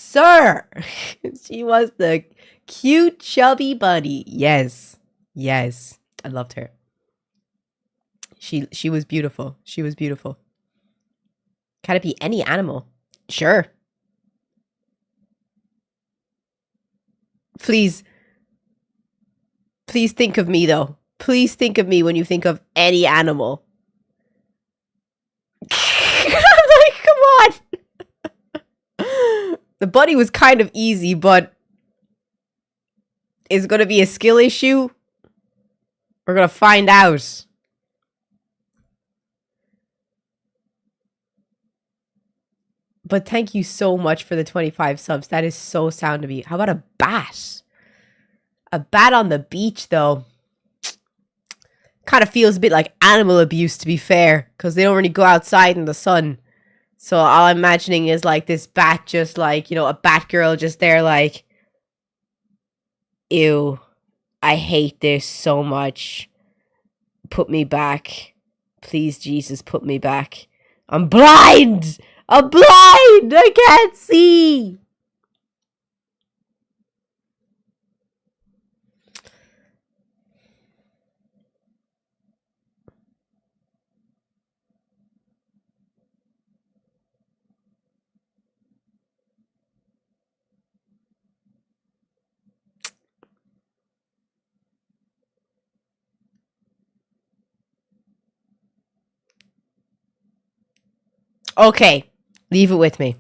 sir. She was the cute, chubby bunny. Yes. Yes. I loved her. She was beautiful. She was beautiful. Can it be any animal? Sure. Please think of me, though. Please think of me when you think of any animal. I'm like, come on. The bunny was kind of easy, but is it going to be a skill issue? We're going to find out. But thank you so much for the 25 subs. That is so sound to me. How about a bat? A bat on the beach, though. Kind of feels a bit like animal abuse, to be fair. Because they don't really go outside in the sun. So all I'm imagining is like this bat just like, you know, a bat girl just there like, ew, I hate this so much. Put me back. Please, Jesus, put me back. I'm blind! I'm blind! I can't see! Okay, leave it with me.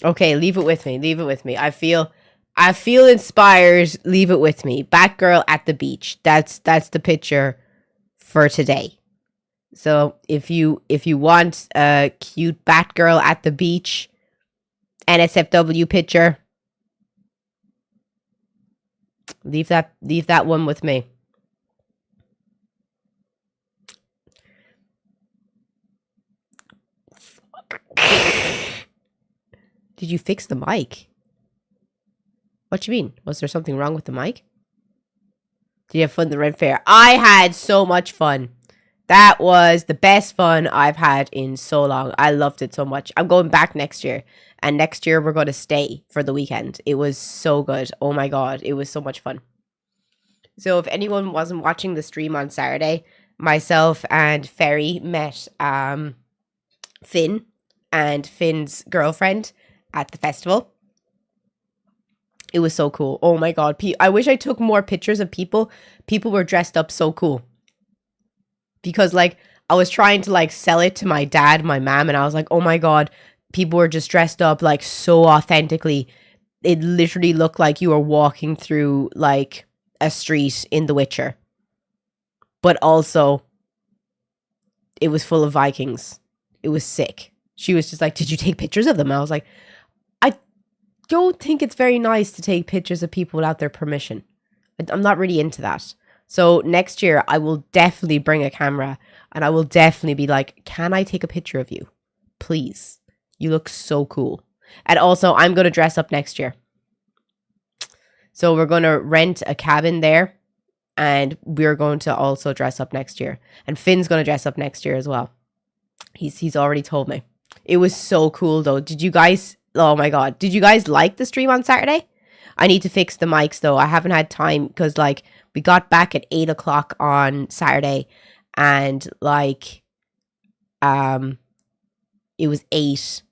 Okay, leave it with me. Leave it with me. I feel inspired. Leave it with me. Batgirl at the beach. That's the picture for today. So if you want a cute Batgirl at the beach NSFW picture, leave that one with me. Did you fix the mic? What do you mean? Was there something wrong with the mic? Did you have fun at the Red Fair? I had so much fun. That was the best fun I've had in so long. I loved it so much. I'm going back next year. And next year we're going to stay for the weekend. It was so good. Oh my God. It was so much fun. So if anyone wasn't watching the stream on Saturday, myself and Ferry met Finn and Finn's girlfriend at the festival. It was so cool. Oh my God. I wish I took more pictures of people. People were dressed up so cool. Because like I was trying to like sell it to my dad, my mom, and I was like, oh my God, people were just dressed up like so authentically. It literally looked like you were walking through like a street in The Witcher. But also it was full of Vikings. It was sick. She was just like, did you take pictures of them? I was like, I don't think it's very nice to take pictures of people without their permission. I'm not really into that. So next year, I will definitely bring a camera and I will definitely be like, can I take a picture of you? Please. You look so cool. And also, I'm going to dress up next year. So we're going to rent a cabin there and we're going to also dress up next year. And Finn's going to dress up next year as well. He's already told me. It was so cool though. Did you guys, oh my God, did you guys like the stream on Saturday? I need to fix the mics though. I haven't had time because like we got back at 8 o'clock on Saturday and like it was 8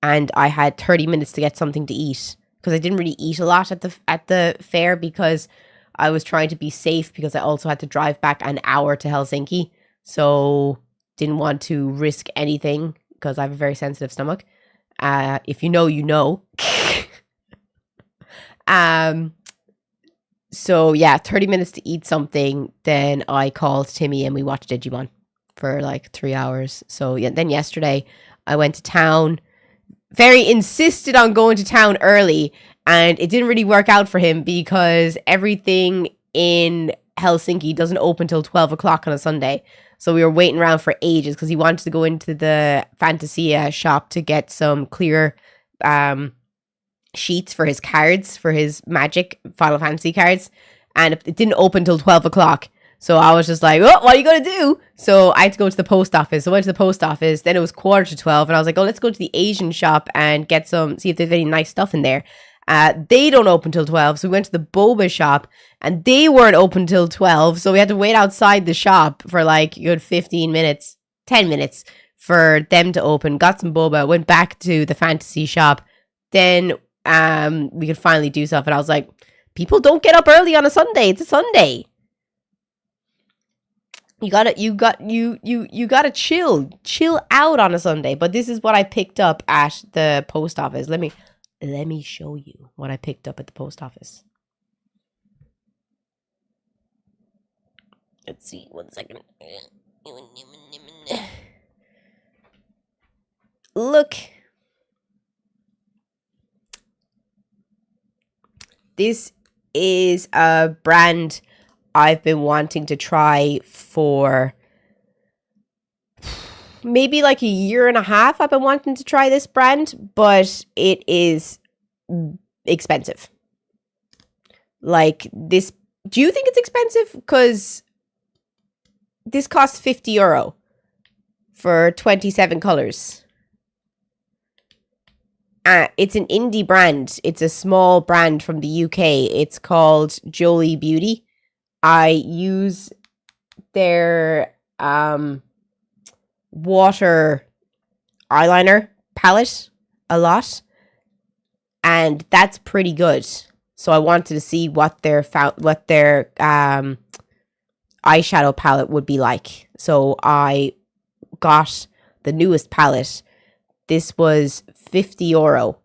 and I had 30 minutes to get something to eat because I didn't really eat a lot at the fair because I was trying to be safe because I also had to drive back an hour to Helsinki. So didn't want to risk anything because I have a very sensitive stomach. If you know, you know. So yeah, 30 minutes to eat something. Then I called Timmy and we watched Digimon for like 3 hours. So yeah, then yesterday I went to town. Very insisted on going to town early and it didn't really work out for him because everything in Helsinki doesn't open till 12 o'clock on a Sunday. So we were waiting around for ages because he wanted to go into the Fantasia shop to get some clear sheets for his cards, for his Magic Final Fantasy cards. And it didn't open till 12 o'clock. So I was just like, oh, what are you going to do? So I had to go to the post office. So I went to the post office. Then it was 11:45. And I was like, oh, let's go to the Asian shop and get see if there's any nice stuff in there. They don't open till 12. So we went to the boba shop and they weren't open till 12. So we had to wait outside the shop for like a good 15 minutes, 10 minutes for them to open. Got some boba, went back to the fantasy shop. Then we could finally do stuff. And I was like, people don't get up early on a Sunday. It's a Sunday. You gotta chill out on a Sunday. But this is what I picked up at the post office. Let me show you what I picked up at the post office. Let's see, 1 second. Look. This is a brand I've been wanting to try for maybe like a year and a half. I've been wanting to try this brand, but it is expensive. Like this, do you think it's expensive? Because this costs €50 for 27 colors. It's an indie brand. It's a small brand from the UK. It's called Jolie Beauty. I use their water eyeliner palette a lot, and that's pretty good. So I wanted to see what their eyeshadow palette would be like. So I got the newest palette. This was €50.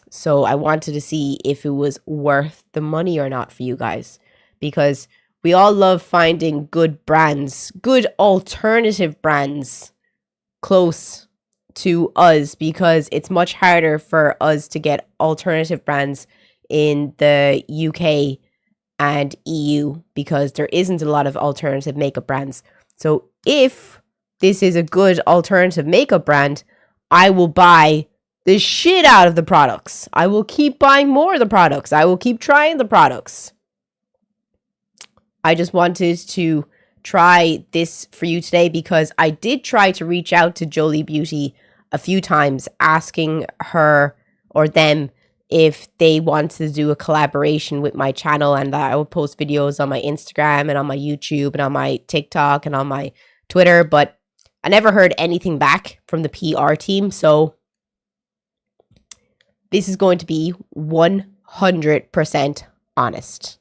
So I wanted to see if it was worth the money or not for you guys, because we all love finding good brands, good alternative brands close to us, because it's much harder for us to get alternative brands in the UK and EU because there isn't a lot of alternative makeup brands. So if this is a good alternative makeup brand, I will buy the shit out of the products. I will keep buying more of the products. I will keep trying the products. I just wanted to try this for you today because I did try to reach out to Jolie Beauty a few times, asking her or them if they wanted to do a collaboration with my channel, and that I would post videos on my Instagram and on my YouTube and on my TikTok and on my Twitter, but I never heard anything back from the PR team. So this is going to be 100% honest.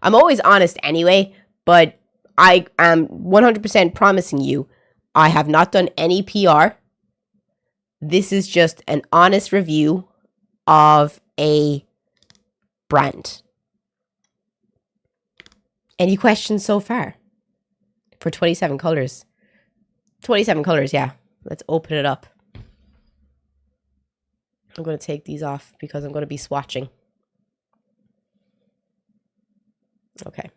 I'm always honest anyway, but I am 100% promising you I have not done any PR. This is just an honest review of a brand. Any questions so far? For 27 colors. 27 colors, yeah. Let's open it up. I'm going to take these off because I'm going to be swatching. Okay.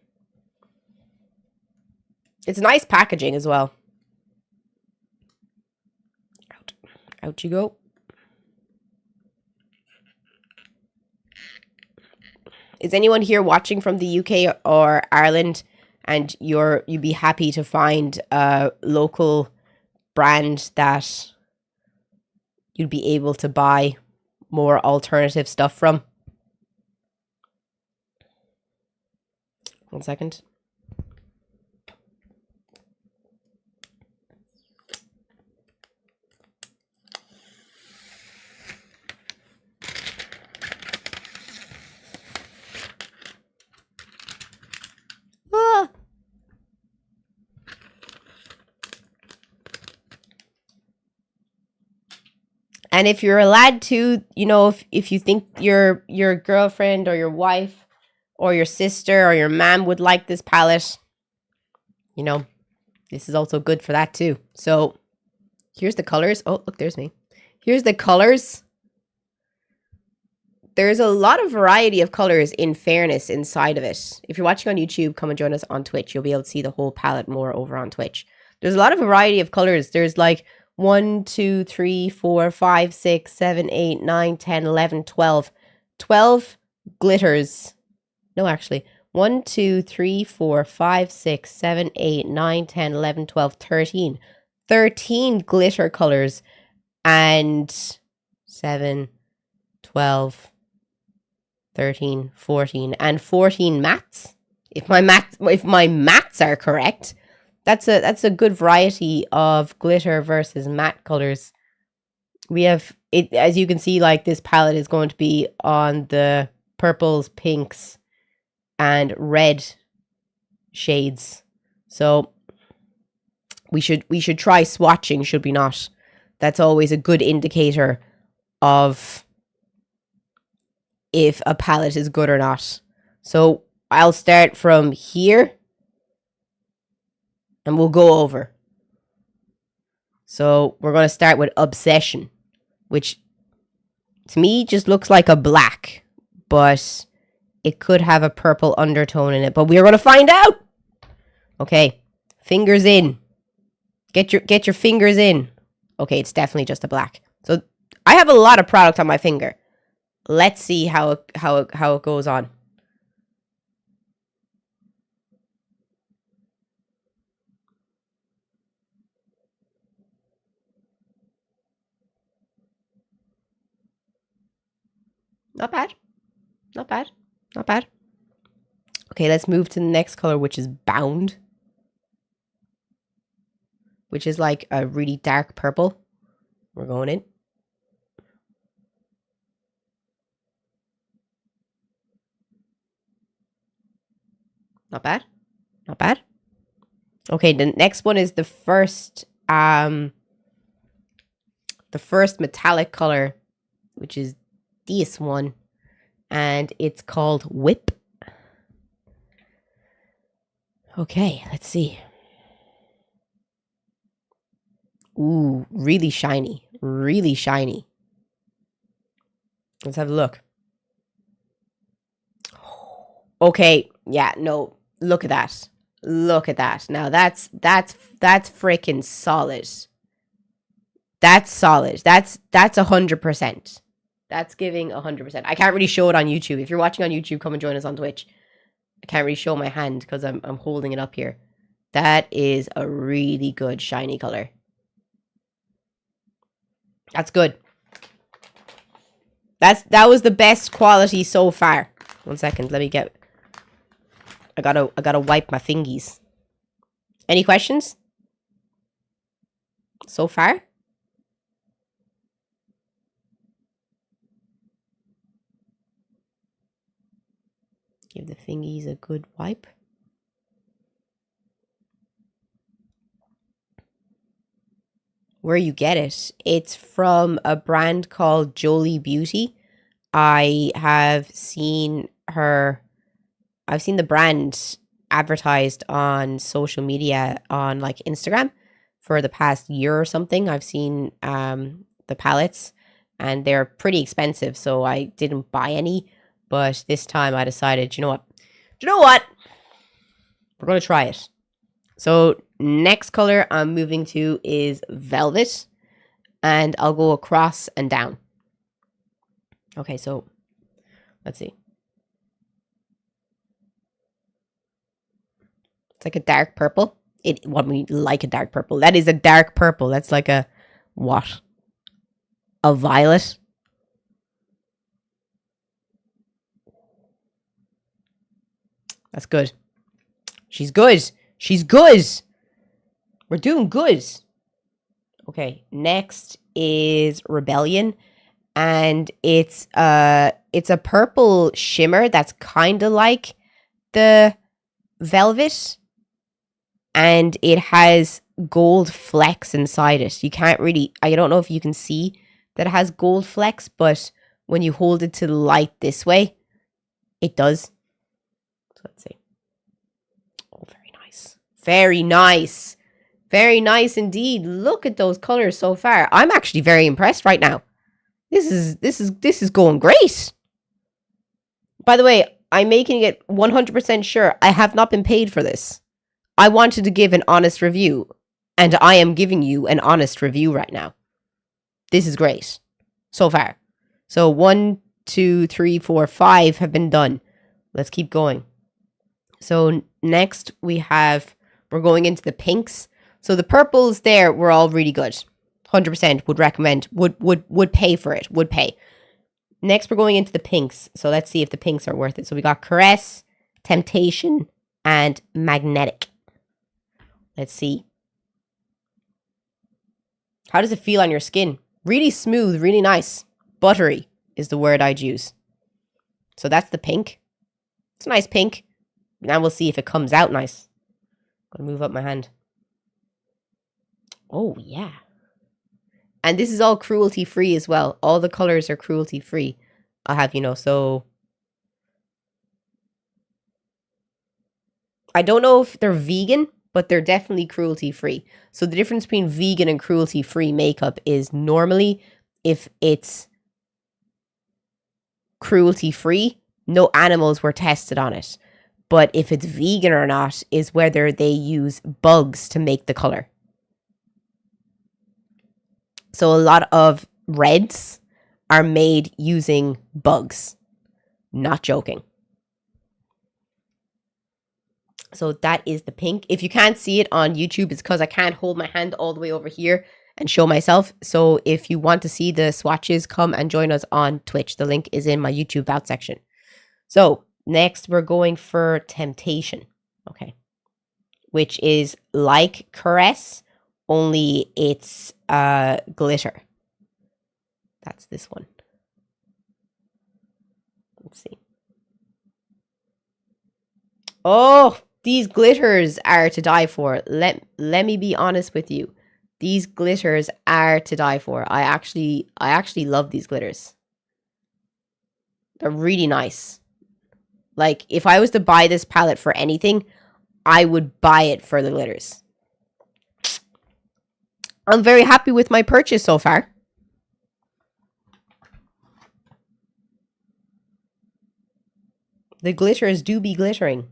It's nice packaging as well. Out you go. Is anyone here watching from the UK or Ireland, and you'd be happy to find a local brand that you'd be able to buy more alternative stuff from? 1 second. And if you're allowed to, you know, if you think your girlfriend or your wife or your sister or your mom would like this palette, you know, this is also good for that too. So here's the colors. Oh, look, there's me. Here's the colors. There's a lot of variety of colors, in fairness, inside of it. If you're watching on YouTube, come and join us on Twitch. You'll be able to see the whole palette more over on Twitch. There's a lot of variety of colors. There's like 1, 2, 3, 4, 5, 6, 7, 8, 9, 10, 11, 12. 12 glitters. No, actually. 1, 2, 3, 4, 5, 6, 7, 8, 9, 10, 11, 12, 13. 13 glitter colors and 7, 12, 13, 14, and 14 mattes. If my mattes are correct, that's a good variety of glitter versus matte colors. We have it, as you can see, like this palette is going to be on the purples, pinks, and red shades. So we should try swatching, should we not? That's always a good indicator of if a palette is good or not. So I'll start from here and we'll go over. So we're going to start with Obsession, which to me just looks like a black, but it could have a purple undertone in it, but we're going to find out. Okay, fingers in. Get your fingers in. Okay, it's definitely just a black. So I have a lot of product on my finger. Let's see how it goes on. Not bad. Not bad. Not bad. Okay, let's move to the next color, which is Bound, which is like a really dark purple. We're going in. Not bad. Not bad. Okay, the next one is the first metallic color, which is this one, and it's called Whip. Okay, let's see. Ooh, really shiny. Really shiny. Let's have a look. Okay, yeah, no, look at that. Look at that. Now that's freaking solid. That's solid. That's 100%. That's giving 100%. I can't really show it on YouTube. If you're watching on YouTube, come and join us on Twitch. I can't really show my hand because I'm holding it up here. That is a really good shiny color. That's good. That was the best quality so far. 1 second, let me get. I gotta wipe my fingies. Any questions? So far? Give the fingies a good wipe. Where you get it? It's from a brand called Jolie Beauty. I have seen I've seen the brand advertised on social media on like Instagram for the past year or something. I've seen the palettes and they're pretty expensive, so I didn't buy any. But this time I decided, you know what? We're going to try it. So next color I'm moving to is Velvet. And I'll go across and down. Okay, so let's see. It's like a dark purple. Like a dark purple. That is a dark purple. That's like a what? A violet. That's good. She's good. She's good. We're doing good. Okay, next is Rebellion. And it's a purple shimmer that's kind of like the Velvet. And it has gold flecks inside it. You can't really, I don't know if you can see that it has gold flecks, but when you hold it to the light this way, it does. So let's see. Oh, very nice. Very nice. Very nice indeed. Look at those colors so far. I'm actually very impressed right now. This is going great. By the way, I'm making it 100% sure I have not been paid for this. I wanted to give an honest review, and I am giving you an honest review right now. This is great so far. So 1, 2, 3, 4, 5 have been done. Let's keep going. So next we're going into the pinks. So the purples there were all really good. 100% would recommend, would pay for it, would pay. Next we're going into the pinks. So let's see if the pinks are worth it. So we got Caress, Temptation, and Magnetic. Let's see. How does it feel on your skin? Really smooth, really nice. Buttery is the word I'd use. So that's the pink. It's a nice pink. Now we'll see if it comes out nice. I'm gonna move up my hand. Oh, yeah. And this is all cruelty-free as well. All the colors are cruelty-free. I'll have you know, so... I don't know if they're vegan, but they're definitely cruelty-free. So the difference between vegan and cruelty-free makeup is normally if it's cruelty-free, no animals were tested on it. But if it's vegan or not is whether they use bugs to make the color. So a lot of reds are made using bugs. Not joking. So that is the pink. If you can't see it on YouTube, it's because I can't hold my hand all the way over here and show myself. So if you want to see the swatches, come and join us on Twitch. The link is in my YouTube About section. So next we're going for Temptation. Okay. Which is like Caress, only it's glitter. That's this one. Let's see. Oh, these glitters are to die for. Let me be honest with you. These glitters are to die for. I actually love these glitters. They're really nice. Like, if I was to buy this palette for anything, I would buy it for the glitters. I'm very happy with my purchase so far. The glitters do be glittering.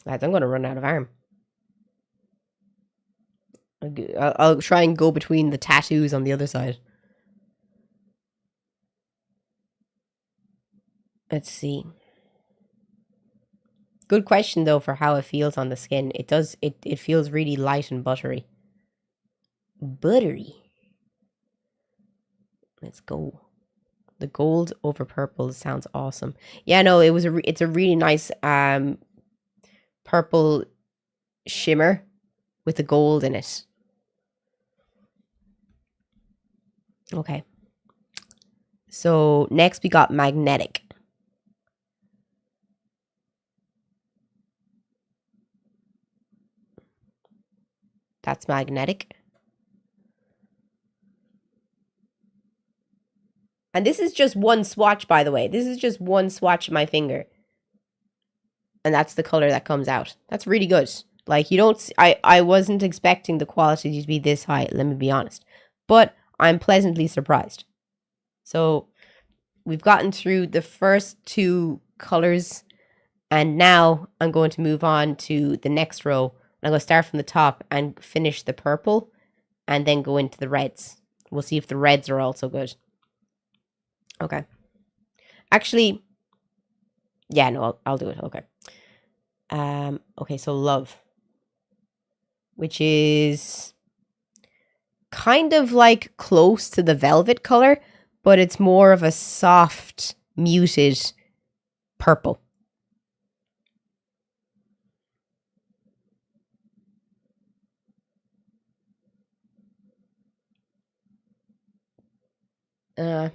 Lads, I'm going to run out of arm. I'll try and go between the tattoos on the other side. Let's see. Good question, though, for how it feels on the skin. It feels really light and buttery. Buttery. Let's go. The gold over purple sounds awesome. Yeah, no, it's a really nice purple shimmer with the gold in it. Okay. So next we got Magnetic. That's Magnetic. And this is just one swatch, by the way. This is just one swatch of my finger. And that's the color that comes out. That's really good. Like, you don't... I wasn't expecting the quality to be this high, let me be honest. But I'm pleasantly surprised. So, we've gotten through the first two colors. And now I'm going to move on to the next row. I'm going to start from the top and finish the purple. And then go into the reds. We'll see if the reds are also good. Okay. Actually, yeah, no, I'll do it. Okay. Okay, so Love, which is kind of like close to the velvet color, but it's more of a soft, muted purple. I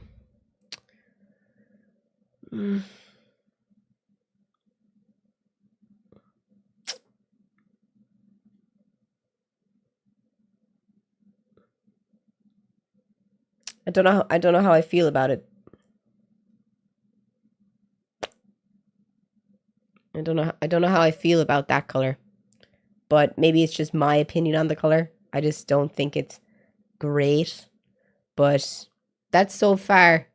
don't know how I feel about it. I don't know how I feel about that color. But maybe it's just my opinion on the color. I just don't think it's great. But that's so far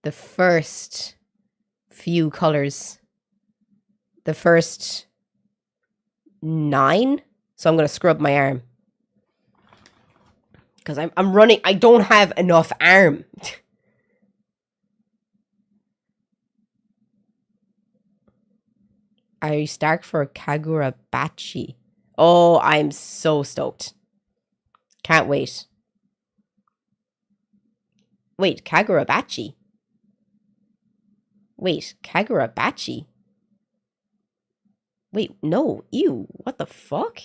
the first few colors. The first 9. So I'm going to scrub my arm. Because I'm running. I don't have enough arm. Are you start for Kagurabachi? Oh, I'm so stoked. Can't wait. Wait, Kagurabachi? Wait, Kagurabachi? Wait, no, ew, what the fuck?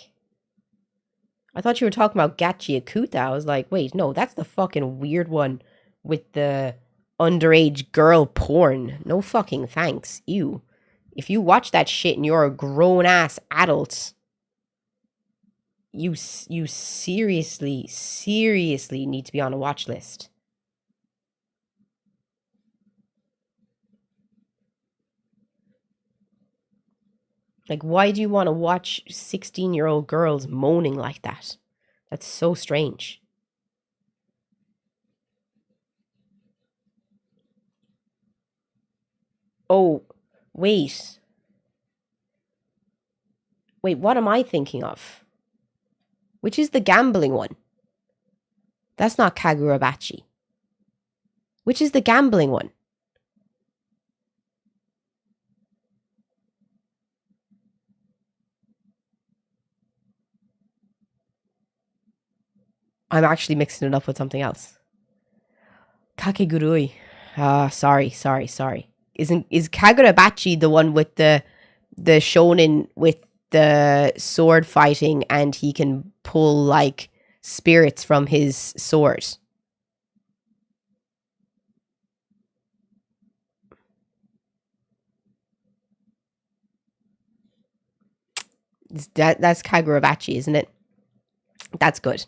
I thought you were talking about Gachi Akuta. I was like, wait, no, that's the fucking weird one with the underage girl porn. No fucking thanks. Ew. If you watch that shit and you're a grown-ass adult, you seriously need to be on a watch list. Like, why do you want to watch 16-year-old girls moaning like that? That's so strange. Oh, wait. Wait, what am I thinking of? Which is the gambling one? That's not Kagurabachi. Which is the gambling one? I'm actually mixing it up with something else. Kakegurui. Sorry. Is Kagurabachi the one with the shonen with the sword fighting and he can pull like spirits from his sword? That's Kagurabachi, isn't it? That's good.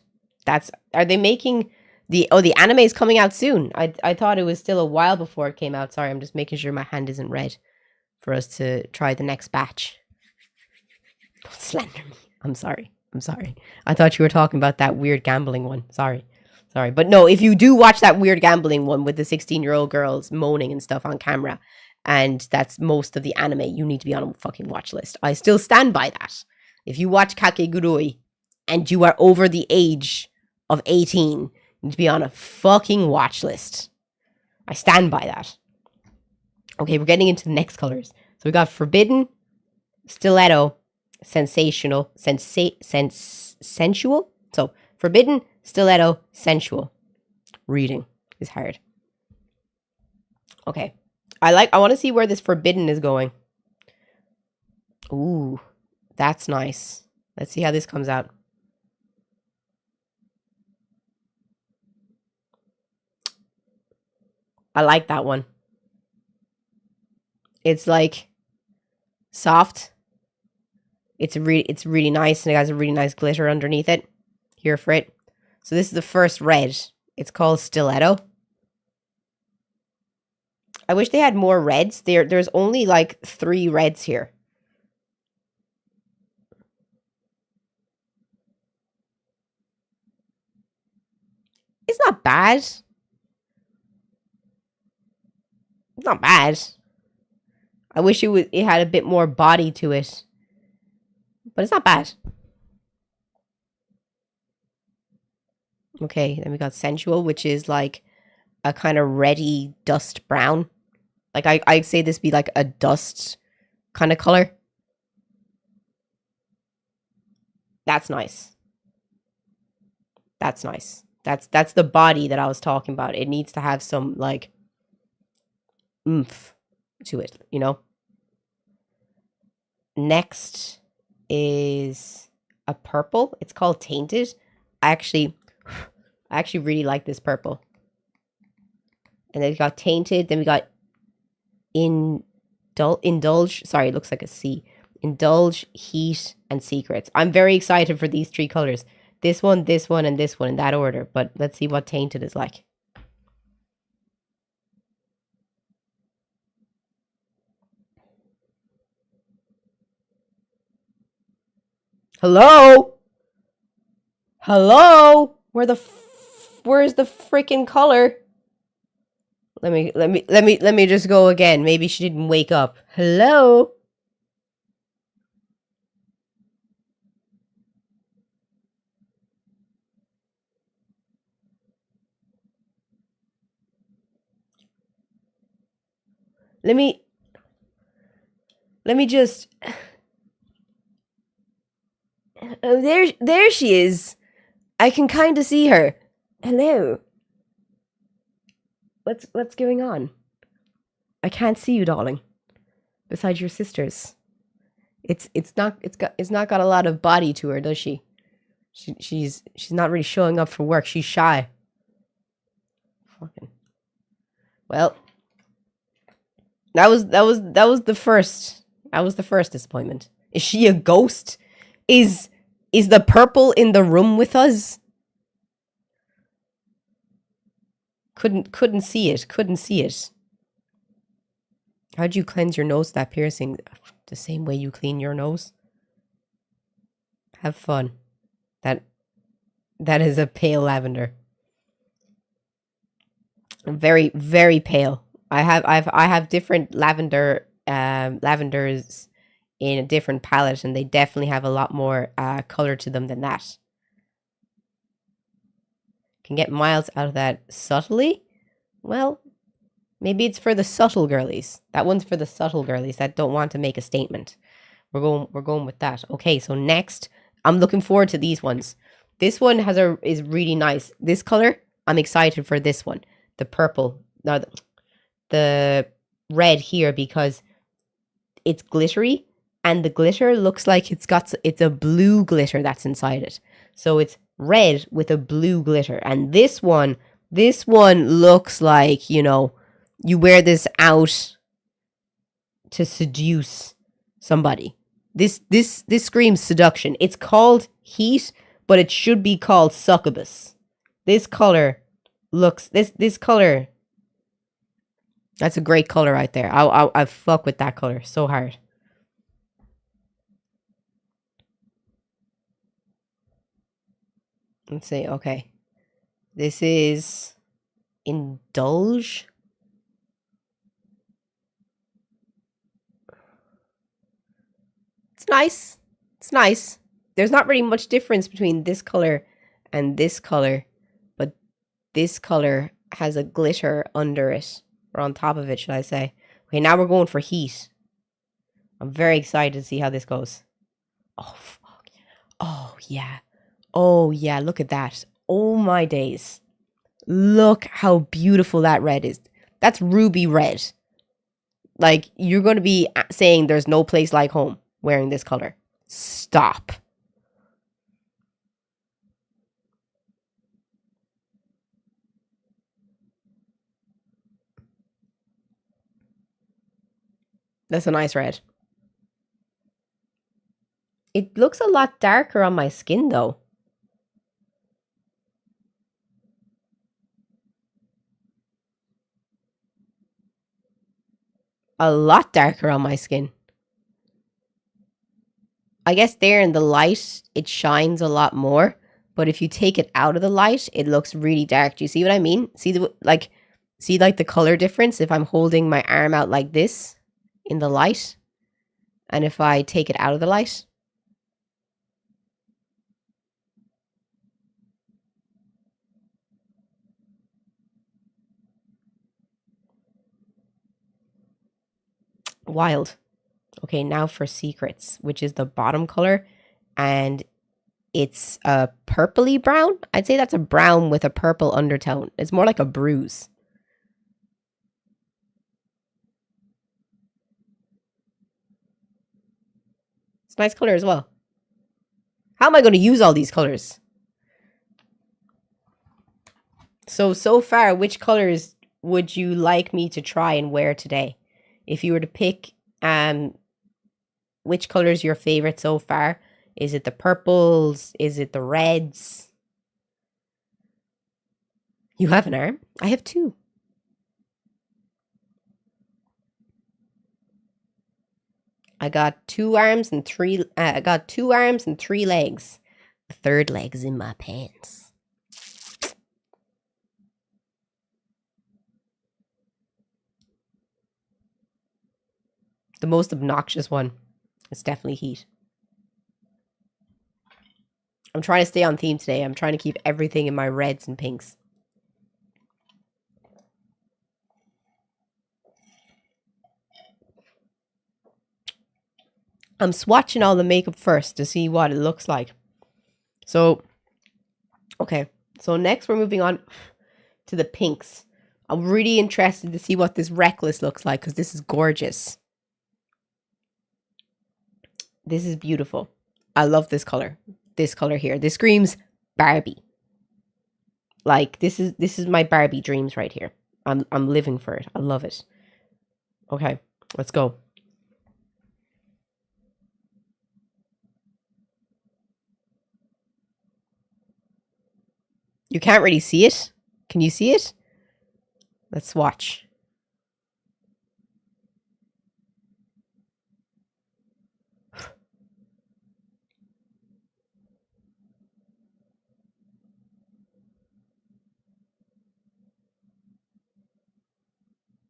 Are they making the anime is coming out soon? I thought it was still a while before it came out. Sorry, I'm just making sure my hand isn't red for us to try the next batch. Don't slander me. I'm sorry. I thought you were talking about that weird gambling one. Sorry. But no, if you do watch that weird gambling one with the 16-year-old girls moaning and stuff on camera, and that's most of the anime, you need to be on a fucking watch list. I still stand by that. If you watch Kakegurui and you are over the age of 18, you need to be on a fucking watch list. I stand by that. Okay, we're getting into the next colors. So we got Forbidden, Stiletto, Sensational, Sensual. So Forbidden, Stiletto, Sensual. Reading is hard. Okay. I want to see where this Forbidden is going. Ooh, that's nice. Let's see how this comes out. I like that one. It's like soft. It's really nice, and it has a really nice glitter underneath it. Here for it. So this is the first red. It's called Stiletto. I wish they had more reds. There's only like 3 reds here. It's not bad. It's not bad. I wish it had a bit more body to it. But it's not bad. Okay, then we got Sensual, which is like a kind of reddy dust brown. Like I'd say this be like a dust kind of color. That's nice. That's nice. That's the body that I was talking about. It needs to have some like oomph to it, you know? Next is a purple. It's called Tainted. I actually really like this purple. And then we got Tainted. Then we got Indulge. Sorry, it looks like a C. Indulge, Heat, and Secrets. I'm very excited for these 3 colors. This one, and this one in that order. But let's see what Tainted is like. Hello? Where's the freaking color? Let me just go again. Maybe she didn't wake up. Hello? Let Let me just... Oh, there she is. I can kind of see her. Hello. What's going on? I can't see you, darling. Besides your sisters. It's not got a lot of body to her, does she? She's not really showing up for work. She's shy. Fucking. Well, that was the first. That was the first disappointment. Is she a ghost? Is the purple in the room with us? Couldn't see it. Couldn't see it. How'd you cleanse your nose, that piercing? The same way you clean your nose? Have fun. That is a pale lavender. Very, very pale. I have different lavenders in a different palette, and they definitely have a lot more color to them than that. Can get miles out of that subtly? Well, maybe it's for the subtle girlies. That one's for the subtle girlies that don't want to make a statement. We're going with that. Okay, so next, I'm looking forward to these ones. This one is really nice. This color, I'm excited for this one. The purple, no, the red here, because it's glittery, and the glitter looks like it's a blue glitter that's inside it. So it's red with a blue glitter, and this one looks like, you know, you wear this out to seduce somebody. This screams seduction. It's called heat, but it should be called succubus. This color looks this color. That's a great color right there. I fuck with that color so hard. Let's see. Okay, this is Indulge. It's nice. It's nice. There's not really much difference between this color and this color, but this color has a glitter under it, or on top of it, should I say. Okay, now we're going for heat. I'm very excited to see how this goes. Oh, fuck. Oh, yeah. Oh, yeah, look at that. Oh, my days. Look how beautiful that red is. That's ruby red. Like, you're going to be saying there's no place like home wearing this color. Stop. That's a nice red. It looks a lot darker on my skin, though. A lot darker on my skin. I guess there in the light, it shines a lot more. But if you take it out of the light, it looks really dark. Do you see what I mean? See the color difference if I'm holding my arm out like this in the light, and if I take it out of the light? Wild. Okay, now for Secrets, which is the bottom color, and it's a purpley brown. I'd say that's a brown with a purple undertone. It's more like a bruise. It's a nice color as well. How am I going to use all these colors? So far, which colors would you like me to try and wear today? If you were to pick which color is your favorite so far? Is it the purples? Is it the reds? You have an arm? I have two. I got two arms and three legs. The third leg's in my pants. The most obnoxious one is definitely heat. I'm trying to stay on theme today. I'm trying to keep everything in my reds and pinks. I'm swatching all the makeup first to see what it looks like. So, okay. So next we're moving on to the pinks. I'm really interested to see what this Reckless looks like because this is gorgeous. This is beautiful. I love this color. This color here. This screams Barbie. Like this is my Barbie dreams right here. I'm living for it. I love it. Okay, let's go. You can't really see it. Can you see it? Let's swatch.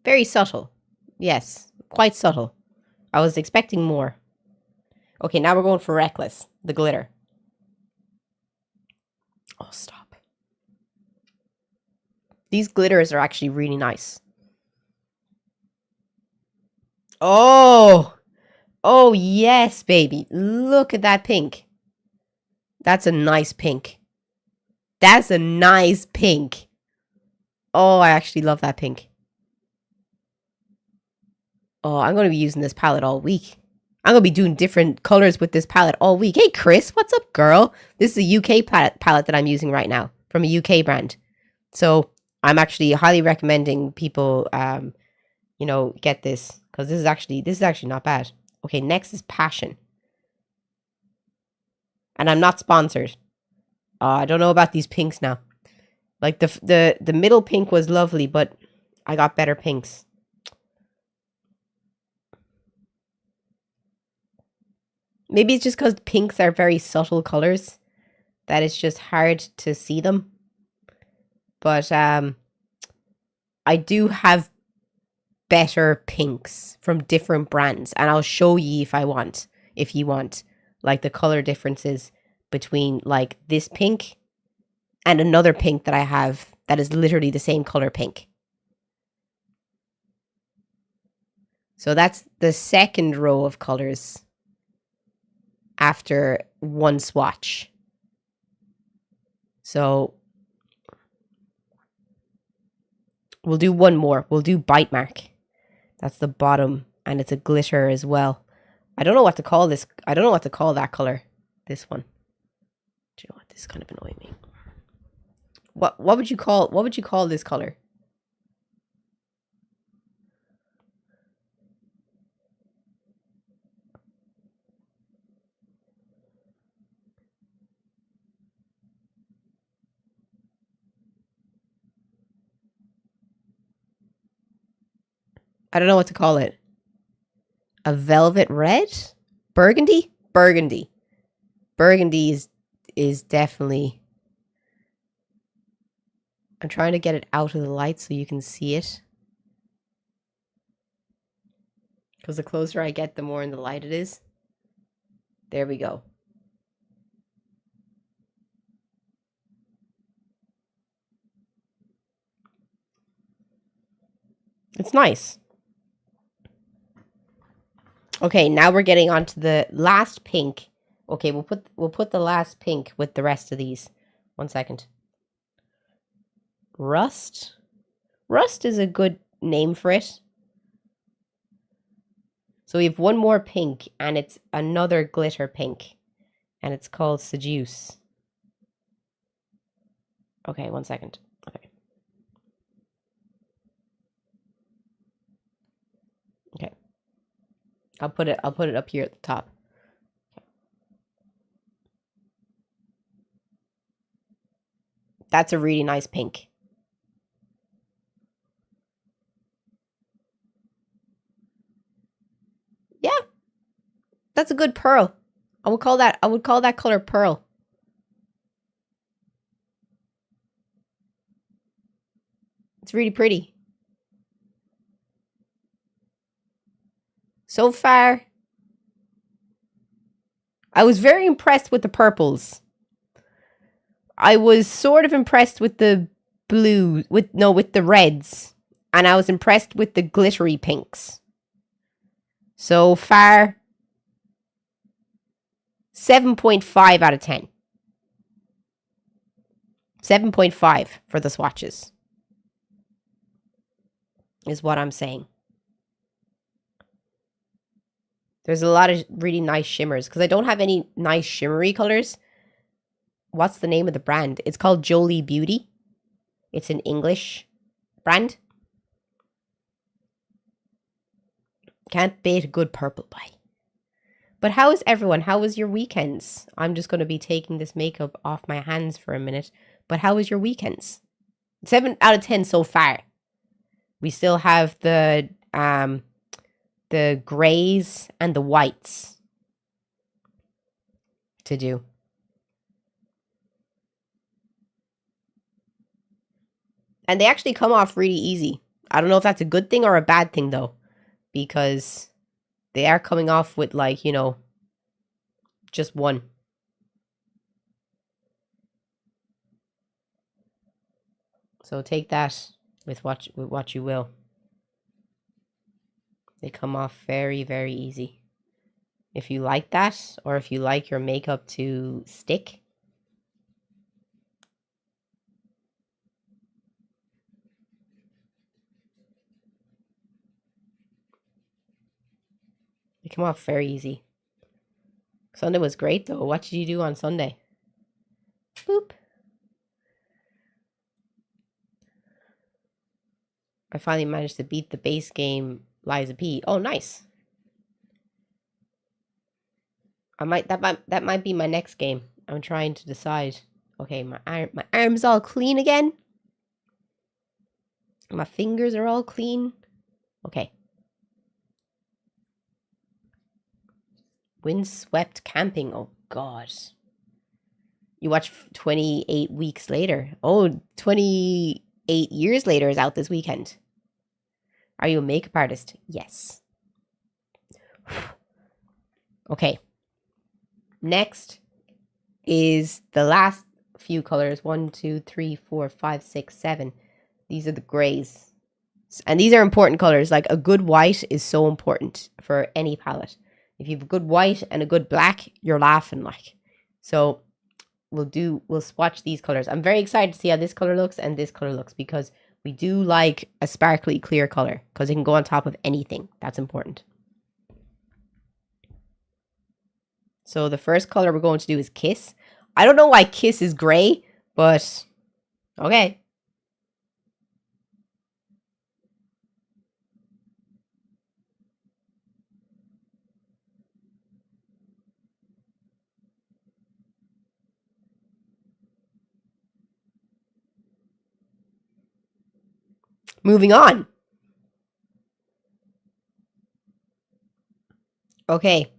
Very subtle. Yes, quite subtle. I was expecting more. Okay, now we're going for Reckless. The glitter. Oh, stop. These glitters are actually really nice. Oh! Oh, yes, baby. Look at that pink. That's a nice pink. That's a nice pink. Oh, I actually love that pink. Oh, I'm going to be using this palette all week. I'm going to be doing different colors with this palette all week. Hey, Chris, what's up, girl? This is a UK palette that I'm using right now from a UK brand. So I'm actually highly recommending people, you know, get this because this is actually not bad. Okay, next is Passion. And I'm not sponsored. I don't know about these pinks now. Like the middle pink was lovely, but I got better pinks. Maybe it's just because pinks are very subtle colors that it's just hard to see them. But I do have better pinks from different brands, and I'll show you if you want, like the color differences between like this pink and another pink that I have that is literally the same color pink. So that's the second row of colors after one swatch. So we'll do one more. We'll do Bite Mark. That's the bottom, and it's a glitter as well. I don't know what to call this. I don't know what to call that color. This one. Do you know what? This is kind of annoying me. What would you call this color? I don't know what to call it. A velvet red? Burgundy? Burgundy. Burgundy is definitely... I'm trying to get it out of the light so you can see it. Because the closer I get, the more in the light it is. There we go. It's nice. Okay, now we're getting on to the last pink. Okay, we'll put the last pink with the rest of these. 1 second. Rust? Rust is a good name for it. So we have one more pink, and it's another glitter pink. And it's called Seduce. Okay, 1 second. Okay. Okay. I'll put it up here at the top. Okay. That's a really nice pink. Yeah. That's a good pearl. I would call that color pearl. It's really pretty. So far, I was very impressed with the purples. I was sort of impressed with the blue, with the reds. And I was impressed with the glittery pinks. So far, 7.5 out of 10. 7.5 for the swatches is what I'm saying. There's a lot of really nice shimmers because I don't have any nice shimmery colors. What's the name of the brand? It's called Jolie Beauty. It's an English brand. Can't beat a good purple buy. But how is everyone? How was your weekends? I'm just going to be taking this makeup off my hands for a minute. But how was your weekends? 7 out of 10 so far. We still have the grays and the whites to do. And they actually come off really easy. I don't know if that's a good thing or a bad thing though, because they are coming off with like, you know, just one. So take that with what you will. They come off very, very easy. If you like that, or if you like your makeup to stick. They come off very easy. Sunday was great though. What did you do on Sunday? Boop. I finally managed to beat the base game Liza P. Oh, nice. That might be my next game. I'm trying to decide. Okay, my arm's all clean again. My fingers are all clean. Okay. Windswept camping. Oh god. You watch 28 weeks later. Oh, 28 years later is out this weekend. Are you a makeup artist? Yes. Okay. Next is the last few colors. 1, 2, 3, 4, 5, 6, 7. These are the grays. And these are important colors. Like a good white is so important for any palette. If you have a good white and a good black, you're laughing like. So we'll swatch these colors. I'm very excited to see how this color looks and this color looks because we do like a sparkly clear color because it can go on top of anything. That's important. So the first color we're going to do is Kiss. I don't know why Kiss is gray, but okay. Moving on. Okay.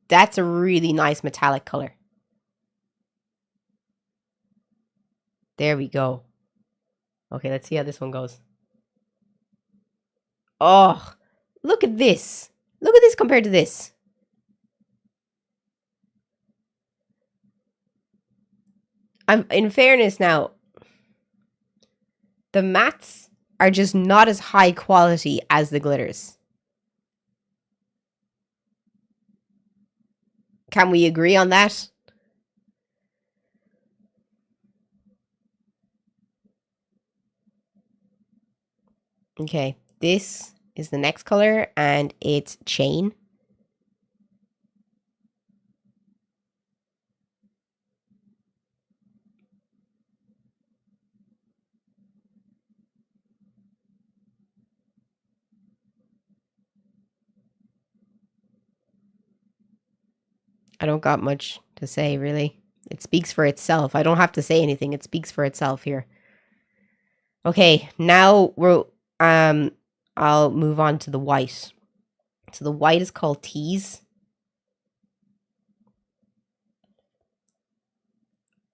That's a really nice metallic color. There we go. Okay, let's see how this one goes. Oh, look at this. Look at this compared to this. In fairness now, the mattes are just not as high quality as the glitters. Can we agree on that? Okay, this is the next color and it's Chain. I don't got much to say, really. It speaks for itself. I don't have to say anything. It speaks for itself here. Okay, now I'll move on to the white. So the white is called Tease.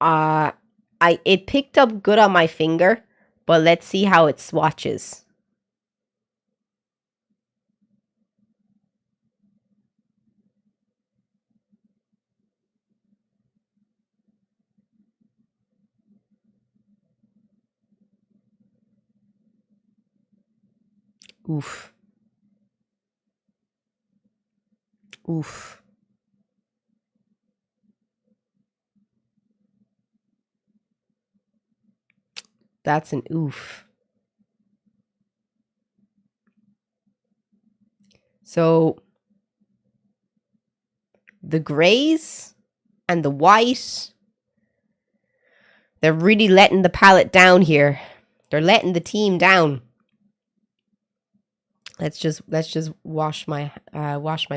It picked up good on my finger, but let's see how it swatches. Oof. Oof. That's an oof. So the grays and the white, they're really letting the palette down here. They're letting the team down. Let's just wash my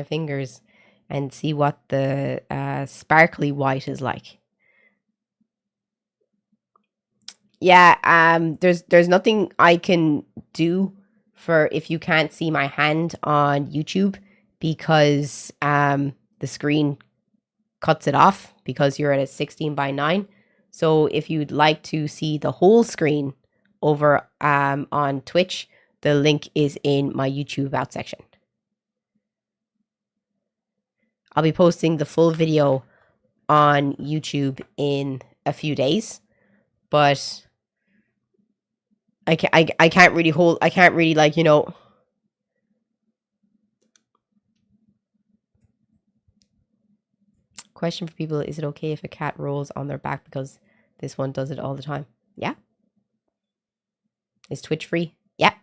fingers and see what the sparkly white is like. Yeah, there's nothing I can do for if you can't see my hand on YouTube, because the screen cuts it off because you're at a 16:9. So if you'd like to see the whole screen over on Twitch, the link is in my YouTube About section. I'll be posting the full video on YouTube in a few days, but I can't really hold, I can't really, like, you know. Question for people, is it okay if a cat rolls on their back because this one does it all the time? Yeah. Is Twitch free? Yeah.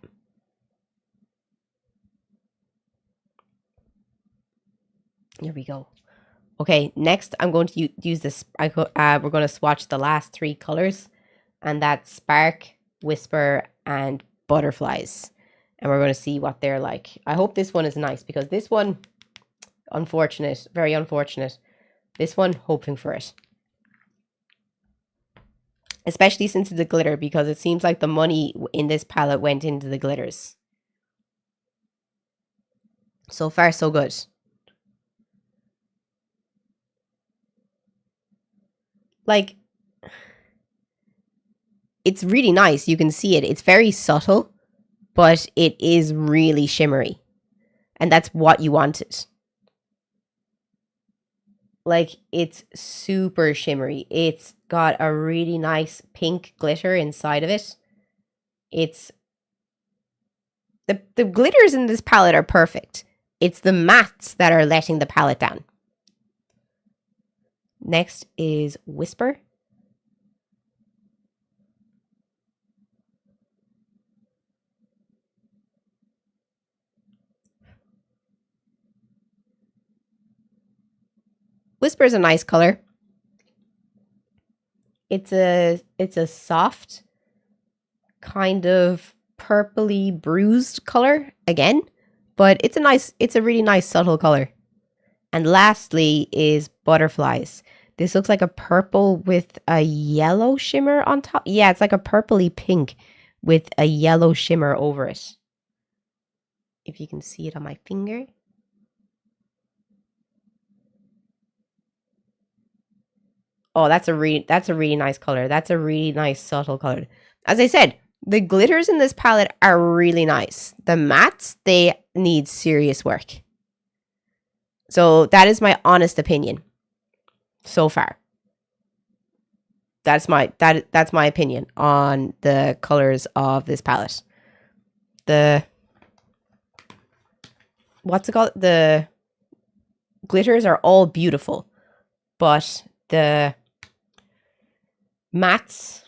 Here we go. Okay, next I'm going to use this. We're going to swatch the last 3 colors, and that's Spark, Whisper, and Butterflies. And we're going to see what they're like. I hope this one is nice, because this one, unfortunate, very unfortunate. This one, hoping for it. Especially since it's a glitter, because it seems like the money in this palette went into the glitters. So far, so good. Like, it's really nice. You can see it. It's very subtle, but it is really shimmery. And that's what you wanted. Like, it's super shimmery. It's got a really nice pink glitter inside of it. It's... The glitters in this palette are perfect. It's the mattes that are letting the palette down. Next is Whisper. Whisper is a nice color. It's a soft, kind of purpley bruised color again, but it's a really nice subtle color. And lastly is Butterflies. This looks like a purple with a yellow shimmer on top. Yeah, it's like a purpley pink with a yellow shimmer over it. If you can see it on my finger. Oh, that's a really nice color. That's a really nice subtle color. As I said, the glitters in this palette are really nice. The mattes, they need serious work. So that is my honest opinion so far. That's my opinion on the colors of this palette. What's it called? The glitters are all beautiful, but the mattes,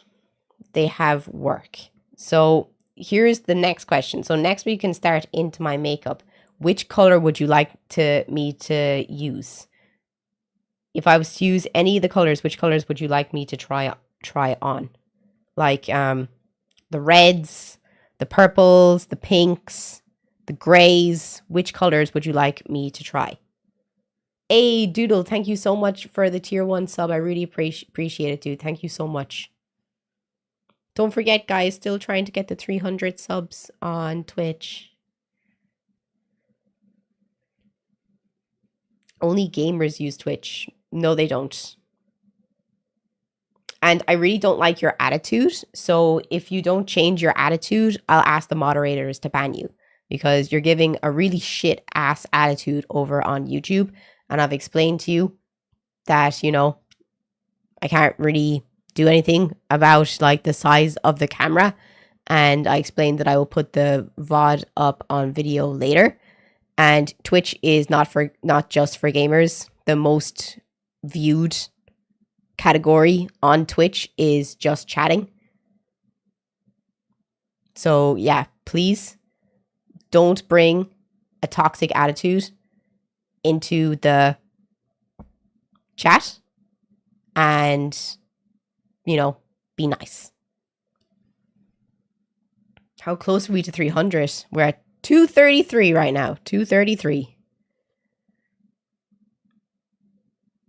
they have work. So here's the next question. So next we can start into my makeup. Which color would you like me to use? If I was to use any of the colors, which colors would you like me to try on? Like the reds, the purples, the pinks, the grays. Which colors would you like me to try? Hey, Doodle, thank you so much for the tier 1 sub. I really appreciate it, dude. Thank you so much. Don't forget, guys, still trying to get the 300 subs on Twitch. Only gamers use Twitch. No, they don't. And I really don't like your attitude. So if you don't change your attitude, I'll ask the moderators to ban you, because you're giving a really shit ass attitude over on YouTube. And I've explained to you that, you know, I can't really do anything about like the size of the camera. And I explained that I will put the VOD up on video later. And Twitch is not just for gamers. The most viewed category on Twitch is just chatting. So yeah, please don't bring a toxic attitude into the chat and, you know, be nice. How close are we to 300? We're at 233 right now. 233.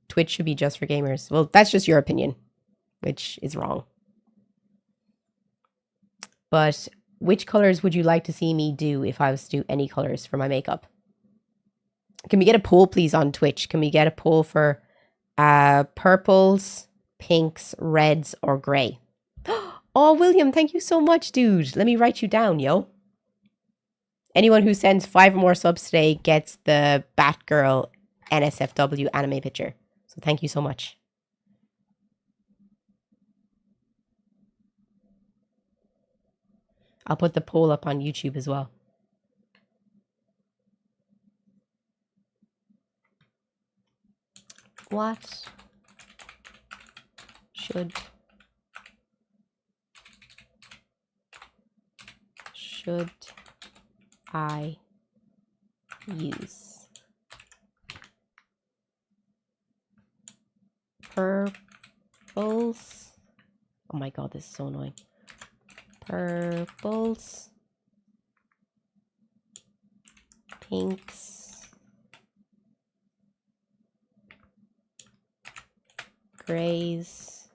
Twitch should be just for gamers. Well, that's just your opinion, which is wrong. But which colors would you like to see me do if I was to do any colors for my makeup? Can we get a poll, please, on Twitch? Can we get a poll for purples, pinks, reds, or grey? Oh, William, thank you so much, dude. Let me write you down, yo. Anyone who sends 5 or more subs today gets the Batgirl NSFW anime picture. So thank you so much. I'll put the poll up on YouTube as well. What should I use? Purples. Oh my god, this is so annoying. Purples. Pinks. Grays.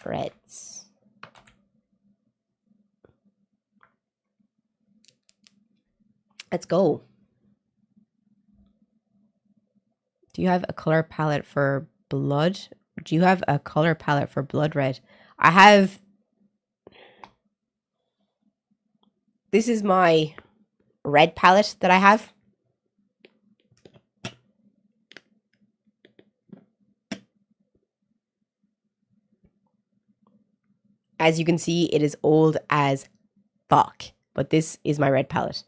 Reds. Let's go. Do you have a color palette for blood? Do you have a color palette for blood red? I have... This is my red palette that I have. As you can see, it is old as fuck. But this is my red palette.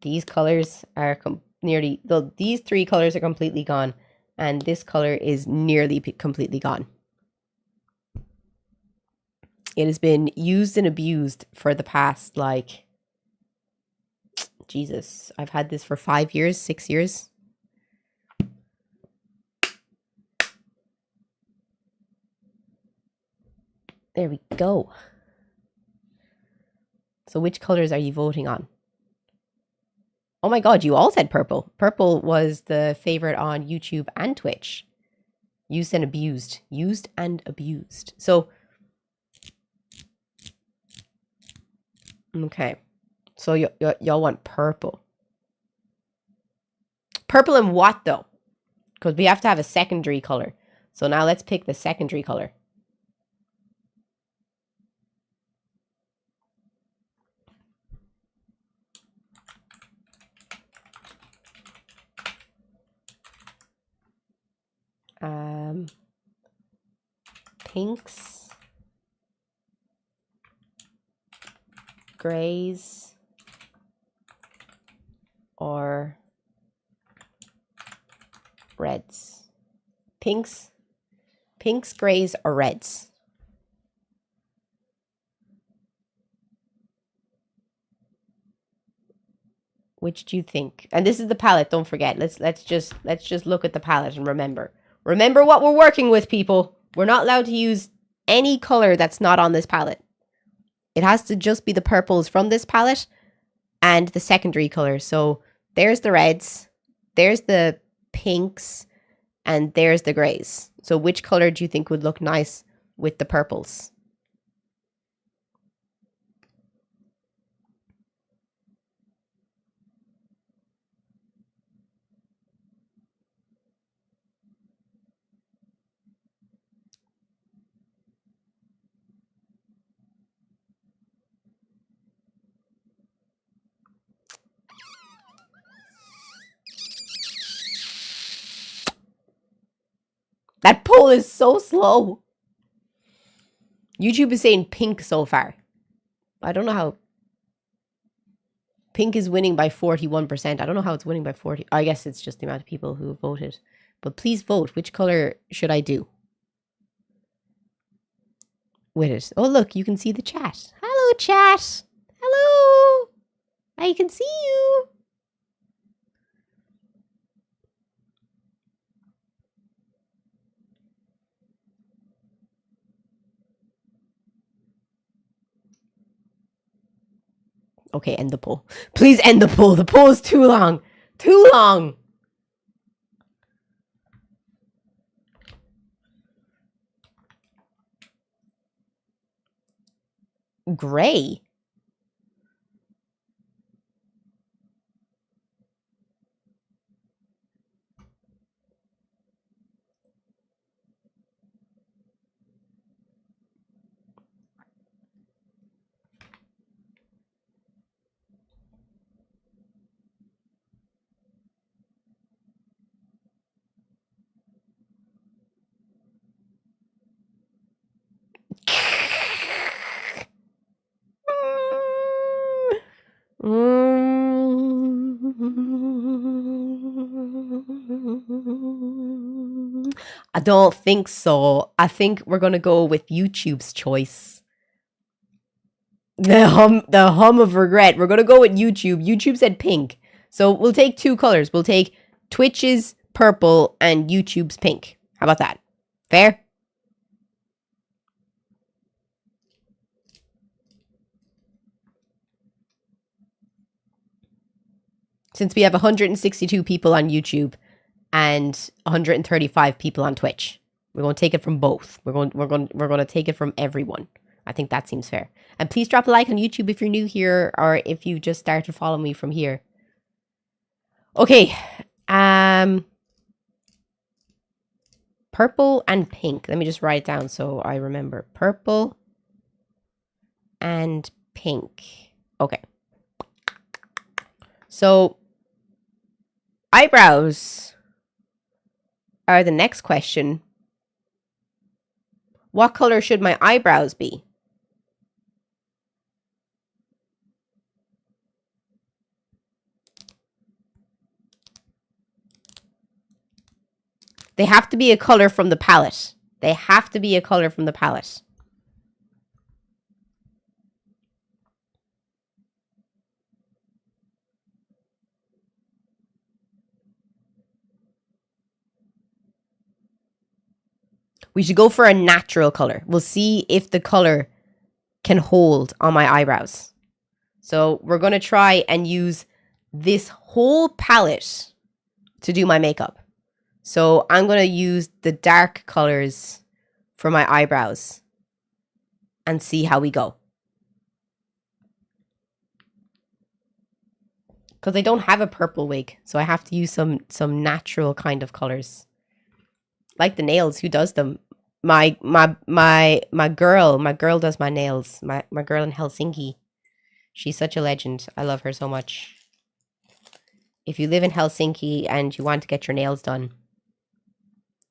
These colors are nearly... These 3 colors are completely gone. And this color is nearly completely gone. It has been used and abused for the past, like... Jesus. I've had this for 5 years, 6 years. There we go. So which colors are you voting on? Oh my god, you all said purple. Purple was the favorite on YouTube and Twitch. Used and abused. Used and abused. So, okay. So y'all want purple. Purple and what though? Because we have to have a secondary color. So now let's pick the secondary color. Pinks, grays, or reds. Pinks, grays, or reds. Which do you think? And this is the palette, don't forget. Let's just look at the palette and remember. Remember what we're working with, people. We're not allowed to use any color that's not on this palette. It has to just be the purples from this palette and the secondary colors. So there's the reds, there's the pinks, and there's the grays. So which color do you think would look nice with the purples? That poll is so slow. YouTube is saying pink so far. I don't know how. Pink is winning by 41%. I don't know how it's winning by 40. I guess it's just the amount of people who voted. But please vote. Which color should I do? with it. Oh, look, you can see the chat. Hello, chat. Hello. I can see you. Okay, end the poll. Please end the poll. The poll is too long. Too long. Gray. I don't think so. I think we're gonna go with YouTube's choice. The hum of regret. We're gonna go with YouTube. YouTube said pink. So we'll take 2 colors. We'll take Twitch's purple and YouTube's pink. How about that? Fair? Since we have 162 people on YouTube and 135 people on Twitch, we're going to take it from both. We're going to take it from everyone. I think that seems fair. And please drop a like on YouTube if you're new here or if you just start to follow me from here. Okay. Purple and pink. Let me just write it down so I remember. Purple and pink. Okay. So eyebrows are the next question. What color should my eyebrows be? They have to be a color from the palette. They have to be a color from the palette. We should go for a natural color. We'll see if the color can hold on my eyebrows. So we're going to try and use this whole palette to do my makeup. So I'm going to use the dark colors for my eyebrows and see how we go. Because I don't have a purple wig, so I have to use some natural kind of colors. Like the nails, who does them? My girl does my nails. My girl in Helsinki. She's such a legend. I love her so much. If you live in Helsinki and you want to get your nails done,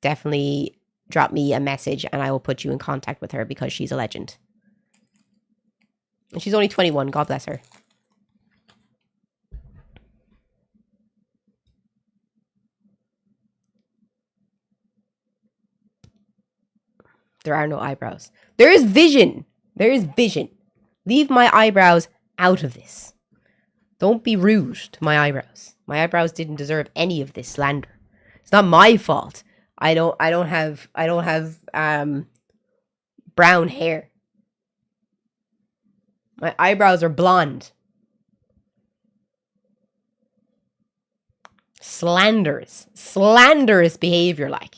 definitely drop me a message and I will put you in contact with her because she's a legend. And she's only 21. God bless her. There are no eyebrows. There is vision. There is vision. Leave my eyebrows out of this. Don't be rude to my eyebrows. My eyebrows didn't deserve any of this slander. It's not my fault. I don't have brown hair. My eyebrows are blonde. Slanderous behavior, like.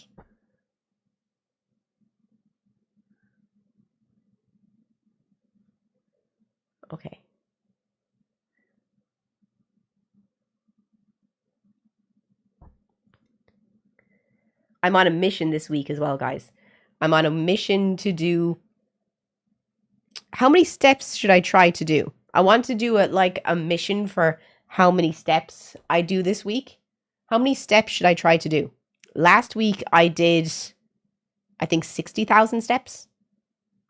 Okay. I'm on a mission this week as well, guys. I'm on a mission to do... How many steps should I try to do? I want to do a mission for how many steps I do this week. How many steps should I try to do? Last week I did, I think, 60,000 steps.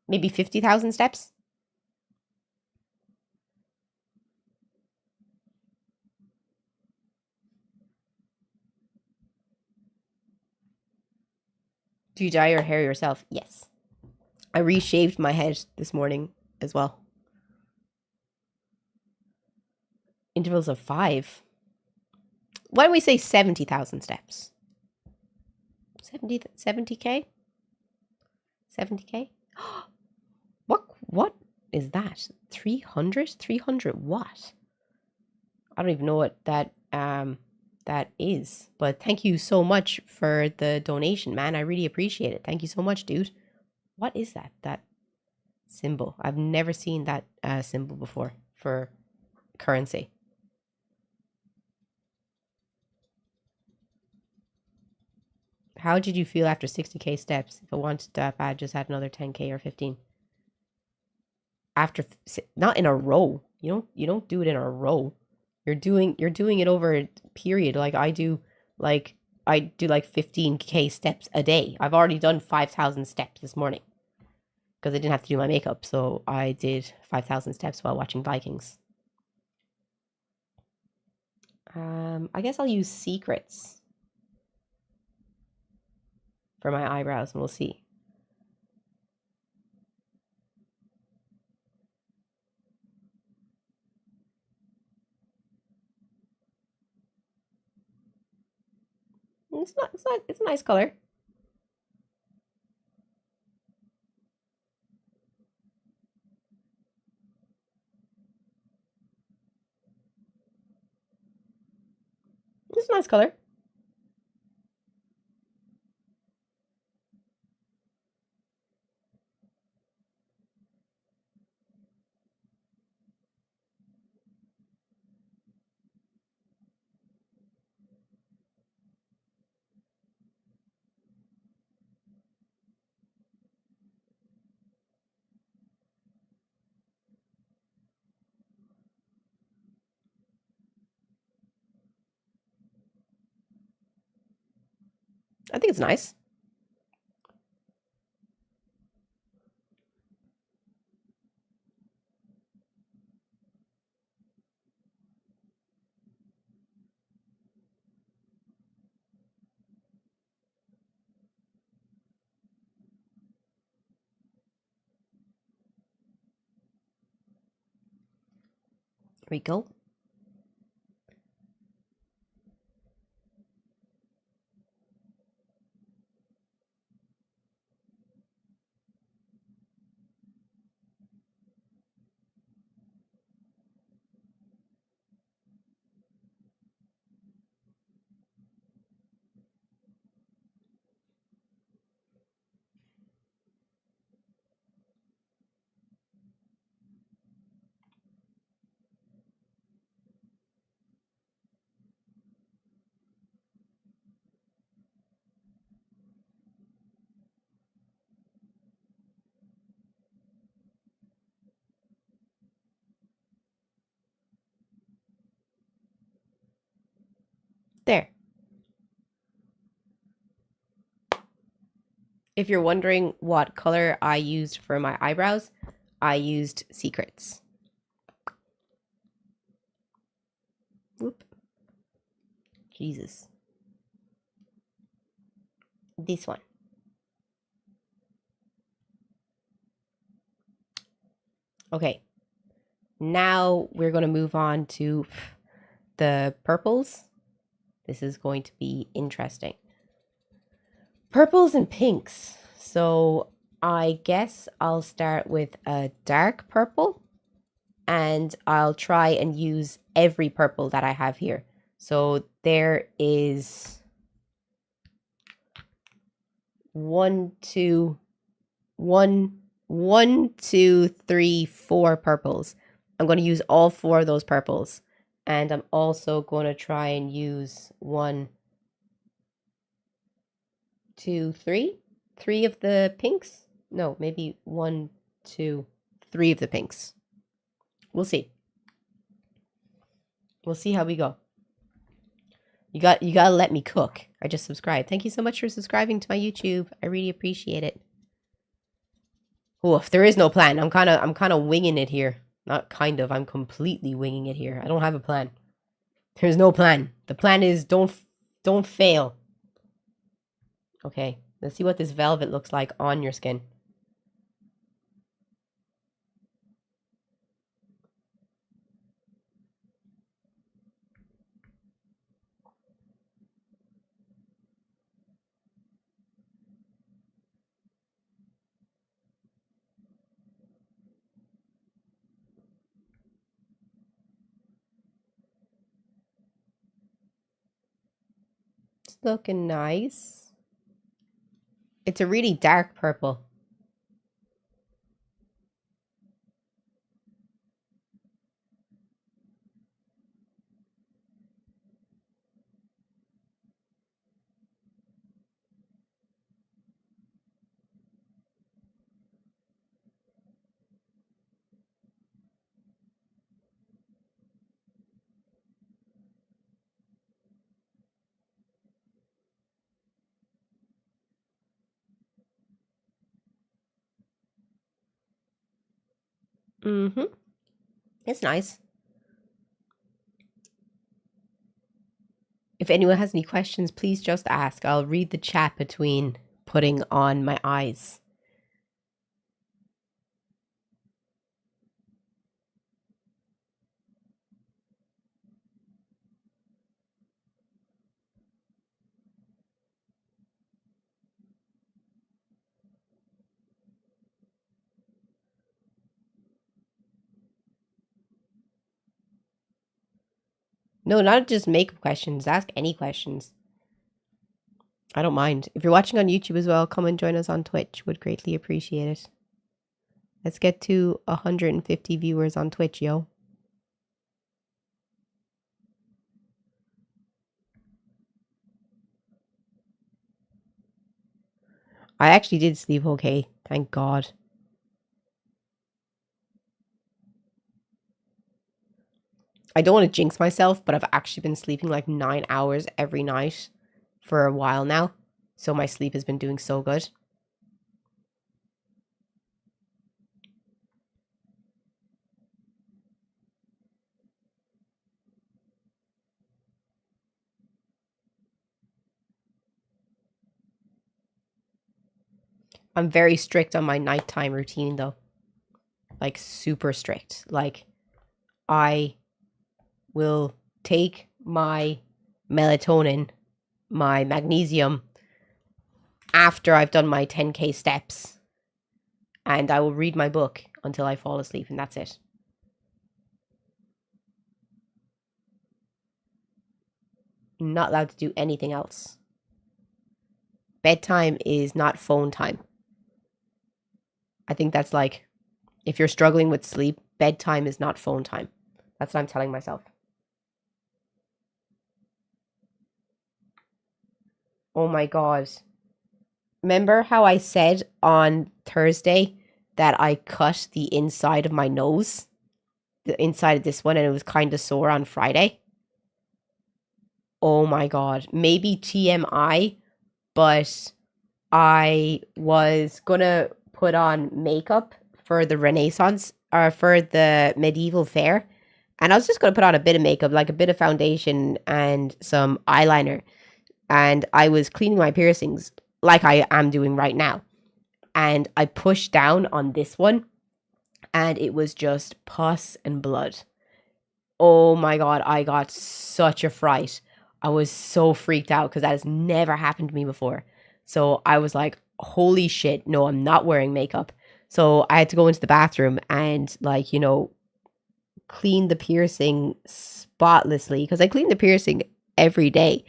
Maybe 50,000 steps. Do you dye your hair yourself? Yes. I reshaved my head this morning as well. Intervals of 5. Why don't we say 70,000 steps? 70K? 70K? What is that? 300? 300 what? I don't even know what that is. But thank you so much for the donation, man. I really appreciate it. Thank you so much, dude. What is that? That symbol. I've never seen that symbol before for currency. How did you feel after 60K steps? If I wanted to add, just add another 10K or 15. After, not in a row. You don't do it in a row. You're doing it over a period. Like I do like 15K steps a day. I've already done 5,000 steps this morning because I didn't have to do my makeup, so I did 5,000 steps while watching Vikings. I guess I'll use secrets for my eyebrows, and we'll see. It's a nice color. It's a nice color. I think it's nice. Here we go. There. If you're wondering what color I used for my eyebrows, I used secrets. Whoop. Jesus. This one. Okay. Now we're going to move on to the purples. This is going to be interesting. Purples and pinks. So I guess I'll start with a dark purple, and I'll try and use every purple that I have here. So there is 1, 2, 3, 4 purples. I'm going to use all 4 of those purples. And I'm also going to try and use 1, 2, 3. 3 of the pinks. No, maybe 1, 2, 3 of the pinks. We'll see. We'll see how we go. You gotta let me cook. I just subscribed. Thank you so much for subscribing to my YouTube. I really appreciate it. Oh, if there is no plan, I'm kind of winging it here. Not kind of. I'm completely winging it here. I don't have a plan. There's no plan. The plan is don't fail. Okay, let's see what this velvet looks like on your skin. looking nice. It's a really dark purple. Mm-hmm. It's nice. If anyone has any questions, please just ask. I'll read the chat between putting on my eyes. No, not just makeup questions. Ask any questions. I don't mind. If you're watching on YouTube as well, come and join us on Twitch. Would greatly appreciate it. Let's get to 150 viewers on Twitch, yo. I actually did sleep okay. Thank God. I don't want to jinx myself, but I've actually been sleeping like 9 hours every night for a while now. So my sleep has been doing so good. I'm very strict on my nighttime routine though. Like super strict. Like I will take my melatonin, my magnesium after I've done my 10K steps, and I will read my book until I fall asleep, and that's it. I'm not allowed to do anything else. Bedtime is not phone time. I think that's like, if you're struggling with sleep, bedtime is not phone time. That's what I'm telling myself. Oh my God. Remember how I said on Thursday that I cut the inside of my nose? The inside of this one, and it was kind of sore on Friday. Oh my God. Maybe TMI, but I was gonna put on makeup for the Renaissance or for the medieval fair. And I was just gonna put on a bit of makeup, like a bit of foundation and some eyeliner. And I was cleaning my piercings like I am doing right now. And I pushed down on this one, and it was just pus and blood. Oh my God, I got such a fright. I was so freaked out because that has never happened to me before. So I was like, holy shit, no, I'm not wearing makeup. So I had to go into the bathroom and, like, you know, clean the piercing spotlessly because I clean the piercing every day,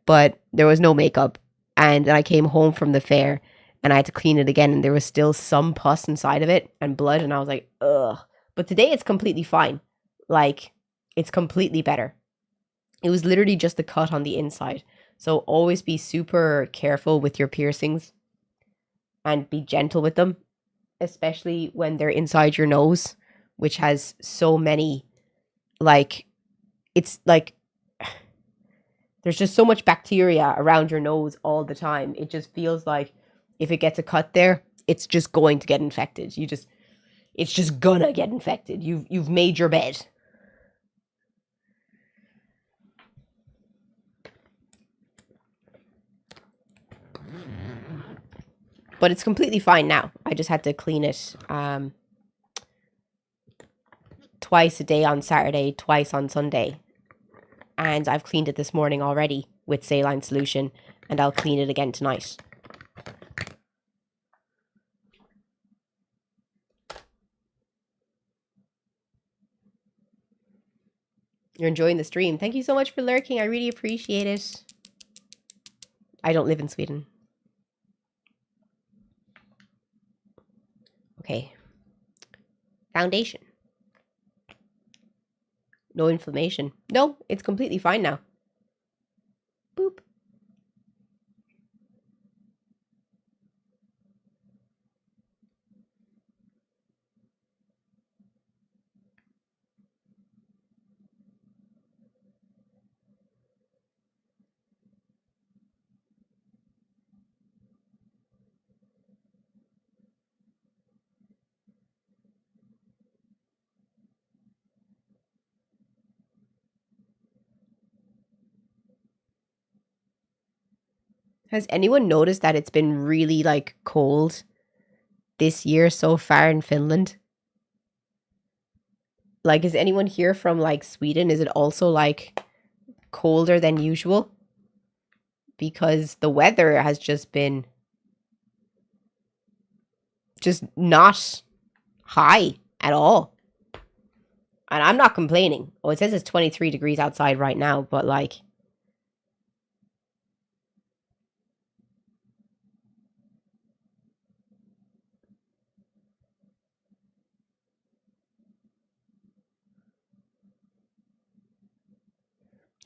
but there was no makeup. And then I came home from the fair and I had to clean it again, and there was still some pus inside of it and blood. And I was like, ugh. But today it's completely fine. Like, it's completely better. It was literally just a cut on the inside. So always be super careful with your piercings and be gentle with them, especially when they're inside your nose, which has so many, like, it's like, there's just so much bacteria around your nose all the time. It just feels like if it gets a cut there, it's just going to get infected. It's just gonna get infected. You've made your bed. But it's completely fine now. I just had to clean it twice a day on Saturday, twice on Sunday. And I've cleaned it this morning already with saline solution, and I'll clean it again tonight. You're enjoying the stream. Thank you so much for lurking. I really appreciate it. I don't live in Sweden. Okay. Foundation. No inflammation. No, it's completely fine now. Boop. Has anyone noticed that it's been really like cold this year so far in Finland? Like, is anyone here from like Sweden? Is it also like colder than usual? Because the weather has just been just not high at all. And I'm not complaining. Oh, it says it's 23 degrees outside right now, but like,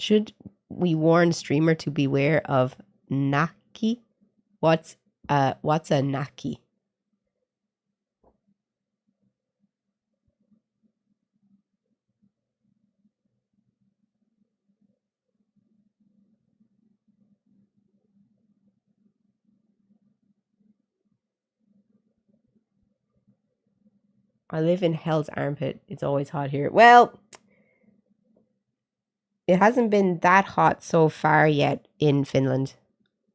should we warn streamer to beware of naki? What's a naki? I live in hell's armpit. It's always hot here. Well, it hasn't been that hot so far yet in Finland.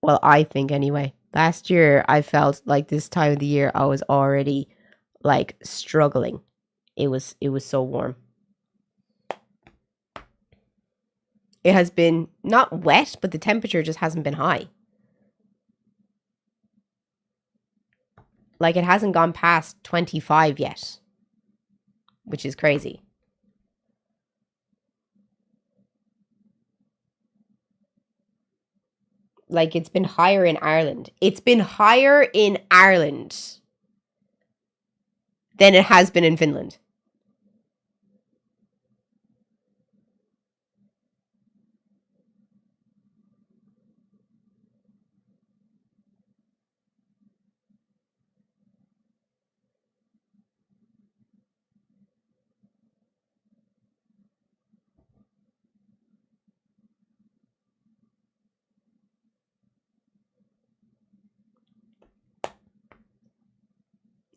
Well, I think anyway. Last year, I felt like this time of the year, I was already like struggling. It was so warm. It has been not wet, but the temperature just hasn't been high. Like it hasn't gone past 25 yet, which is crazy. Like it's been higher in Ireland. It's been higher in Ireland than it has been in Finland.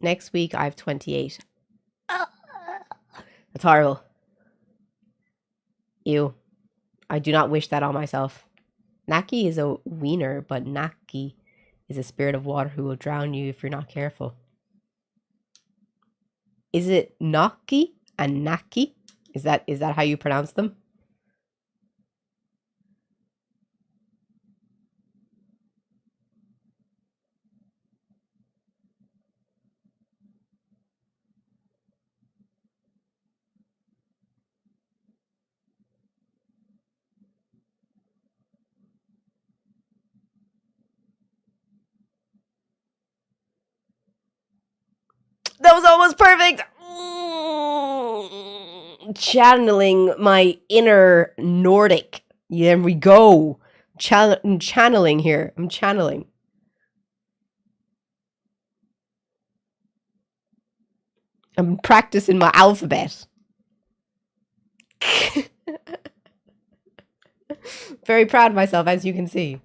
Next week, I have 28. That's horrible. Ew. I do not wish that on myself. Naki is a wiener, but Naki is a spirit of water who will drown you if you're not careful. Is it Naki and Naki? Is that how you pronounce them? That was almost perfect. Channeling my inner Nordic. There we go. Channeling here. I'm channeling. I'm practicing my alphabet. Very proud of myself, as you can see.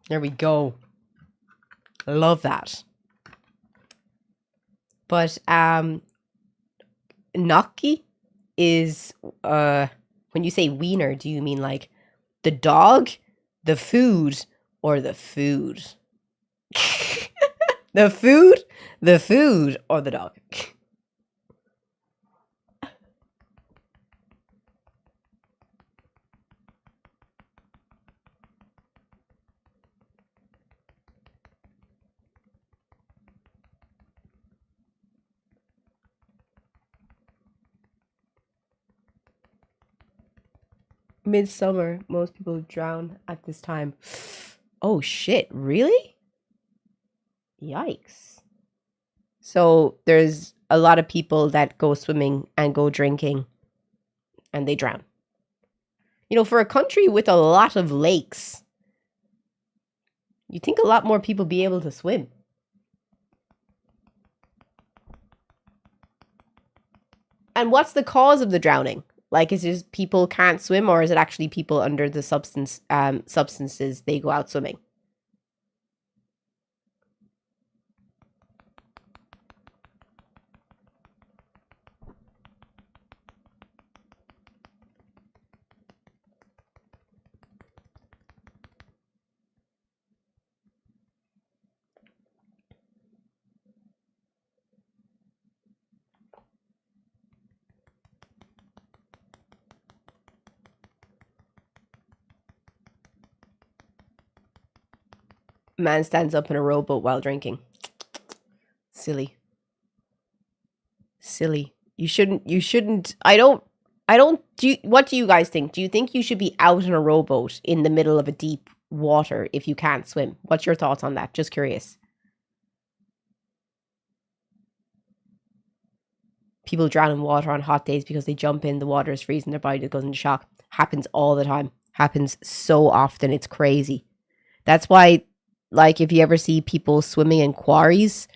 There we go. Love that. But gnocchi is when you say wiener, do you mean like the dog, the food, or the food? the food, or the dog? Midsummer, most people drown at this time. Oh shit, really? Yikes. So there's a lot of people that go swimming and go drinking and they drown. You know, for a country with a lot of lakes, you think a lot more people be able to swim. And what's the cause of the drowning? Like, is it just people can't swim, or is it actually people under the substances they go out swimming? Man stands up in a rowboat while drinking. Silly. Silly. You shouldn't. What do you guys think? Do you think you should be out in a rowboat in the middle of a deep water if you can't swim? What's your thoughts on that? Just curious. People drown in water on hot days because they jump in, the water is freezing, their body goes into shock. Happens all the time. Happens so often. It's crazy. That's why, like, if you ever see people swimming in quarries,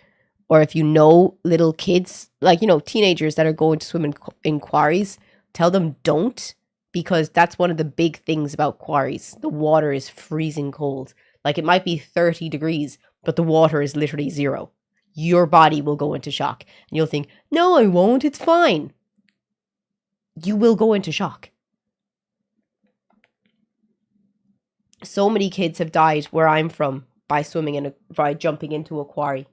or if you know little kids, like, you know, teenagers that are going to swim in quarries, tell them don't, because that's one of the big things about quarries. The water is freezing cold. Like, it might be 30 degrees, but the water is literally zero. Your body will go into shock. And you'll think, no, I won't. It's fine. You will go into shock. So many kids have died where I'm from by by jumping into a quarry.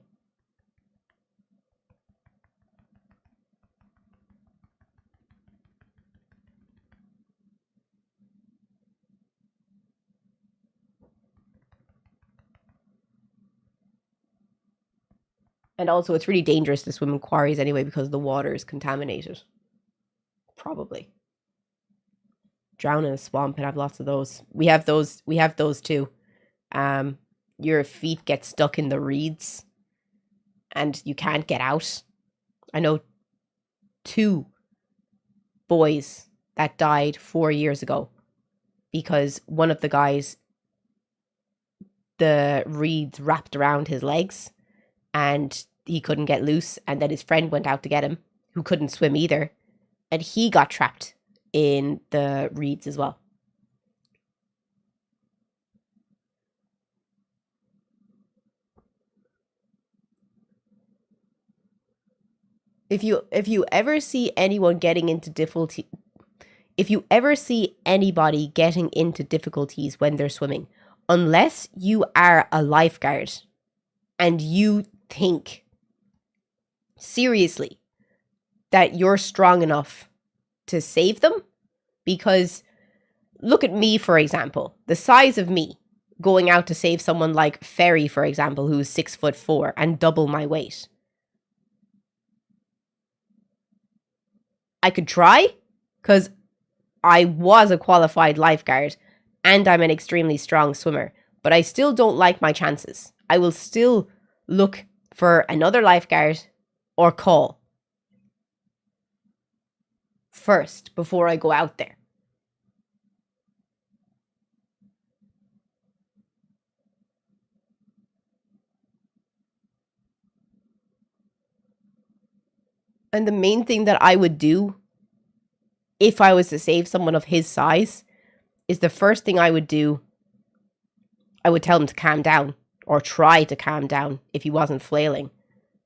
And also, it's really dangerous to swim in quarries anyway because the water is contaminated. Probably. Drown in a swamp and have lots of those. We have those. We have those too. Your feet get stuck in the reeds, and you can't get out. I know 2 boys that died 4 years ago because one of the guys, the reeds wrapped around his legs, and he couldn't get loose. And then his friend went out to get him, who couldn't swim either, and he got trapped in the reeds as well. If you ever see anyone getting into difficulty, if you ever see anybody getting into difficulties when they're swimming, unless you are a lifeguard and you think seriously that you're strong enough to save them, because look at me, for example, the size of me going out to save someone like Ferry, for example, who's 6'4" and double my weight. I could try, because I was a qualified lifeguard and I'm an extremely strong swimmer, but I still don't like my chances. I will still look for another lifeguard or call first before I go out there. And the main thing that I would do if I was to save someone of his size is the first thing I would do, I would tell him to calm down, or try to calm down if he wasn't flailing.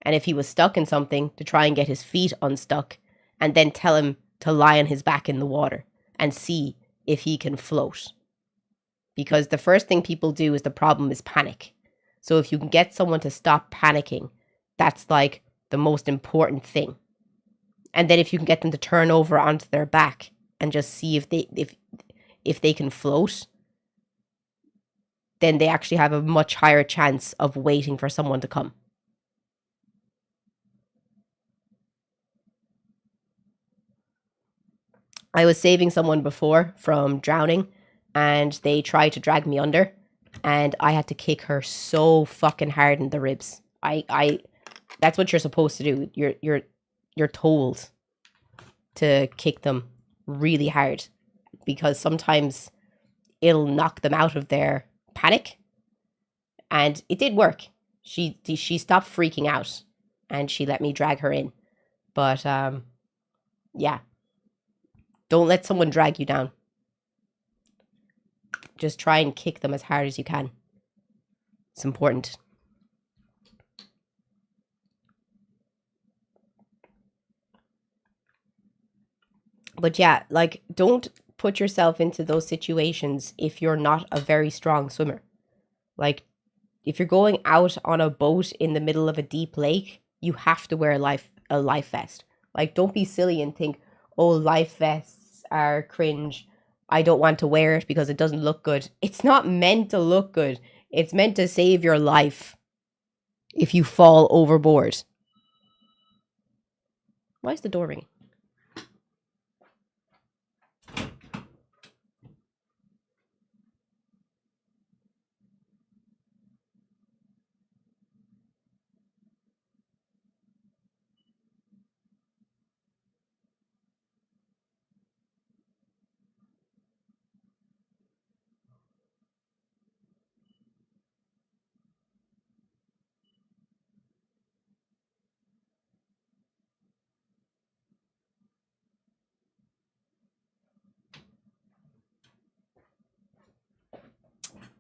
And if he was stuck in something, to try and get his feet unstuck, and then tell him to lie on his back in the water and see if he can float. Because the first thing people do is the problem is panic. So if you can get someone to stop panicking, that's like the most important thing. And then if you can get them to turn over onto their back and just see if they can float, then they actually have a much higher chance of waiting for someone to come. I was saving someone before from drowning, and they tried to drag me under, and I had to kick her so fucking hard in the ribs. That's what you're supposed to do. You're told to kick them really hard, because sometimes it'll knock them out of their panic. And it did work. She stopped freaking out, and she let me drag her in. But yeah, don't let someone drag you down. Just try and kick them as hard as you can. It's important. But yeah, like, don't put yourself into those situations if you're not a very strong swimmer. Like, if you're going out on a boat in the middle of a deep lake, you have to wear a life vest. Like, don't be silly and think, oh, life vests are cringe. I don't want to wear it because it doesn't look good. It's not meant to look good. It's meant to save your life if you fall overboard. Why is the door ringing?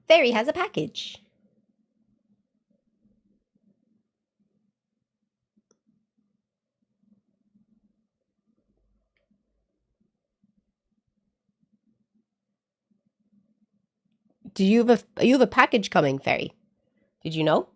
Fairy has a package. Do you have a package coming, Fairy? Did you know?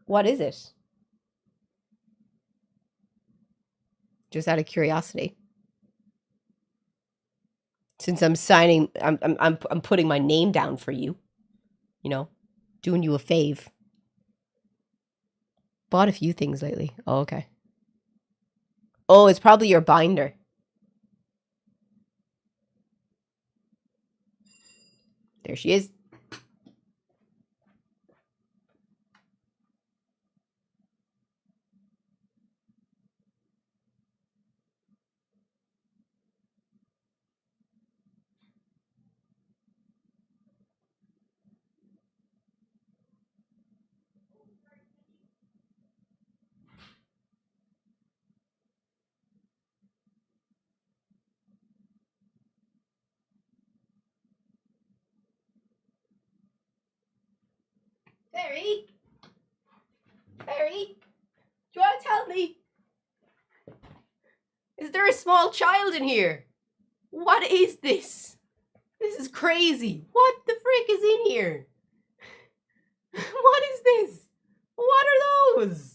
What is it? Just out of curiosity. Since I'm signing, I'm putting my name down for you. You know, doing you a fave. Bought a few things lately. Oh, okay. Oh, it's probably your binder. There she is. Fairy? Fairy? Do you want to tell me? Is there a small child in here? What is this? This is crazy. What the frick is in here? What is this? What are those?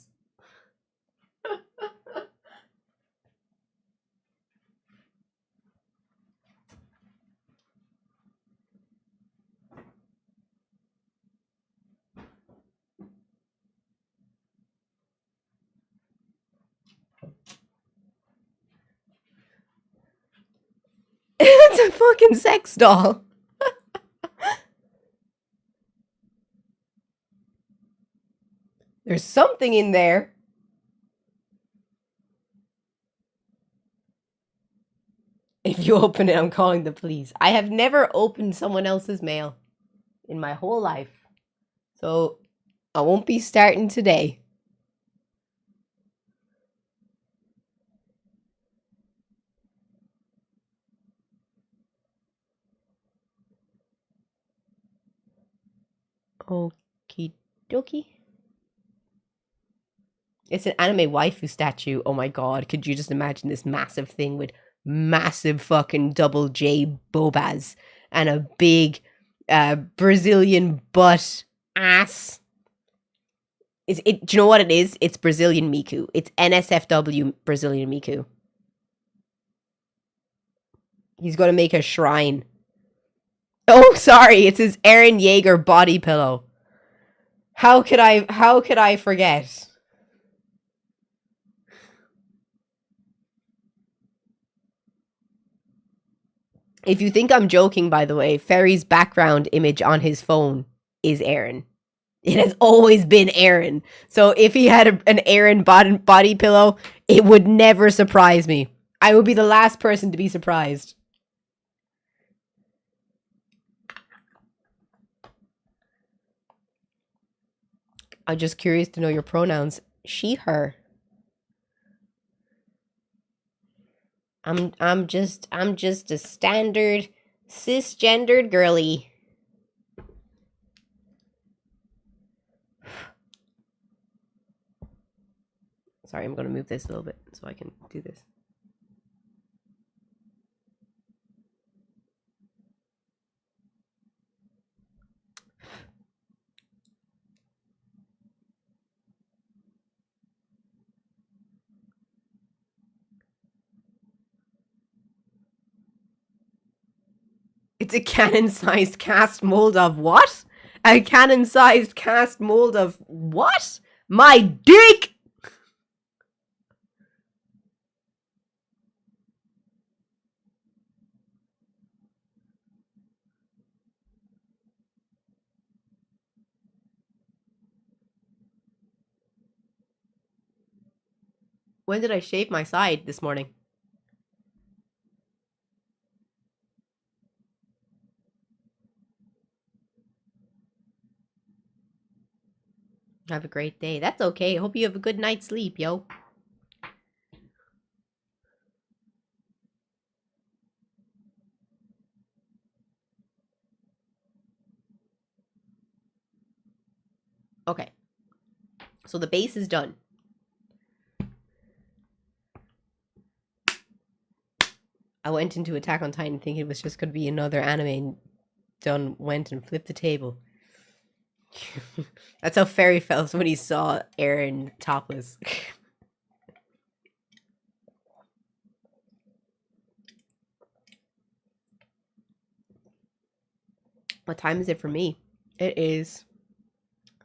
It's a fucking sex doll. There's something in there. If you open it, I'm calling the police. I have never opened someone else's mail in my whole life. So I won't be starting today. Okie dokie. It's an anime waifu statue. Oh my god, could you just imagine this massive thing with massive fucking double J bobas and a big Brazilian butt ass? Do you know what it is? It's Brazilian Miku. It's NSFW Brazilian Miku. He's going to make a shrine. Oh, sorry. It's his Eren Yeager body pillow. How could I forget? If you think I'm joking, by the way, Ferry's background image on his phone is Eren. It has always been Eren. So if he had an Eren body pillow, it would never surprise me. I would be the last person to be surprised. I'm just curious to know your pronouns. She, her. I'm just a standard cisgendered girly. Sorry, I'm going to move this a little bit so I can do this. It's a cannon-sized cast mold of what? A cannon-sized cast mold of what? My dick! When did I shave my side this morning? Have a great day. That's okay. Hope you have a good night's sleep, yo. Okay. So the base is done. I went into Attack on Titan thinking it was just going to be another anime and done went and flipped the table. That's how Ferry felt when he saw Eren topless. What time is it for me? It is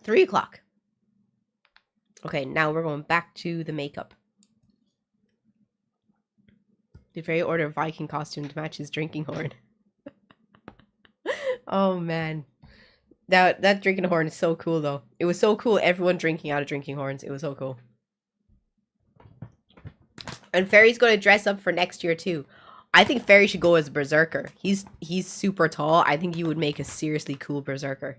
3 o'clock. Okay, now we're going back to the makeup. Did Ferry order a Viking costume to match his drinking horn? Oh, man. That drinking horn is so cool, though. It was so cool, everyone drinking out of drinking horns. It was so cool. And Ferry's going to dress up for next year, too. I think Ferry should go as a berserker. He's super tall. I think he would make a seriously cool berserker.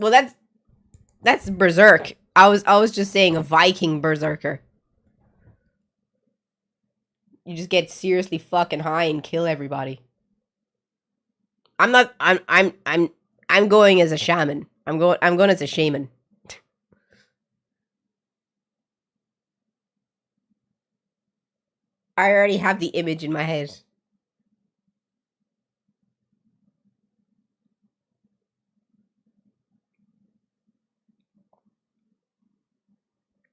Well, that's berserk. I was just saying a Viking berserker. You just get seriously fucking high and kill everybody. I'm going as a shaman. I'm going as a shaman. I already have the image in my head.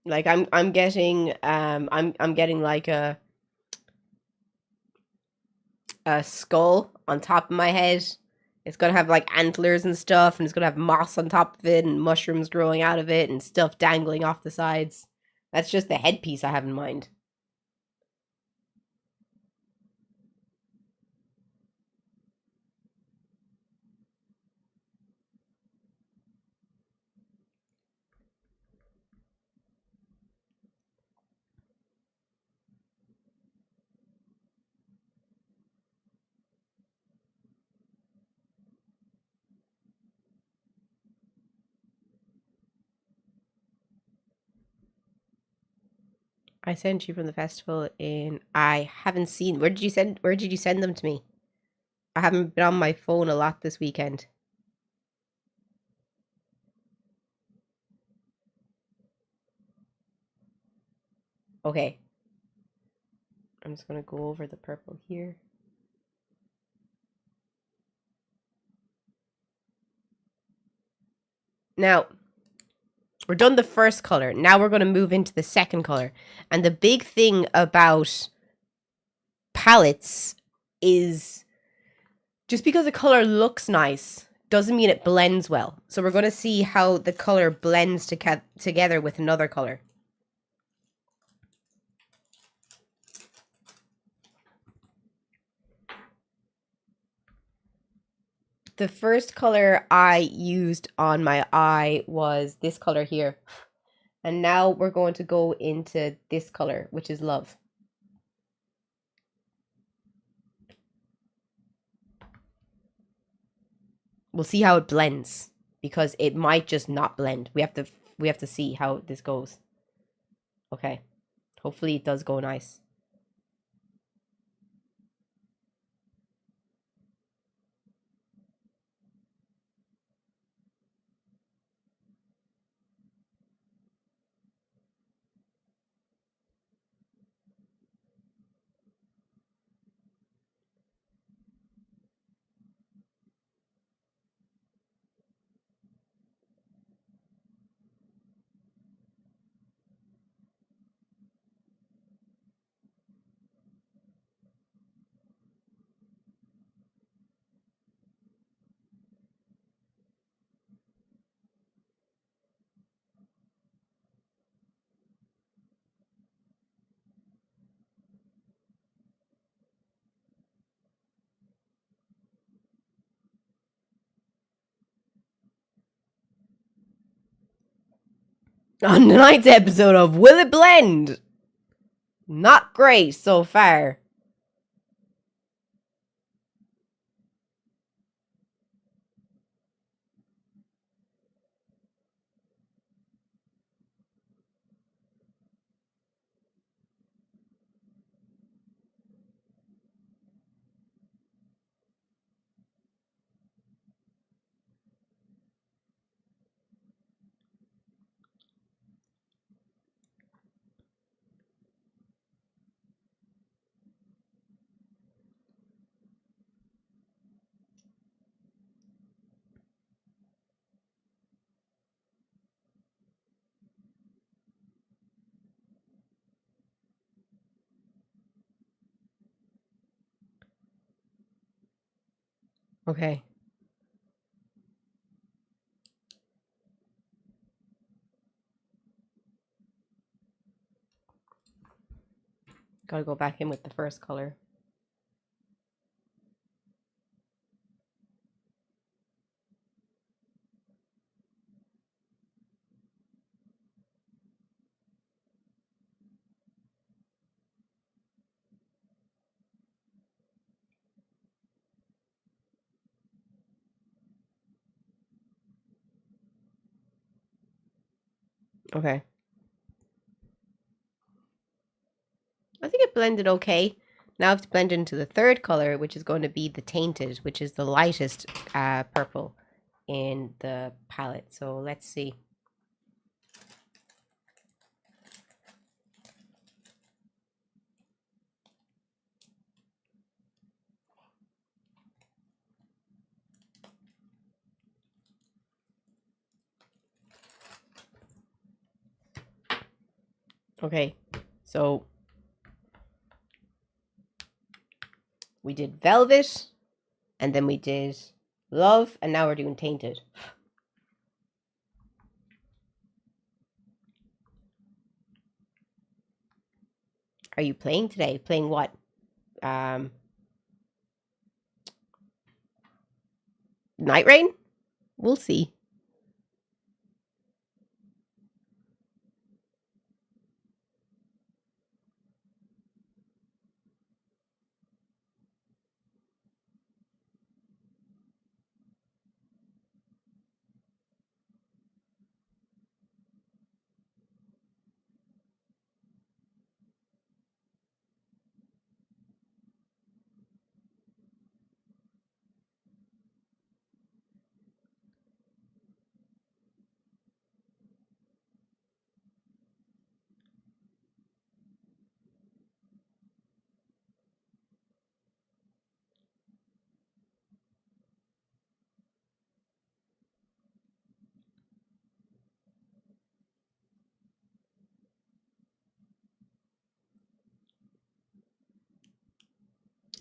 Like I'm getting I'm getting like a skull on top of my head. It's gonna have like antlers and stuff, and it's gonna have moss on top of it and mushrooms growing out of it and stuff dangling off the sides. That's just the headpiece I have in mind. I sent you from the festival in I haven't seen. Where did you send them to me? I haven't been on my phone a lot this weekend. Okay. I'm just going to go over the purple here. Now, we're done the first color. Now we're going to move into the second color. And the big thing about palettes is just because a color looks nice doesn't mean it blends well. So we're going to see how the color blends together with another color. The first color I used on my eye was this color here. And now we're going to go into this color, which is Love. We'll see how it blends because it might just not blend. We have to see how this goes. Okay. Hopefully it does go nice. On tonight's episode of Will It Blend? Not great so far. Okay. Gotta go back in with the first color. Okay. I think it blended okay. Now I have to blend into the third color, which is going to be the Tainted, which is the lightest purple in the palette. So let's see. Okay, so we did Velvet, and then we did Love, and now we're doing Tainted. Are you playing today? Playing what? Night Rain? We'll see.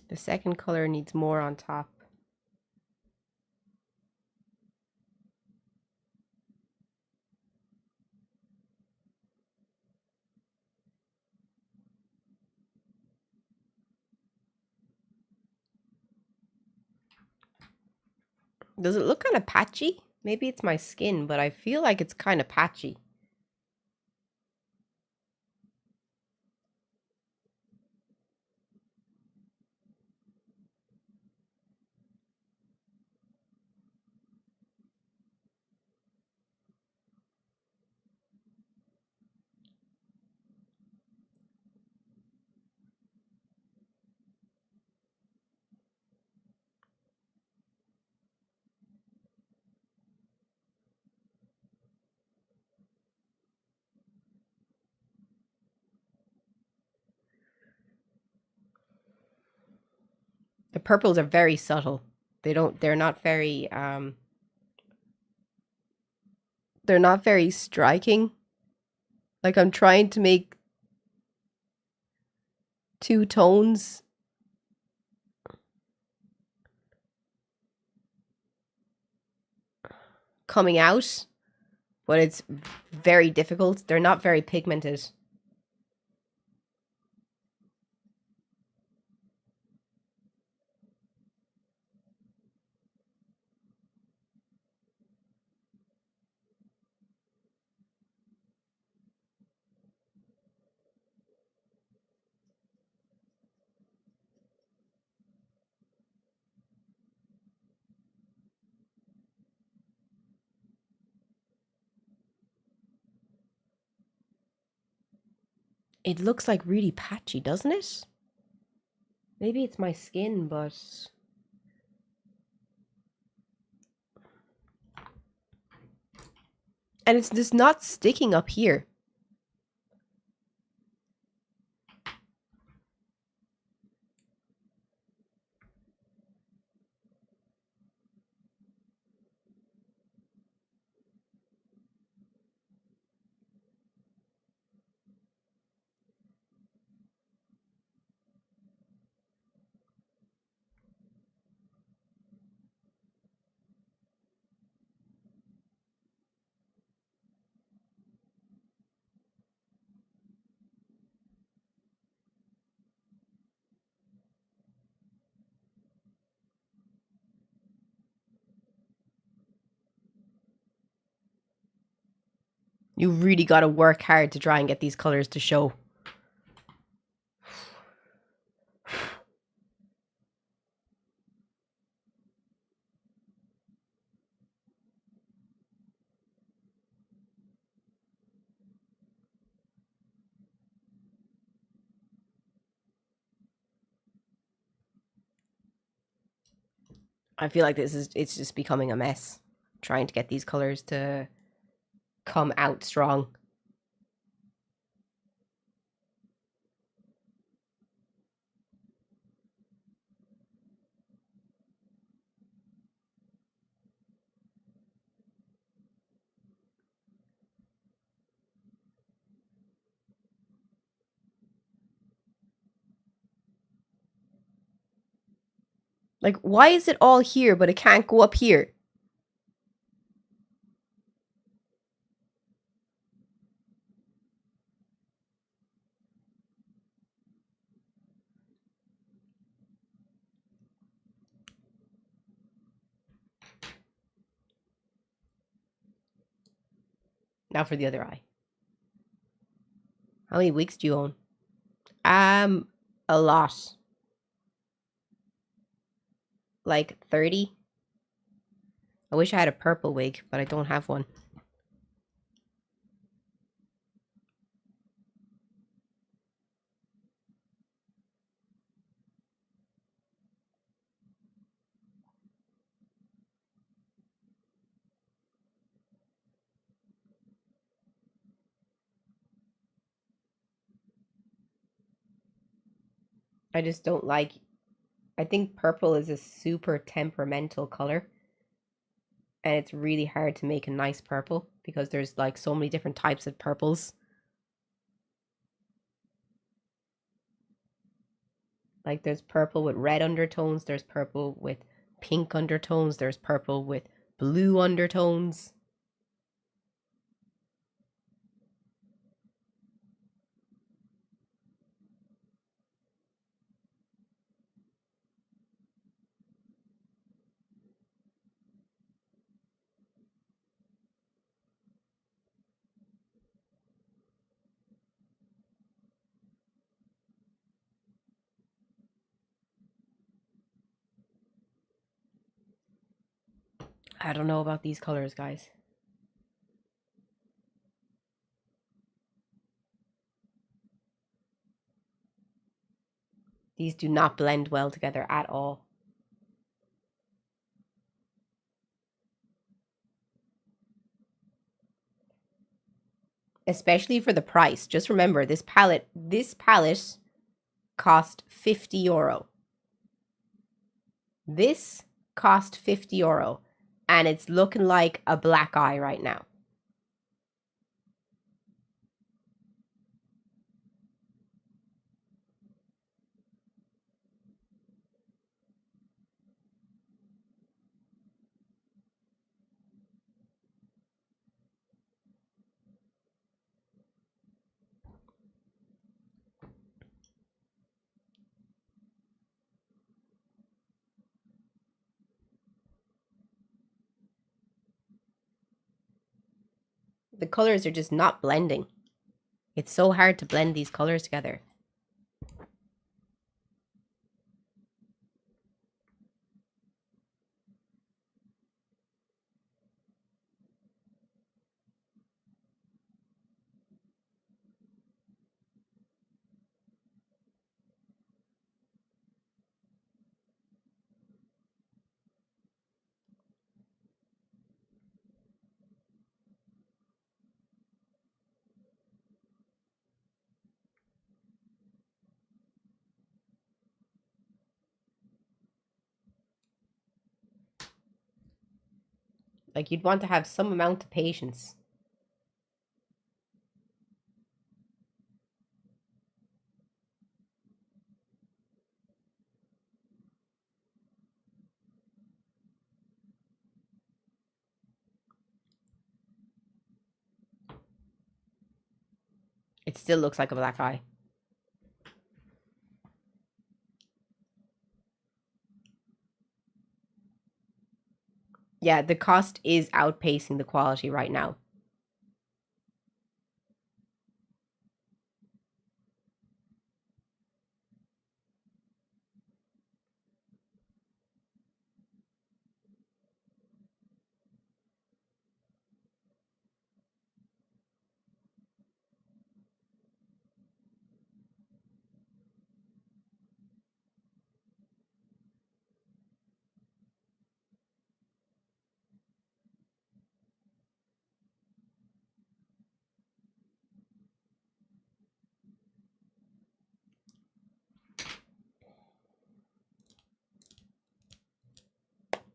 The second color needs more on top. Does it look kind of patchy? Maybe it's my skin, but I feel like it's kind of patchy. The purples are very subtle. They're not very they're not very striking. Like I'm trying to make two tones coming out, but it's very difficult. They're not very pigmented. It looks like really patchy, doesn't it? Maybe it's my skin, but and it's just not sticking up here. You really got to work hard to try and get these colors to show. I feel like it's just becoming a mess trying to get these colors to come out strong. Like, why is it all here, but it can't go up here? Now for the other eye. How many wigs do you own? A lot. Like 30. I wish I had a purple wig, but I don't have one. I just don't like. I think purple is a super temperamental color. And it's really hard to make a nice purple because there's like so many different types of purples. Like there's purple with red undertones, there's purple with pink undertones, there's purple with blue undertones. I don't know about these colors, guys. These do not blend well together at all. Especially for the price. Just remember, this palette cost €50. This cost €50, and it's looking like a black eye right now. The colors are just not blending. It's so hard to blend these colors together. Like, you'd want to have some amount of patience. It still looks like a black eye. Yeah, the cost is outpacing the quality right now.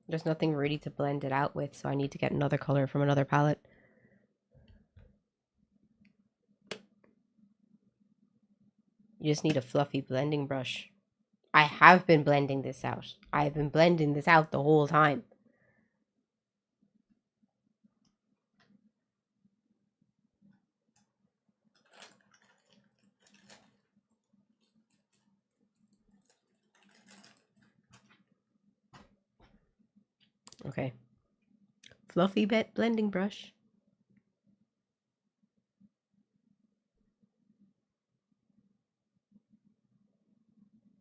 There's nothing really to blend it out with, so I need to get another color from another palette. You just need a fluffy blending brush. I have been blending this out. I've been blending this out the whole time. Okay. Fluffy blending brush.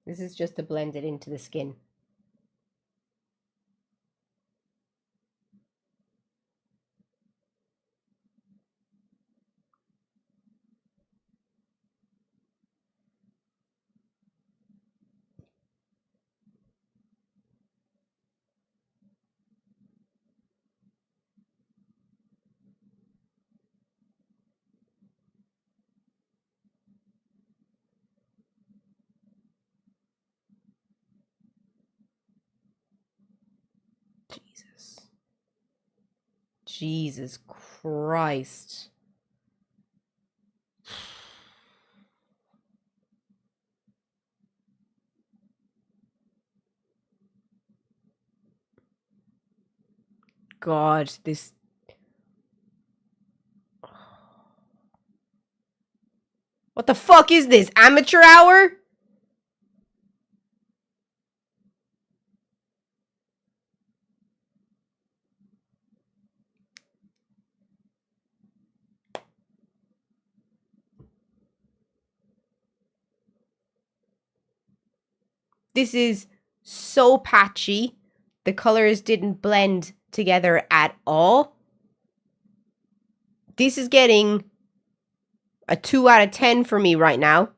This is just to blend it into the skin. Jesus Christ. God, this... What the fuck is this? Amateur hour? This is so patchy. The colors didn't blend together at all. This is getting a 2 out of 10 for me right now.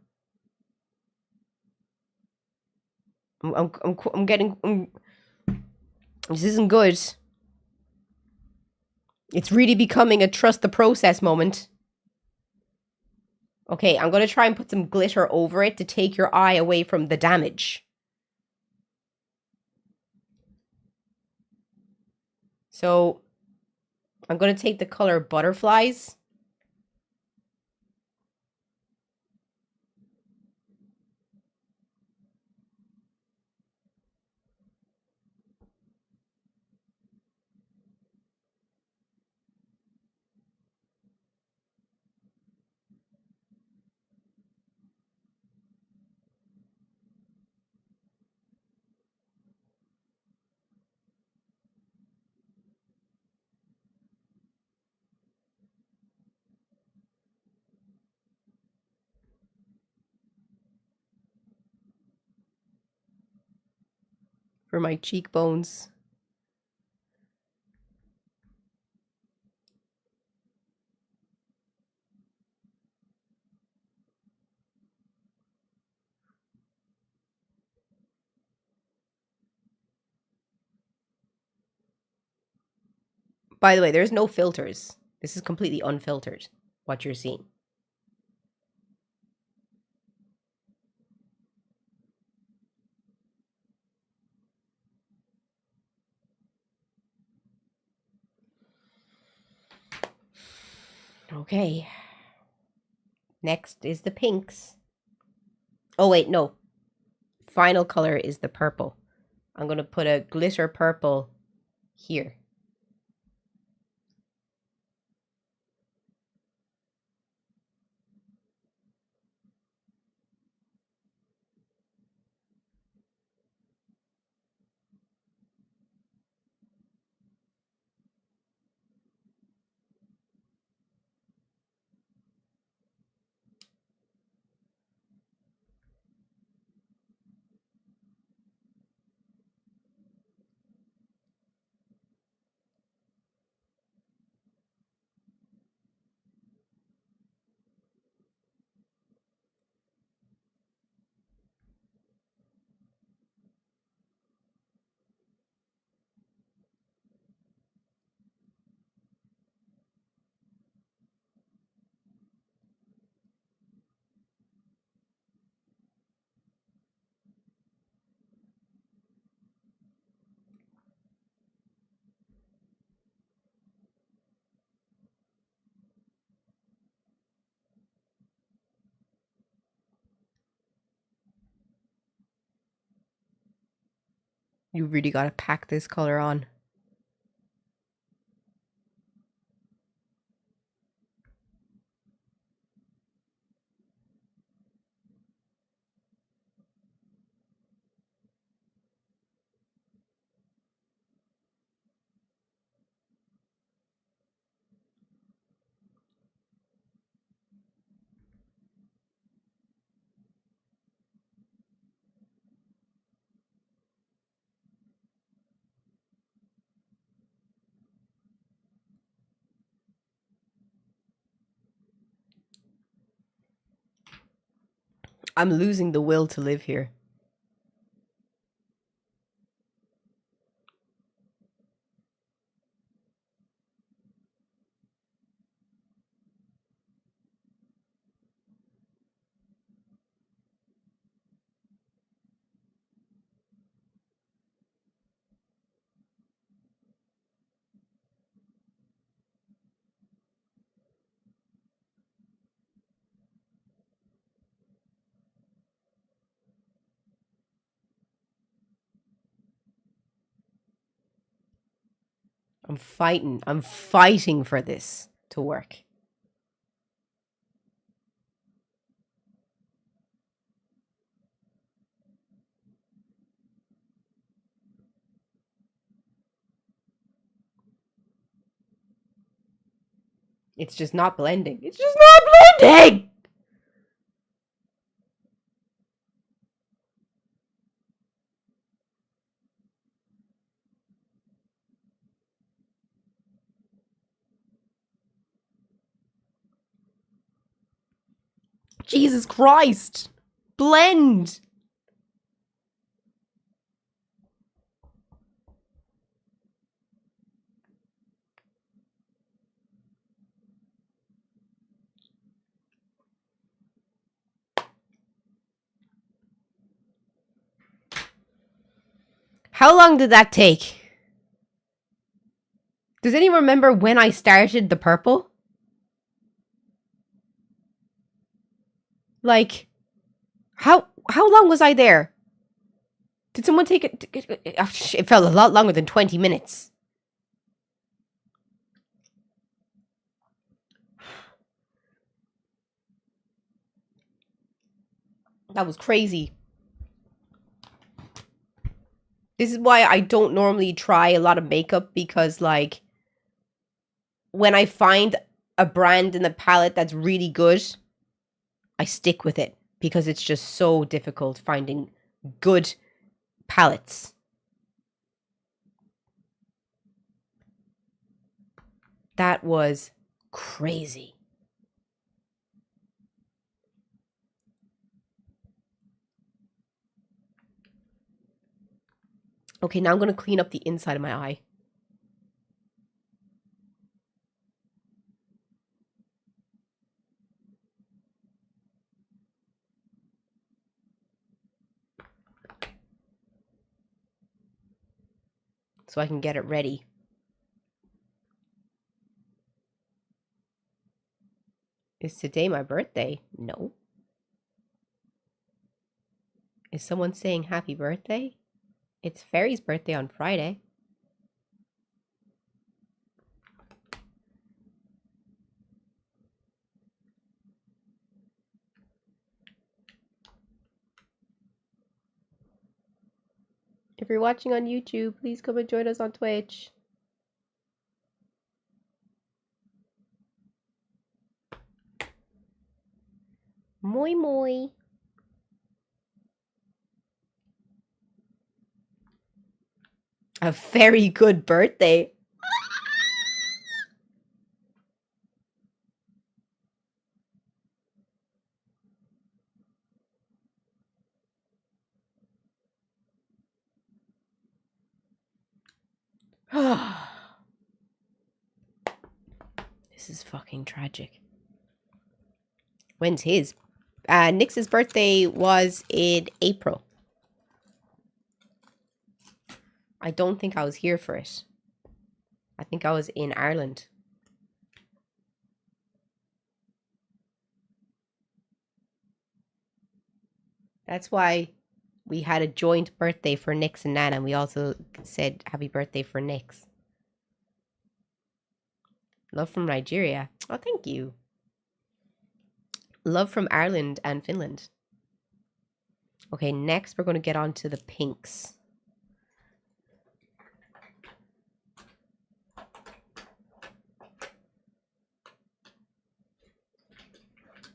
I'm getting... this isn't good. It's really becoming a trust the process moment. Okay, I'm going to try and put some glitter over it to take your eye away from the damage. So, I'm going to take the color Butterflies. For my cheekbones. By the way, there's no filters. This is completely unfiltered, what you're seeing. Okay. Next is the pinks. Oh, wait, no. Final color is the purple. I'm going to put a glitter purple here. You really got to pack this color on. I'm losing the will to live here. I'm fighting. I'm fighting for this to work. It's just not blending. It's just not blending! Jesus Christ! Blend! How long did that take? Does anyone remember when I started the purple? Like, how long was I there? Did someone take it? It felt a lot longer than 20 minutes. That was crazy. This is why I don't normally try a lot of makeup, because, like, when I find a brand in the palette that's really good, I stick with it, because it's just so difficult finding good palettes. That was crazy. Okay, now I'm going to clean up the inside of my eye. So I can get it ready. Is today my birthday? No. Is someone saying happy birthday? It's Fairy's birthday on Friday. If you're watching on YouTube, please come and join us on Twitch. Moi moi. A very good birthday. This is fucking tragic. When's his? Nix's birthday was in April. I don't think I was here for it. I think I was in Ireland. That's why we had a joint birthday for Nix and Nana, and we also said happy birthday for Nix. Love from Nigeria. Oh, thank you. Love from Ireland and Finland. Okay, next we're going to get on to the pinks.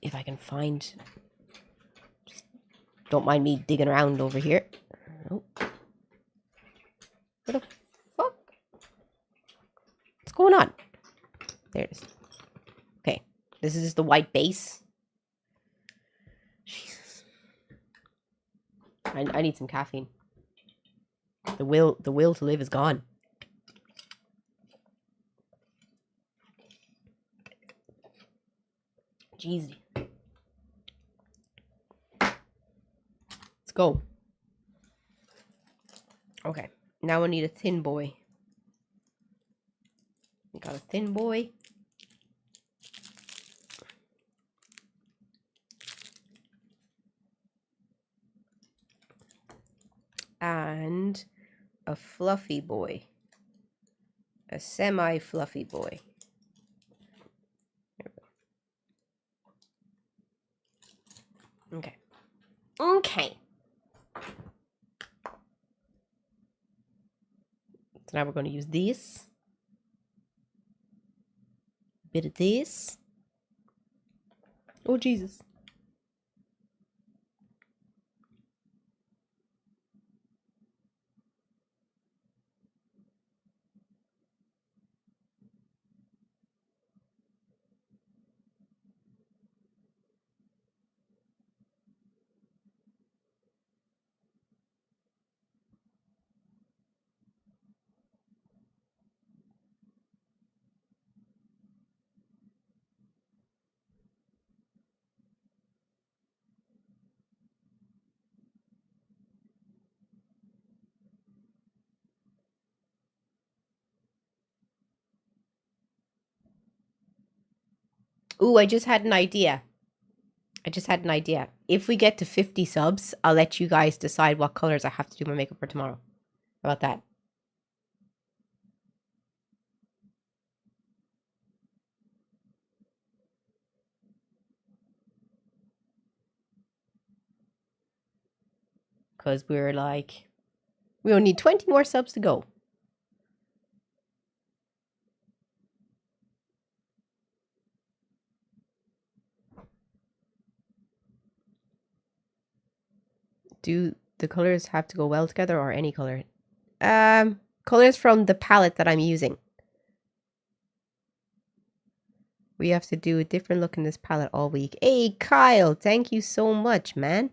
If I can find... Just don't mind me digging around over here. Oh. What the fuck? What's going on? There it is. Okay, this is just the white base. Jesus. I need some caffeine. The will to live is gone. Jeez. Let's go. Okay, now I need a thin boy. We got a thin boy. And a fluffy boy a semi-fluffy boy. Okay. Okay. So now we're going to use this. A bit of this. Oh, Jesus. Ooh, I just had an idea. If we get to 50 subs, I'll let you guys decide what colors I have to do my makeup for tomorrow. How about that? Because we're like, we only need 20 more subs to go. Do the colors have to go well together or any color? Colors from the palette that I'm using. We have to do a different look in this palette all week. Hey, Kyle, thank you so much, man.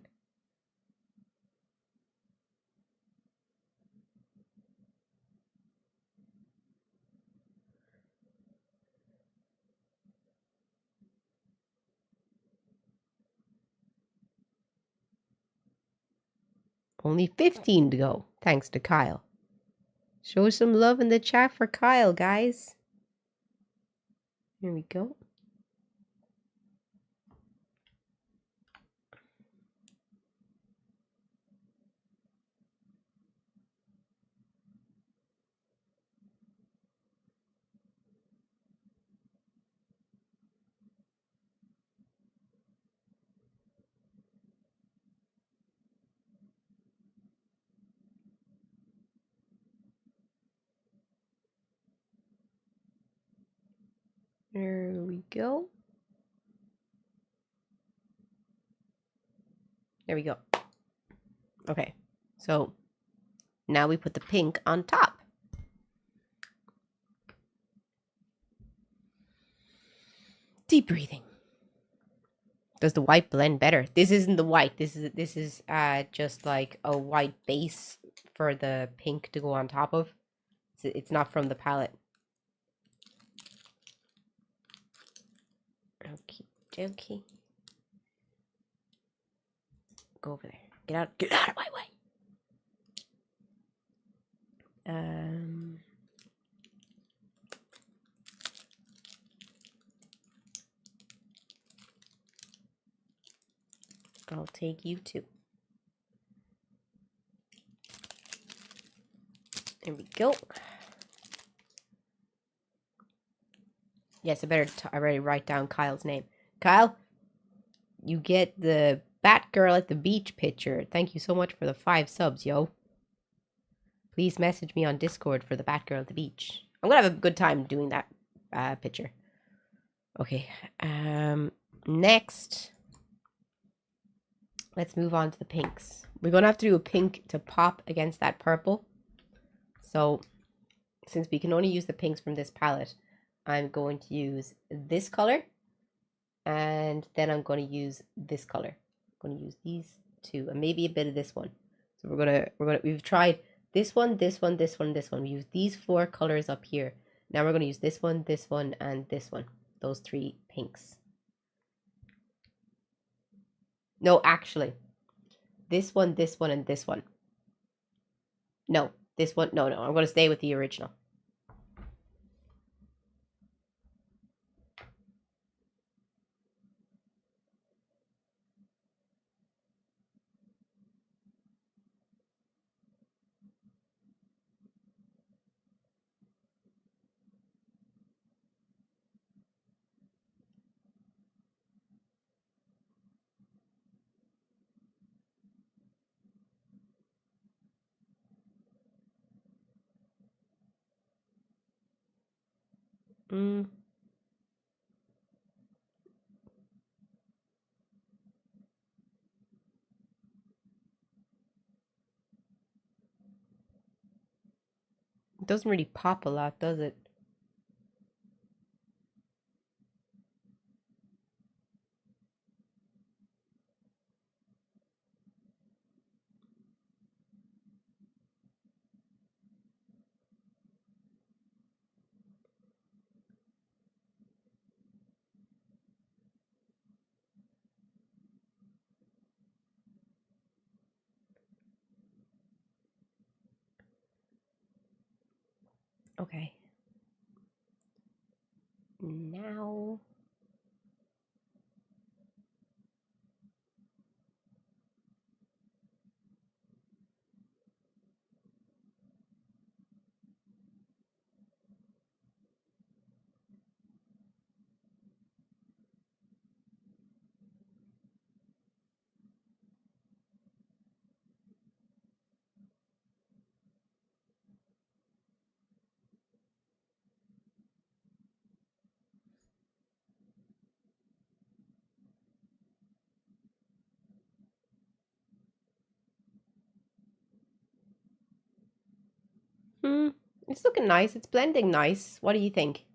Only 15 to go, thanks to Kyle. Show some love in the chat for Kyle, guys. Here we go. There we go. There we go. Okay, so now we put the pink on top. Deep breathing. Does the white blend better? This isn't the white. This is just like a white base for the pink to go on top of. It's not from the palette. Okay, jokey. Go over there. Get out of my way. I'll take you too. There we go. Yes, I better already write down Kyle's name. Kyle, you get the Batgirl at the beach picture. Thank you so much for the 5 subs, yo. Please message me on Discord for the Batgirl at the beach. I'm gonna have a good time doing that picture. Okay. Next, let's move on to the pinks. We're gonna have to do a pink to pop against that purple. So, since we can only use the pinks from this palette, I'm going to use this color, and then I'm going to use this color. I'm going to use these two, and maybe a bit of this one. So we've tried this one, this one, this one, this one. We use these 4 colors up here. Now we're going to use this one, and this one. Those 3 pinks. No, actually, this one, and this one. No, this one. No, I'm going to stay with the original. Mm. It doesn't really pop a lot, does it? Okay. Now. Hmm. It's looking nice. It's blending nice. What do you think?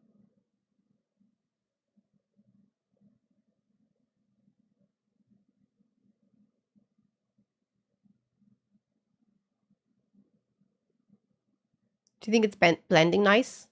Do you think it's blending nice?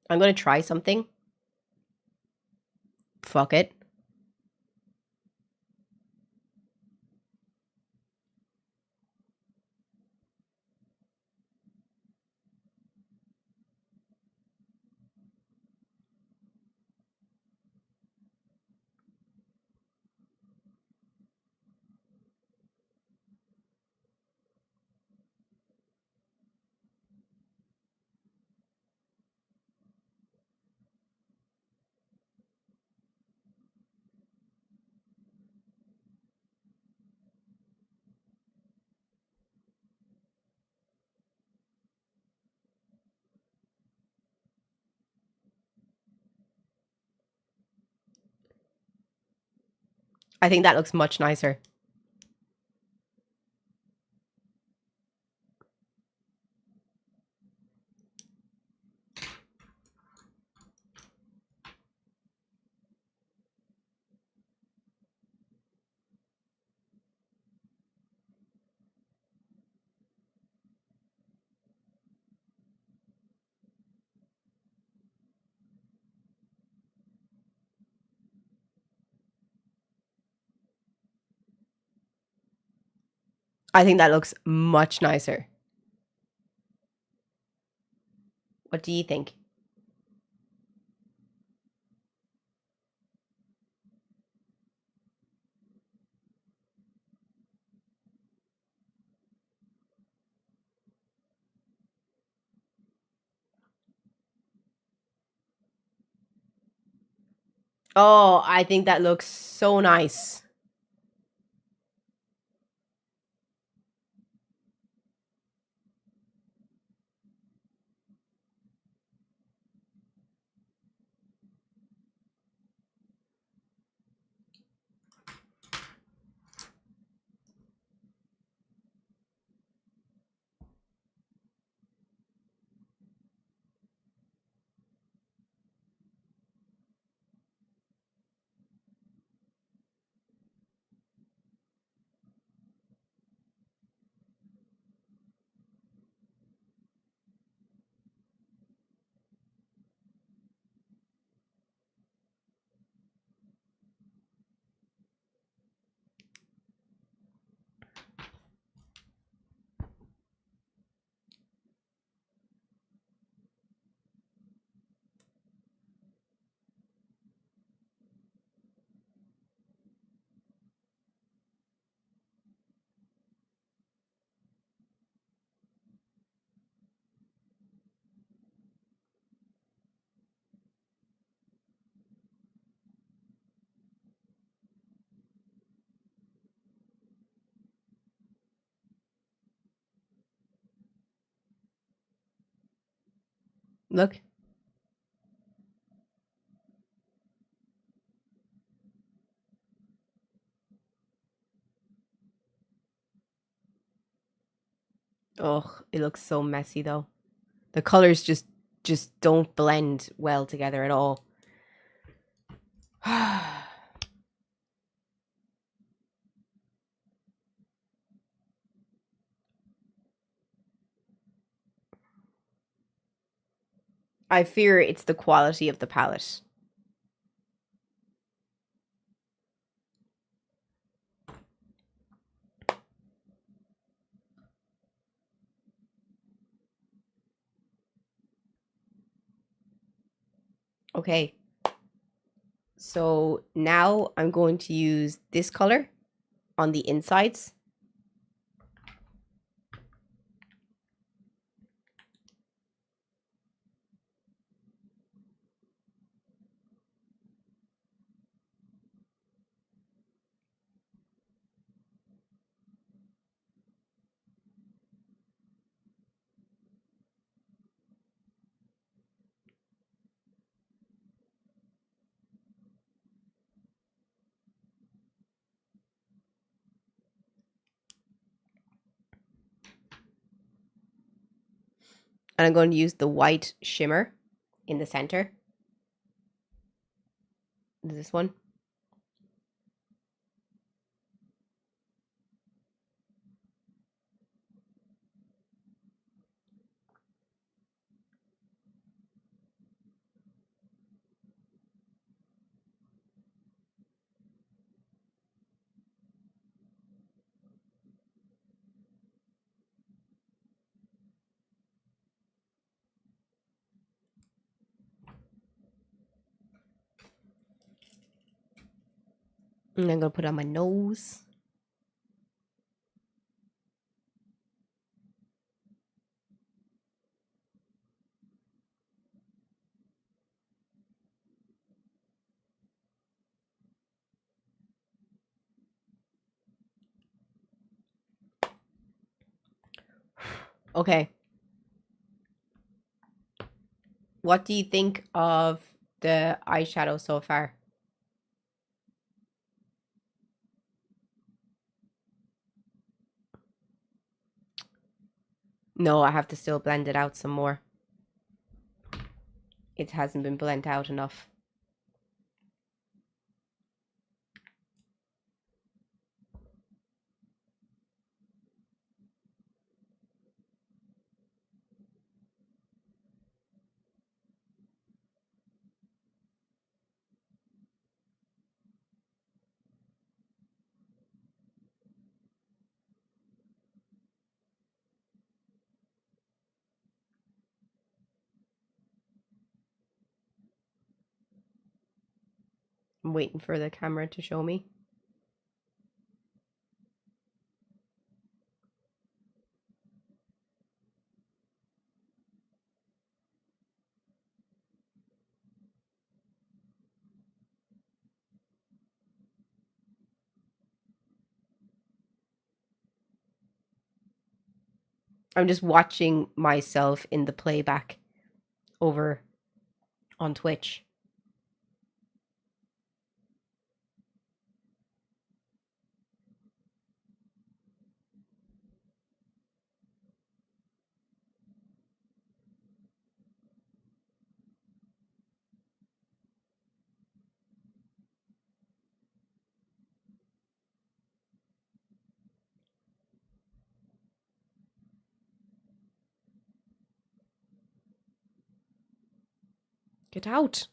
I'm gonna try something. Fuck it. I think that looks much nicer. I think that looks much nicer. What do you think? Oh, I think that looks so nice. Look. Oh, it looks so messy though. The colors just don't blend well together at all. I fear it's the quality of the palette. Okay. So now I'm going to use this color on the insides. And I'm going to use the white shimmer in the center. This one. And I'm going to put it on my nose. Okay. What do you think of the eyeshadow so far? No, I have to still blend it out some more. It hasn't been blended out enough. I'm waiting for the camera to show me. I'm just watching myself in the playback over on Twitch. Get out.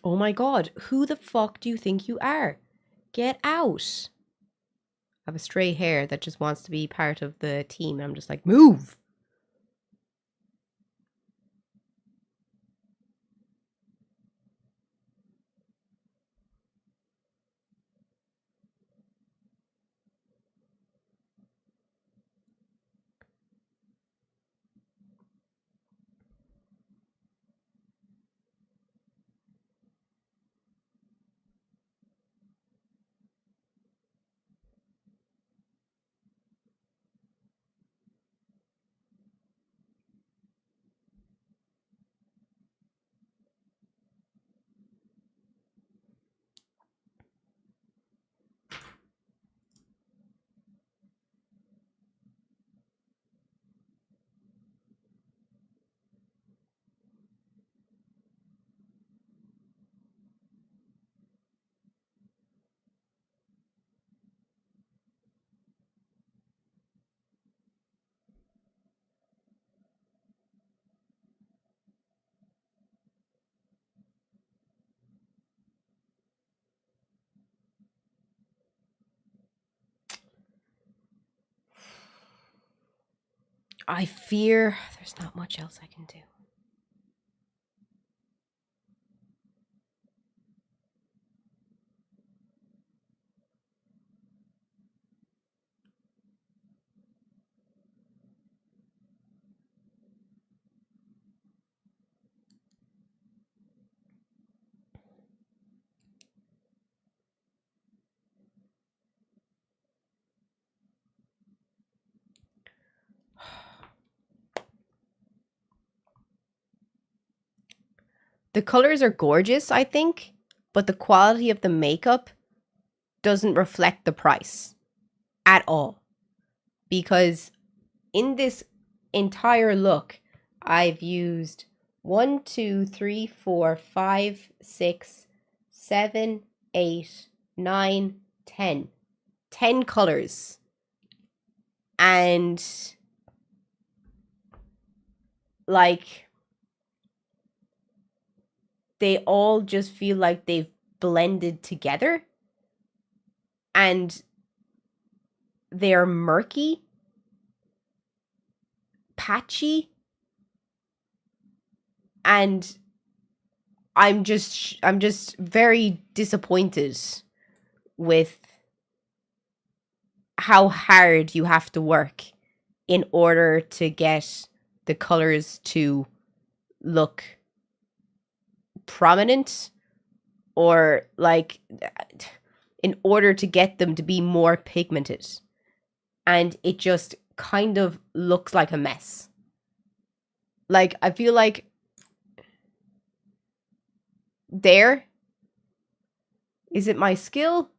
Oh my god, who the fuck do you think you are? Get out. I have a stray hair that just wants to be part of the team. And I'm just like, move. I fear there's not much else I can do. The colors are gorgeous, I think, but the quality of the makeup doesn't reflect the price at all. Because in this entire look, I've used 1, 2, 3, 4, 5, 6, 7, 8, 9, 10. 10 colors. And like they all just feel like they've blended together and they're murky, patchy, and I'm just very disappointed with how hard you have to work in order to get the colors to look prominent, or like in order to get them to be more pigmented. And it just kind of looks like a mess. Like, I feel like there, is it my skill?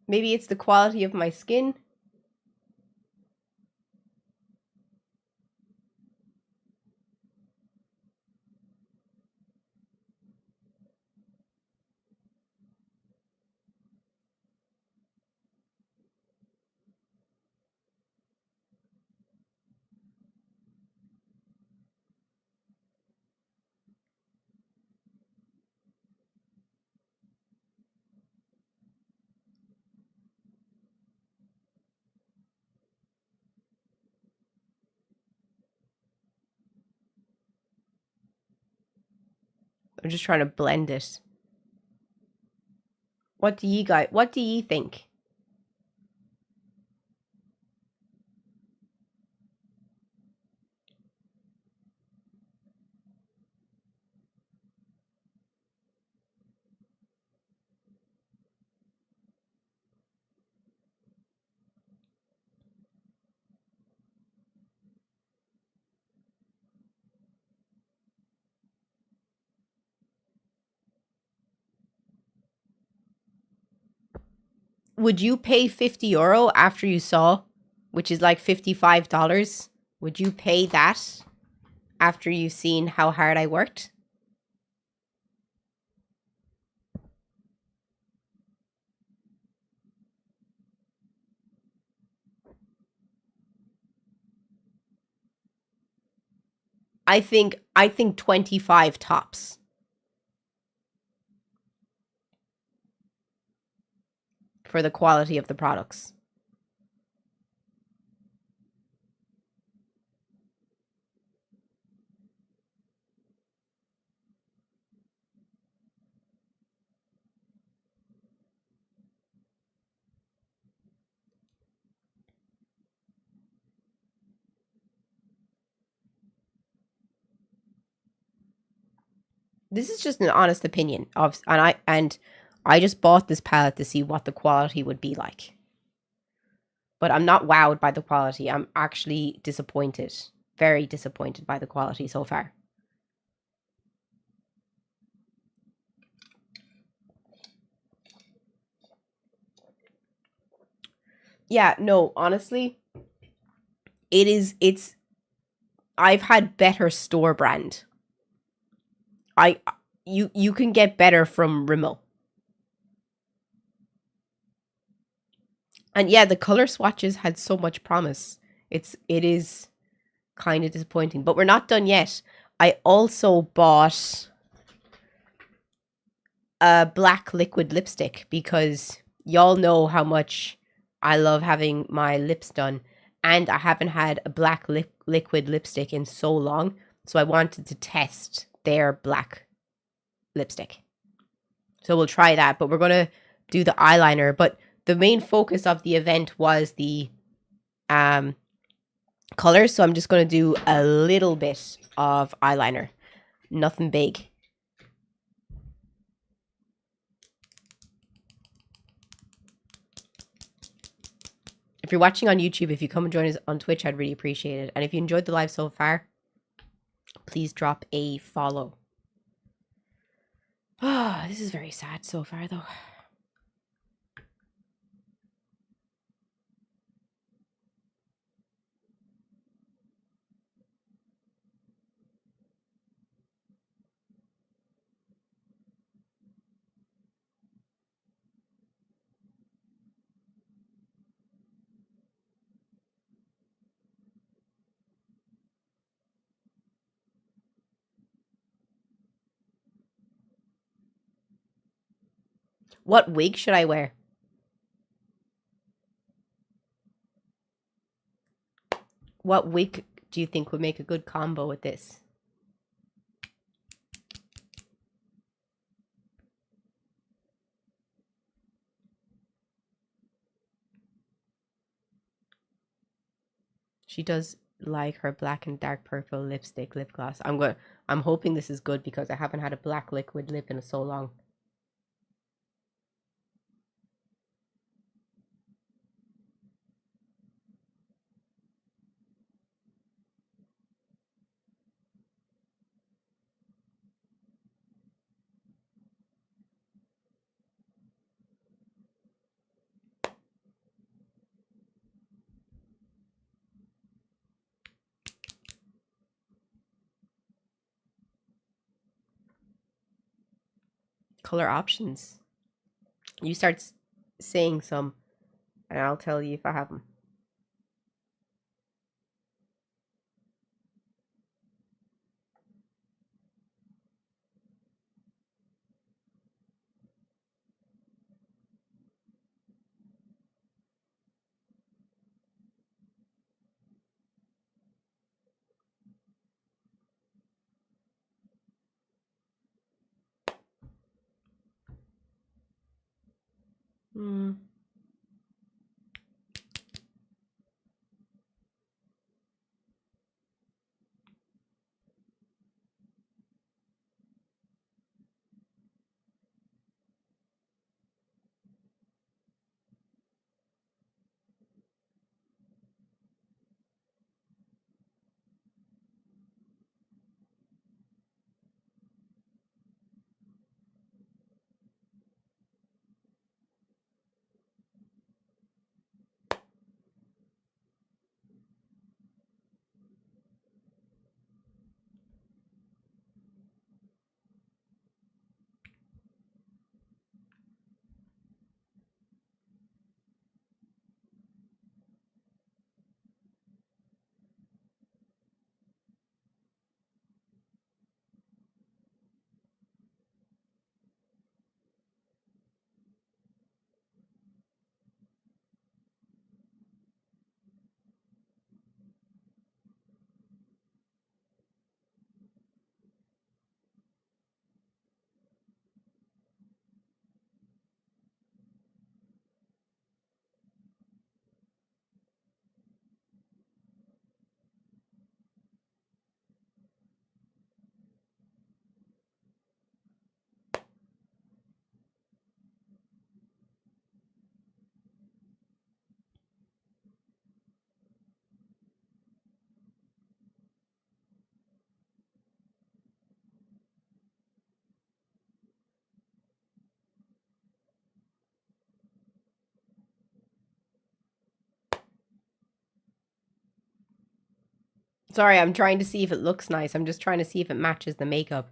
Maybe it's the quality of my skin. I'm just trying to blend it. What do you think? Would you pay €50 after you saw, which is like $55? Would you pay that after you've seen how hard I worked? I think 25 tops. For the quality of the products. This is just an honest opinion of, and I just bought this palette to see what the quality would be like. But I'm not wowed by the quality. I'm actually disappointed. Very disappointed by the quality so far. Yeah, no, honestly, it's I've had better store brand. You can get better from Rimmel. And yeah, the color swatches had so much promise. It is kind of disappointing. But we're not done yet. I also bought a black liquid lipstick because y'all know how much I love having my lips done. And I haven't had a black liquid lipstick in so long. So I wanted to test their black lipstick. So we'll try that. But we're going to do the eyeliner. But the main focus of the event was the colors. So I'm just going to do a little bit of eyeliner. Nothing big. If you're watching on YouTube, if you come and join us on Twitch, I'd really appreciate it. And if you enjoyed the live so far, please drop a follow. Ah, this is very sad so far, though. What wig should I wear? What wig do you think would make a good combo with this? She does like her black and dark purple lipstick lip gloss. I'm hoping this is good because I haven't had a black liquid lip in so long. Color options. You start saying some, and I'll tell you if I have them. Sorry, I'm trying to see if it looks nice. I'm just trying to see if it matches the makeup.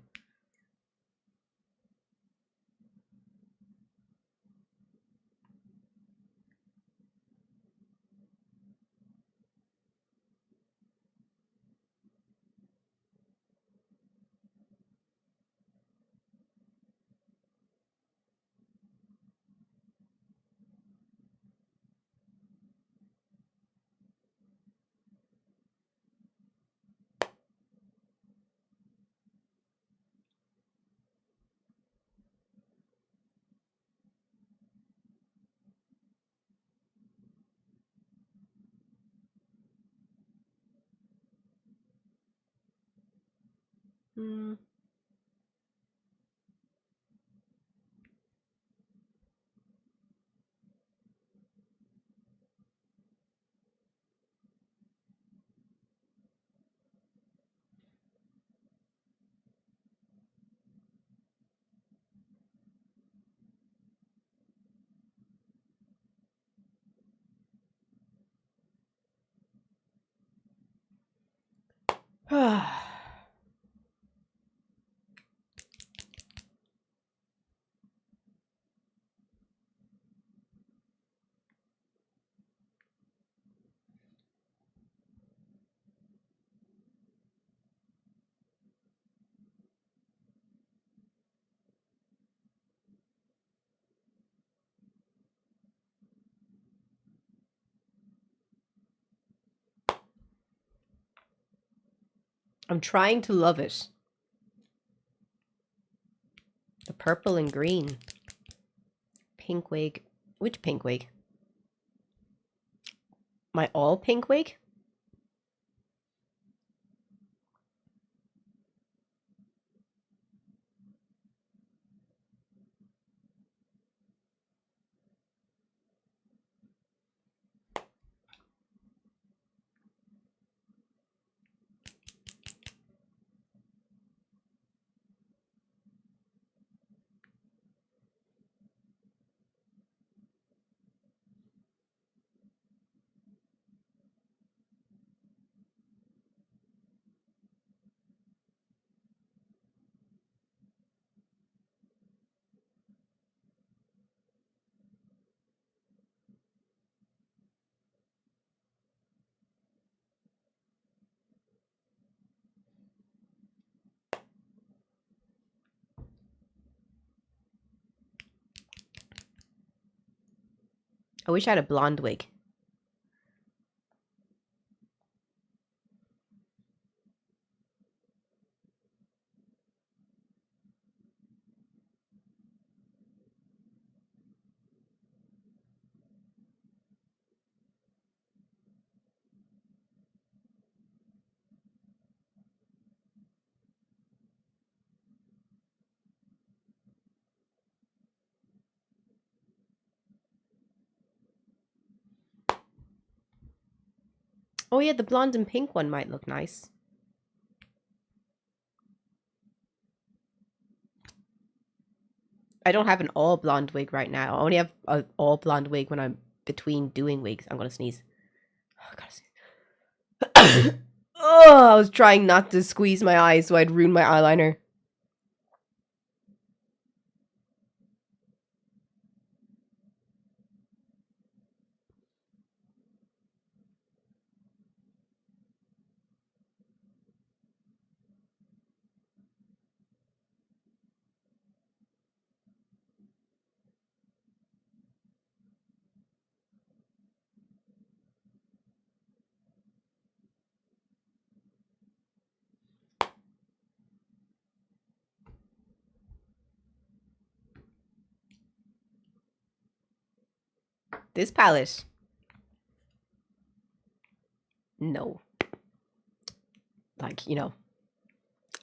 Hmm. I'm trying to love it. The purple and green. Pink wig. Which pink wig? My all pink wig? I wish I had a blonde wig. Oh yeah, the blonde and pink one might look nice. I don't have an all blonde wig right now. I only have an all blonde wig when I'm between doing wigs. I'm gonna sneeze. Oh, I gotta sneeze. Oh, I was trying not to squeeze my eyes so I'd ruin my eyeliner. This palette. No. Like, you know,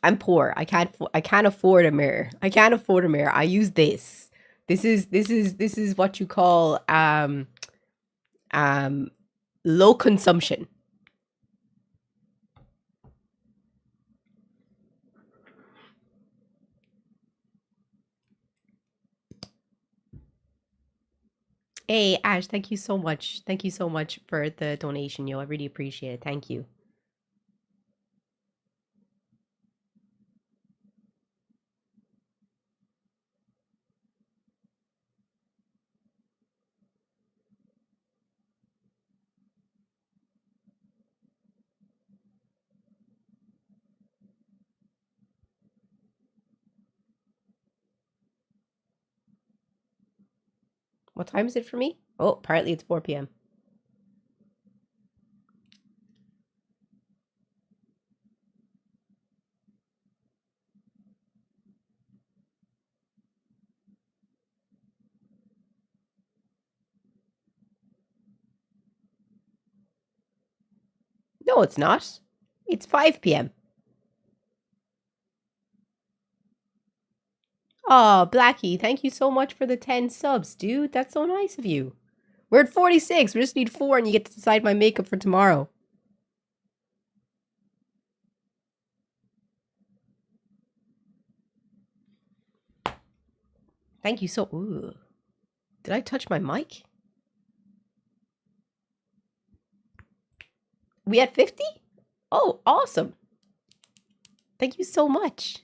I'm poor. I can't afford a mirror. I can't afford a mirror. I use this. This is what you call um low consumption. Hey Ash, thank you so much. Thank you so much for the donation, yo. I really appreciate it. Thank you. What time is it for me? Oh, apparently it's 4 p.m. No, it's not. It's 5 p.m. Oh, Blackie, thank you so much for the 10 subs, dude. That's so nice of you. We're at 46. We just need 4 and you get to decide my makeup for tomorrow. Thank you so... Ooh. Did I touch my mic? We at 50? Oh, awesome. Thank you so much.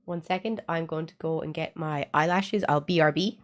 1 second. I'm going to go and get my eyelashes. I'll BRB.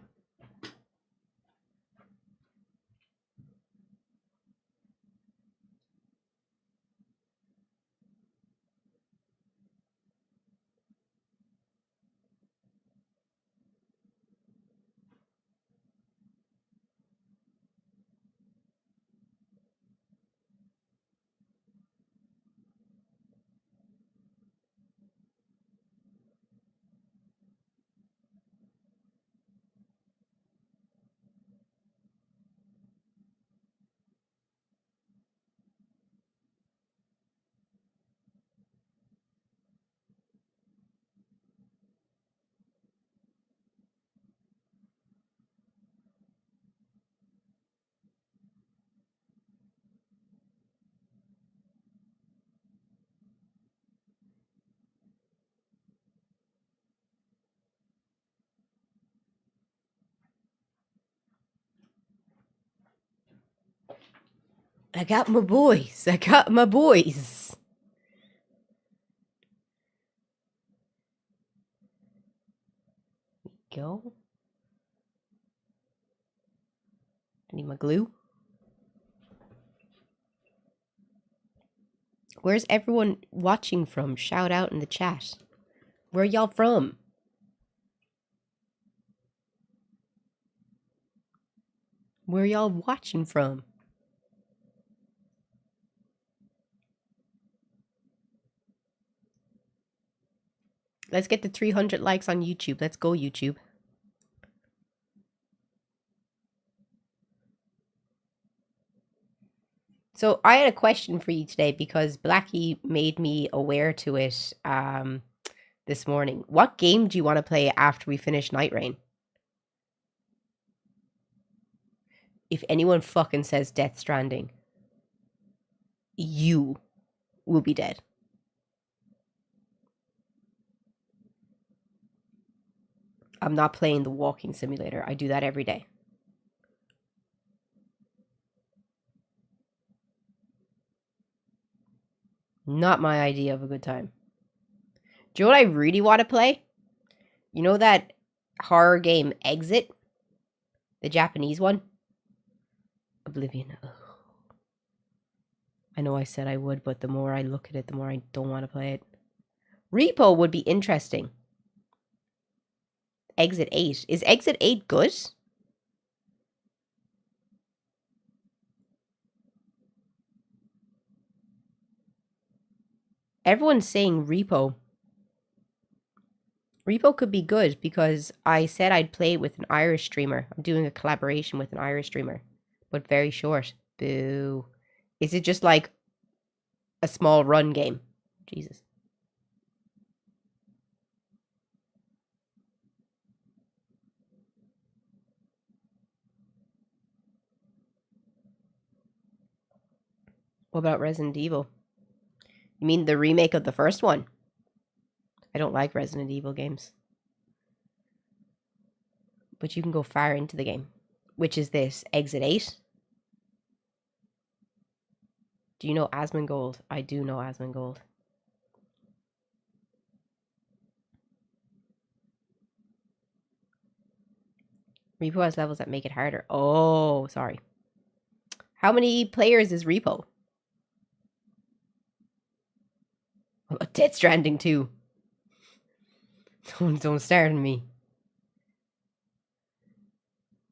I got my boys. I got my boys. Go. I need my glue. Where's everyone watching from? Shout out in the chat. Where y'all from? Where y'all watching from? Let's get the 300 likes on YouTube. Let's go, YouTube. So I had a question for you today because Blackie made me aware to it this morning. What game do you want to play after we finish Night Rain? If anyone fucking says Death Stranding, you will be dead. I'm not playing the walking simulator. I do that every day. Not my idea of a good time. Do you know what I really want to play? You know that horror game Exit? The Japanese one? Oblivion. Ugh. I know I said I would, but the more I look at it, the more I don't want to play it. Repo would be interesting. Exit 8. Is Exit 8 good? Everyone's saying Repo. Repo could be good because I said I'd play it with an Irish streamer. I'm doing a collaboration with an Irish streamer, but very short. Boo. Is it just like a small run game? Jesus. What about Resident Evil? You mean the remake of the first one? I don't like Resident Evil games. But you can go far into the game. Which is this? Exit 8? Do you know Asmongold? I do know Asmongold. Repo has levels that make it harder. Oh, sorry. How many players is Repo? What about Death Stranding 2? Don't start on me.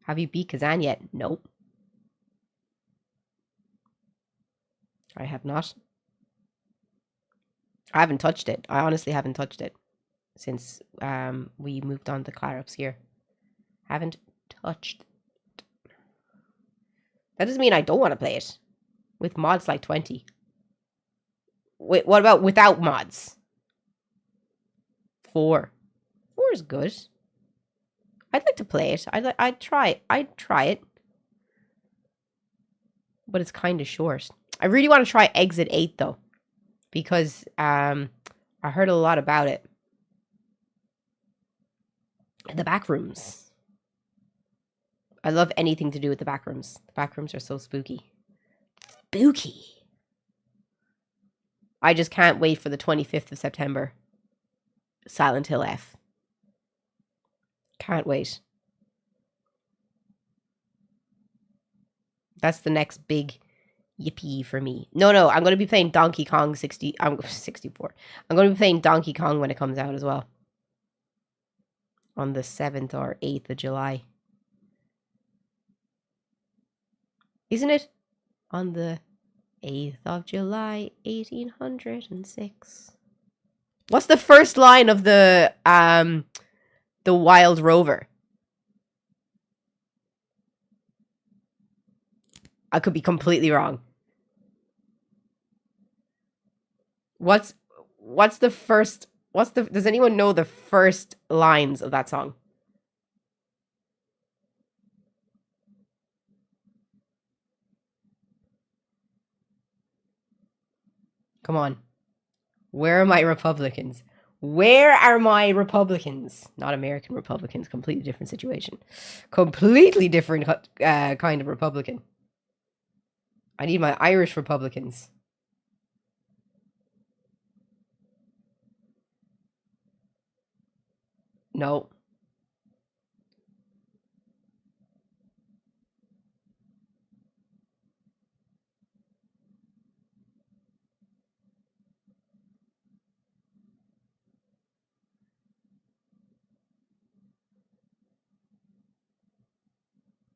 Have you beat Kazan yet? Nope. I have not. I haven't touched it. I honestly haven't touched it since we moved on to Clair Obscure. Haven't touched it. That doesn't mean I don't want to play it. With mods like 20. Wait, what about without mods? 4. is good. I'd like to play it. I'd try it. But it's kind of short. I really want to try Exit 8 though. Because I heard a lot about it. The back rooms. I love anything to do with the back rooms. The back rooms are so spooky. Spooky. I just can't wait for the 25th of September. Silent Hill F. Can't wait. That's the next big yippee for me. No, I'm going to be playing Donkey Kong 64. I'm going to be playing Donkey Kong when it comes out as well. On the 7th or 8th of July. Isn't it? On the 8th of July, 1806. What's the first line of the Wild Rover? I could be completely wrong. Does anyone know the first lines of that song? Come on. Where are my Republicans? Where are my Republicans? Not American Republicans. Completely different situation. Completely different kind of Republican. I need my Irish Republicans. No.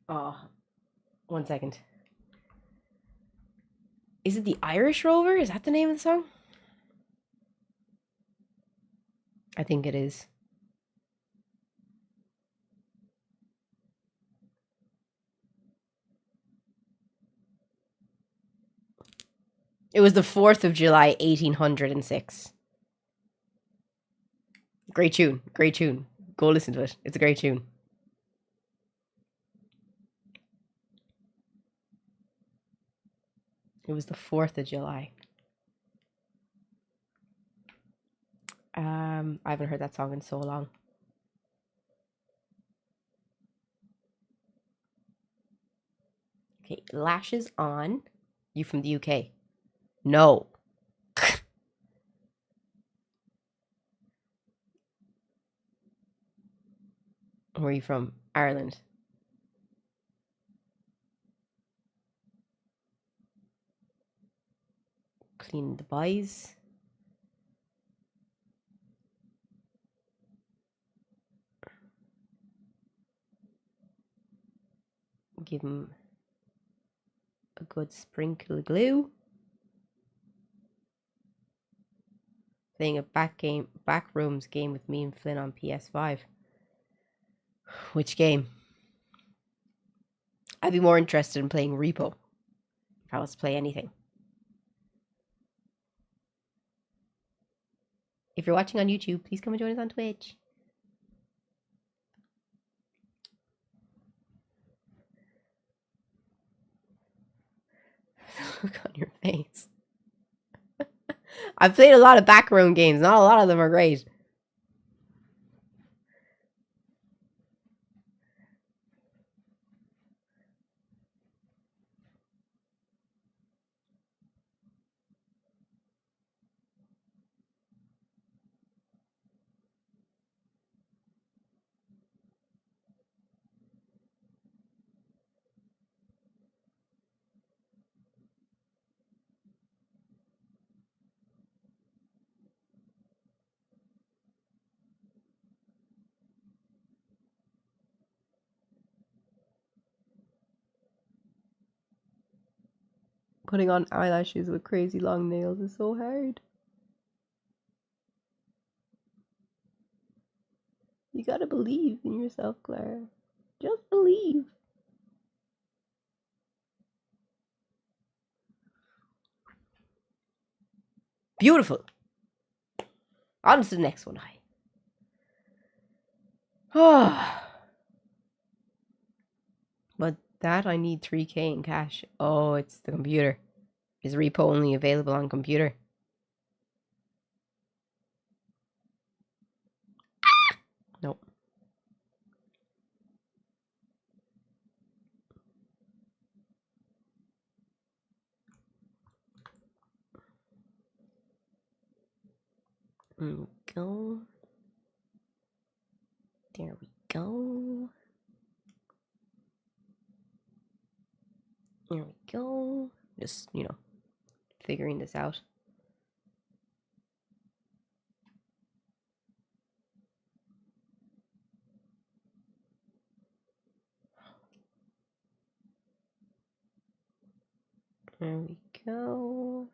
Oh, 1 second. Is it the Irish Rover? Is that the name of the song? I think it is. It was the 4th of July, 1806. Great tune. Great tune. Go listen to it. It's a great tune. It was the 4th of July. I haven't heard that song in so long. Okay, Lashes On. You from the UK? No. Where are you from? Ireland. Clean the boys. Give him a good sprinkle of glue. Playing a backrooms game with me and Flynn on PS5. Which game? I'd be more interested in playing Repo. If I was to play anything. If you're watching on YouTube, please come and join us on Twitch. Look on your face. I've played a lot of backroom games. Not a lot of them are great. Putting on eyelashes with crazy long nails is so hard. You gotta believe in yourself, Clara. Just believe. Beautiful. On to the next one. Oh, but that I need 3K in cash. Oh, it's the computer. Is repo only available on computer? Nope. There we go. There we go. There we go. Just, figuring this out. There we go.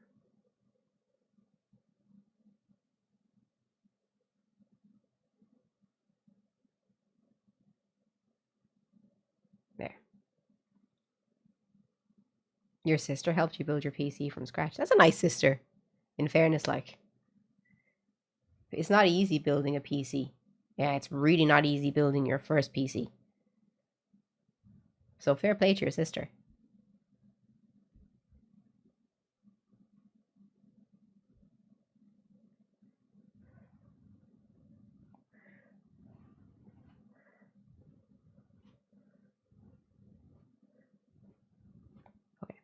There. Your sister helped you build your PC from scratch. That's a nice sister, in fairness, like. It's not easy building a PC. Yeah, it's really not easy building your first PC. So fair play to your sister. Okay.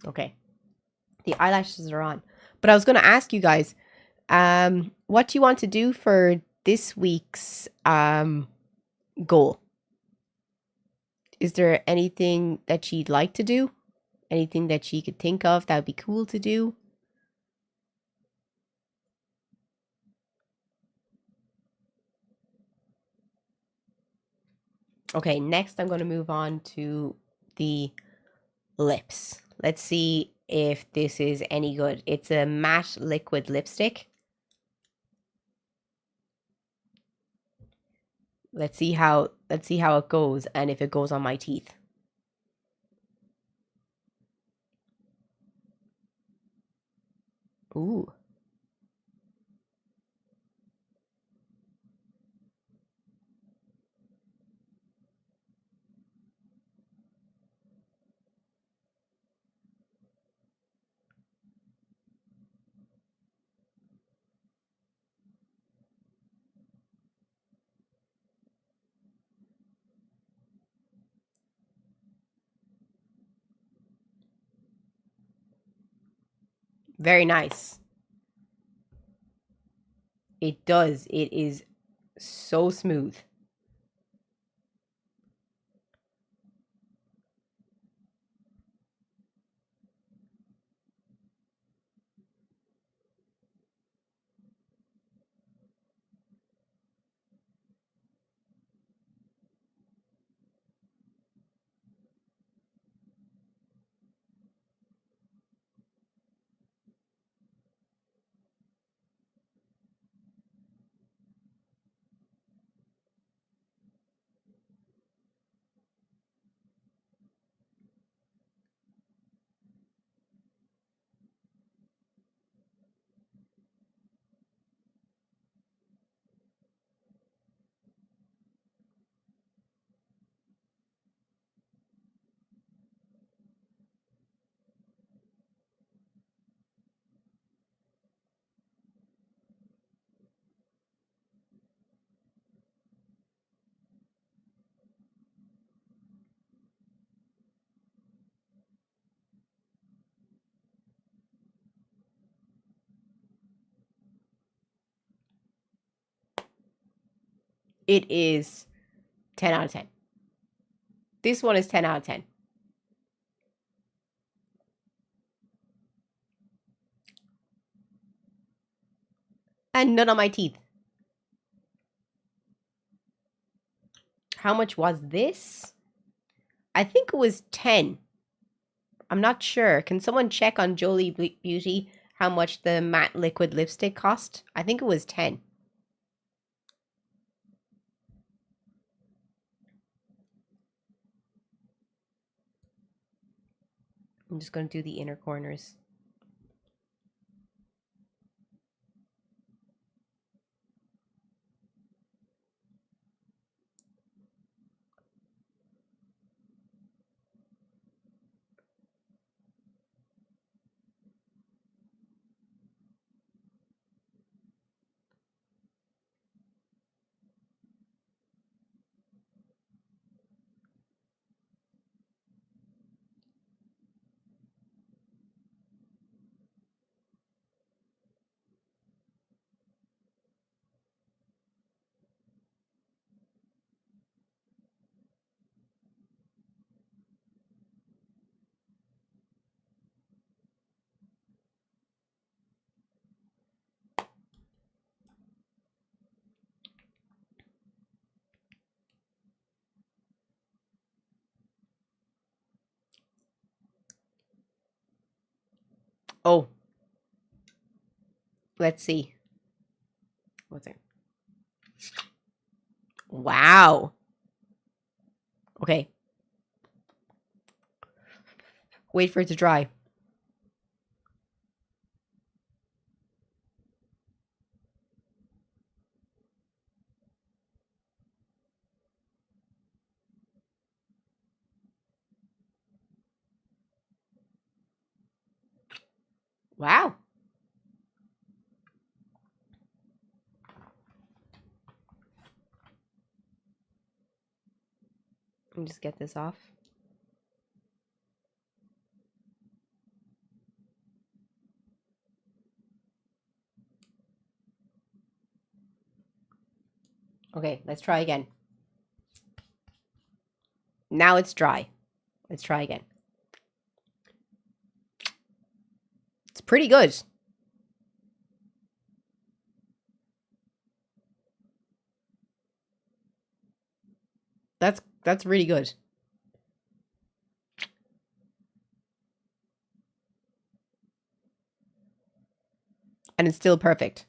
Okay. The eyelashes are on. But I was going to ask you guys, what do you want to do for this week's goal? Is there anything that she'd like to do? Anything that she could think of that would be cool to do? Okay, next I'm going to move on to the lips. Let's see if this is any good. It's a matte liquid lipstick. Let's see how it goes and if it goes on my teeth. Ooh. Very nice. It does. It is so smooth. It is 10 out of 10. This one is 10 out of 10. And none on my teeth. How much was this? I think it was 10. I'm not sure. Can someone check on Jolie Beauty how much the matte liquid lipstick cost? I think it was 10. I'm just going to do the inner corners. Oh. Let's see. What's it? Wow. Okay. Wait for it to dry. Wow. Let me just get this off. Okay, let's try again. Now it's dry. Let's try again. It's pretty good. That's really good. And it's still perfect.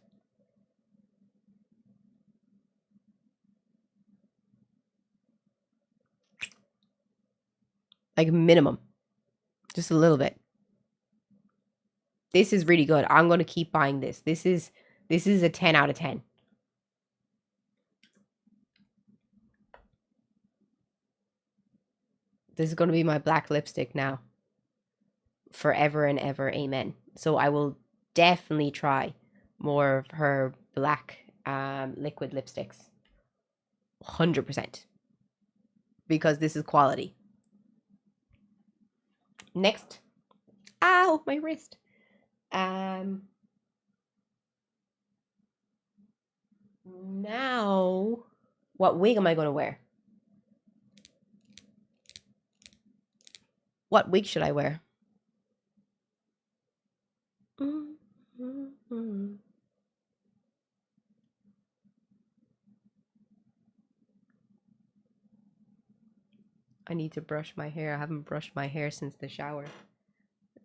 Like minimum. Just a little bit. This is really good. I'm going to keep buying this. This is a 10 out of 10. This is going to be my black lipstick now. Forever and ever. Amen. So I will definitely try more of her black liquid lipsticks. 100%. Because this is quality. Next. Ow, my wrist. Now, what wig am I going to wear? What wig should I wear? I need to brush my hair. I haven't brushed my hair since the shower.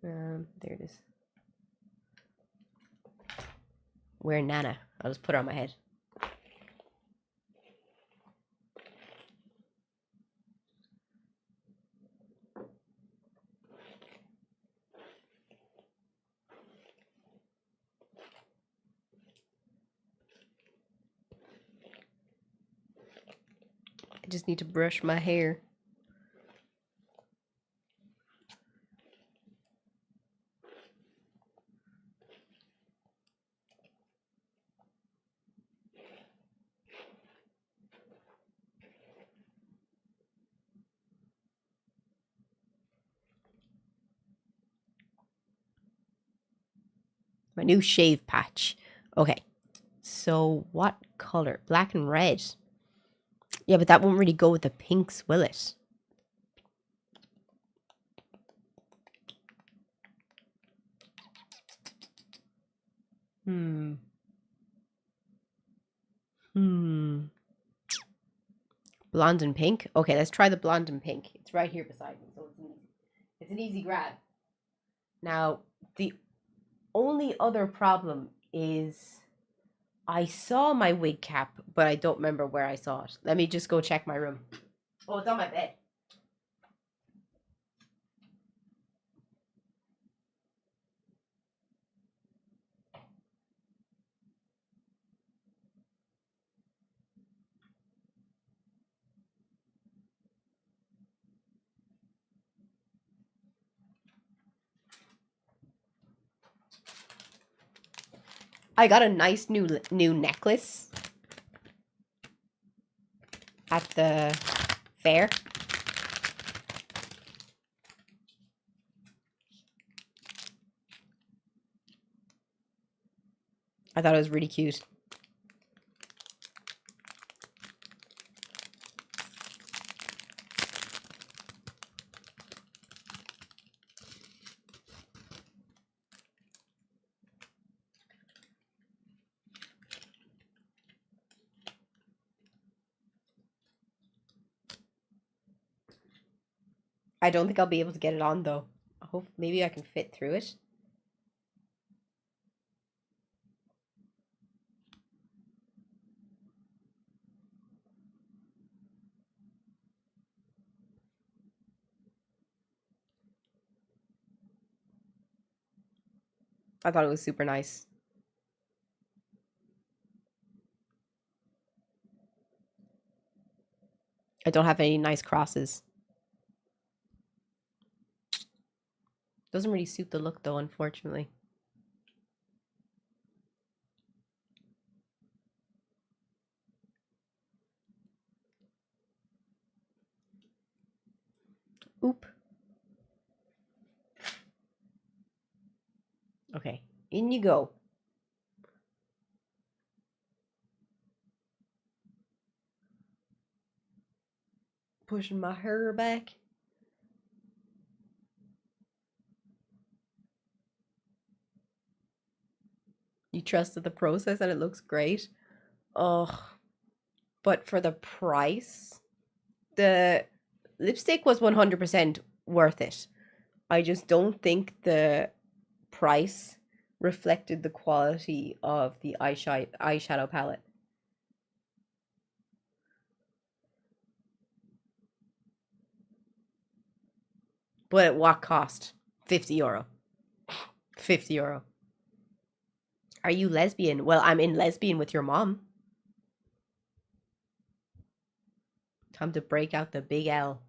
There it is. Wear Nana. I'll just put her on my head. I just need to brush my hair. My new shave patch. Okay. So what color? Black and red. Yeah, but that won't really go with the pinks, will it? Hmm. Blonde and pink? Okay, let's try the blonde and pink. It's right here beside me, so it's an easy grab. Now, the only other problem is I saw my wig cap, but I don't remember where I saw it. Let me just go check my room. Oh, it's on my bed. I got a nice new necklace at the fair. I thought it was really cute. I don't think I'll be able to get it on though. I hope maybe I can fit through it. I thought it was super nice. I don't have any nice crosses. Doesn't really suit the look though, unfortunately. Oop. Okay, in you go. Pushing my hair back. You trusted the process and it looks great. Ugh. But for the price, the lipstick was 100% worth it. I just don't think the price reflected the quality of the eyeshadow palette. But at what cost? €50. €50. Are you lesbian? Well, I'm in lesbian with your mom. Time to break out the big L.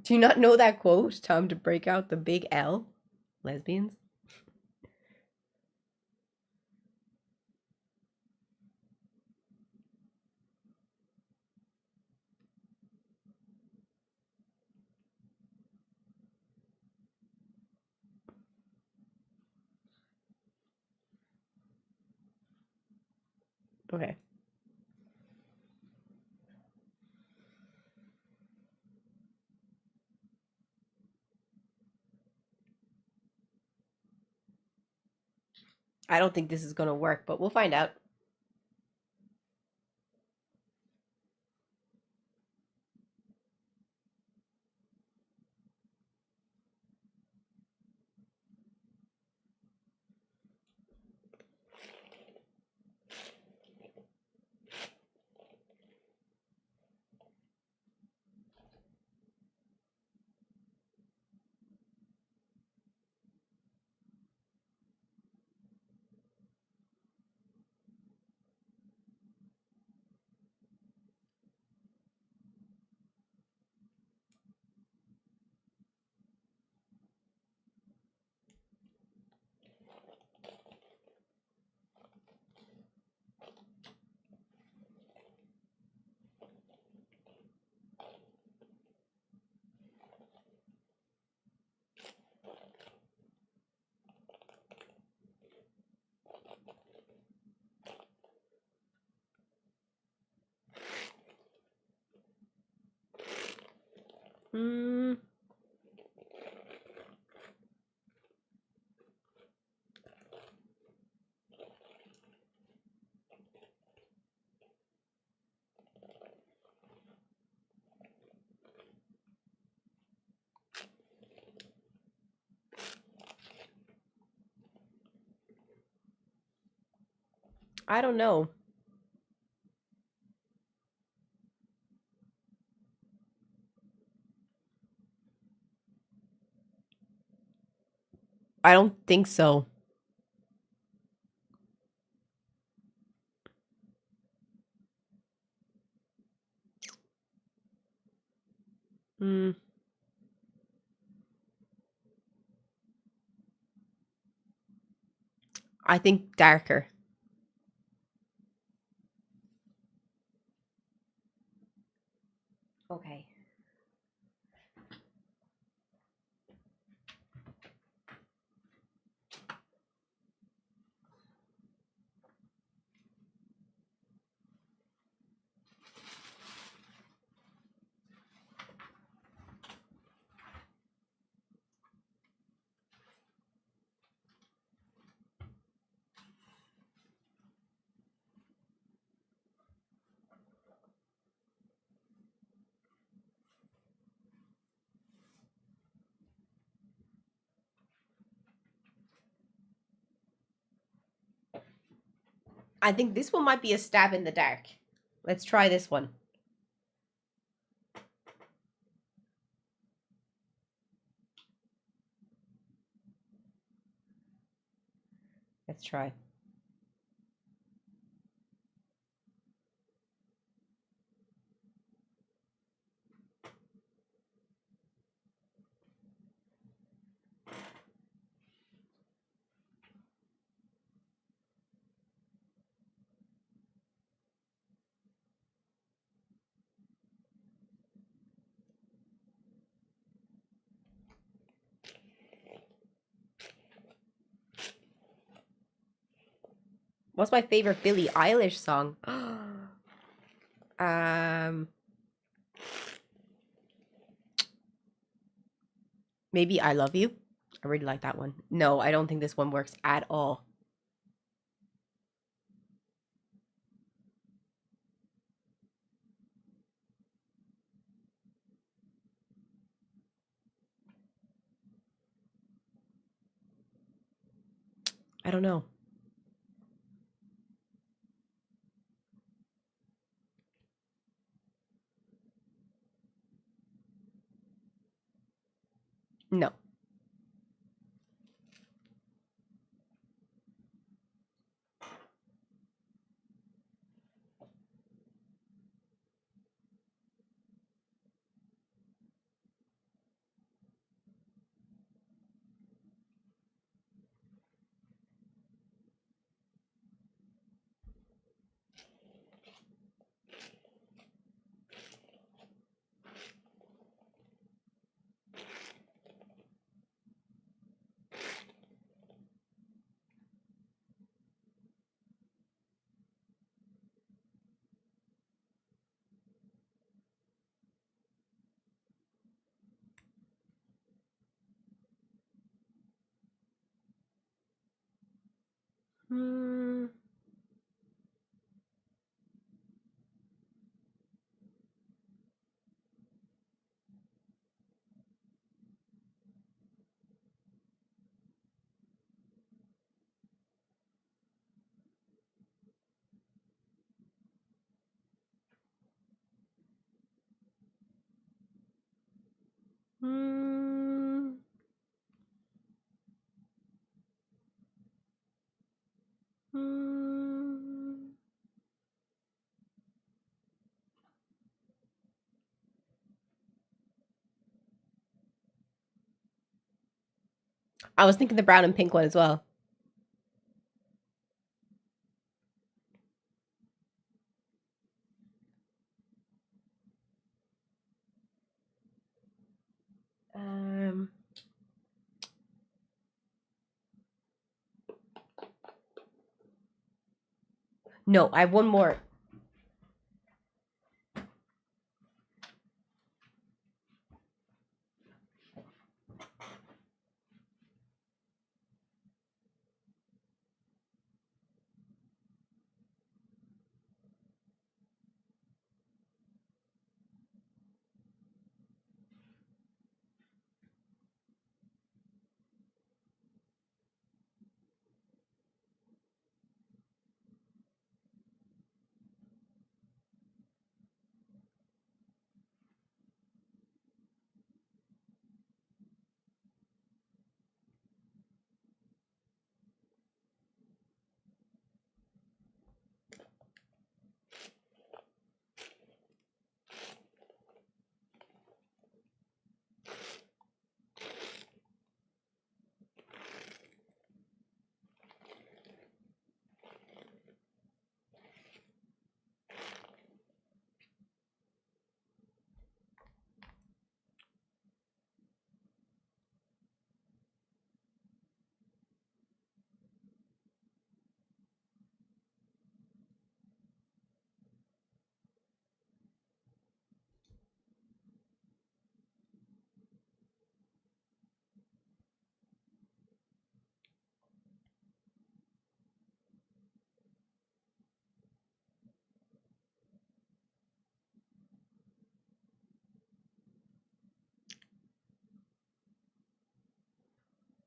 Do you not know that quote? Time to break out the big L? Lesbians? Okay. I don't think this is going to work, but we'll find out. Hmm. I don't know. I don't think so. Hmm. I think darker. Okay. I think this one might be a stab in the dark. Let's try this one. Let's try. What's my favorite Billie Eilish song? Maybe I Love You. I really like that one. No, I don't think this one works at all. I don't know. No. Hmm. Hmm. Hmm. I was thinking the brown and pink one as well. Um. No, I have one more.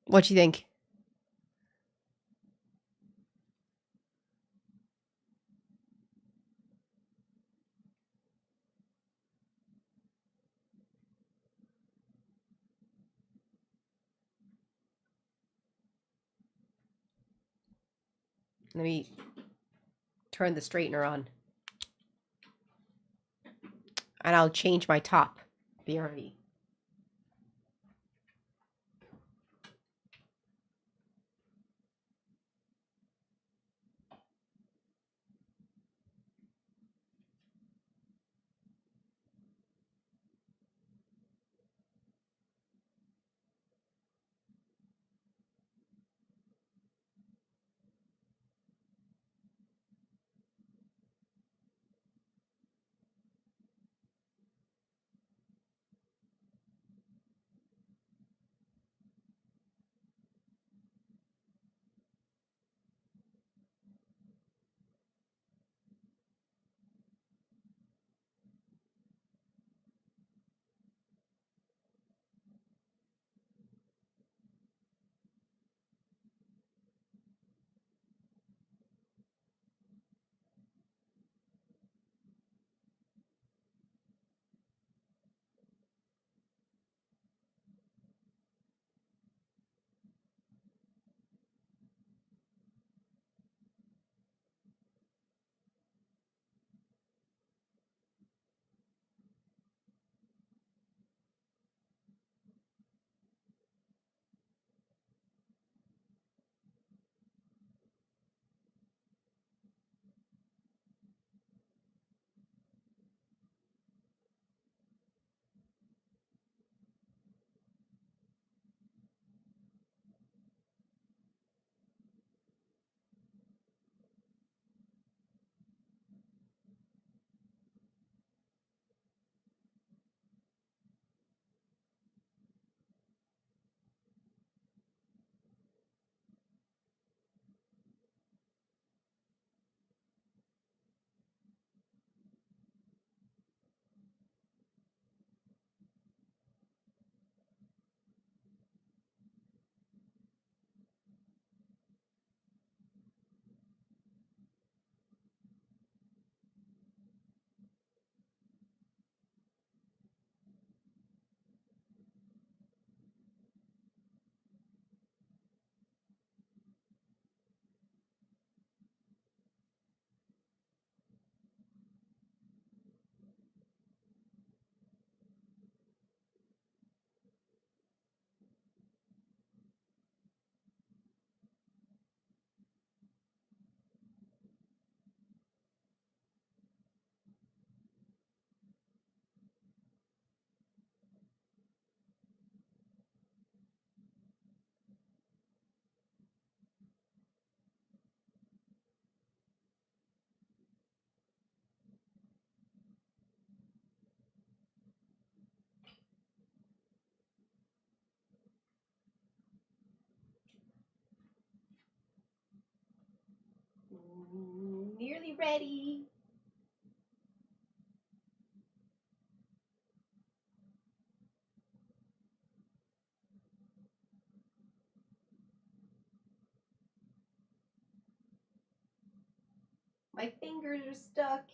What do you think? Let me turn the straightener on. And I'll change my top. BRB. Nearly ready. My fingers are stuck.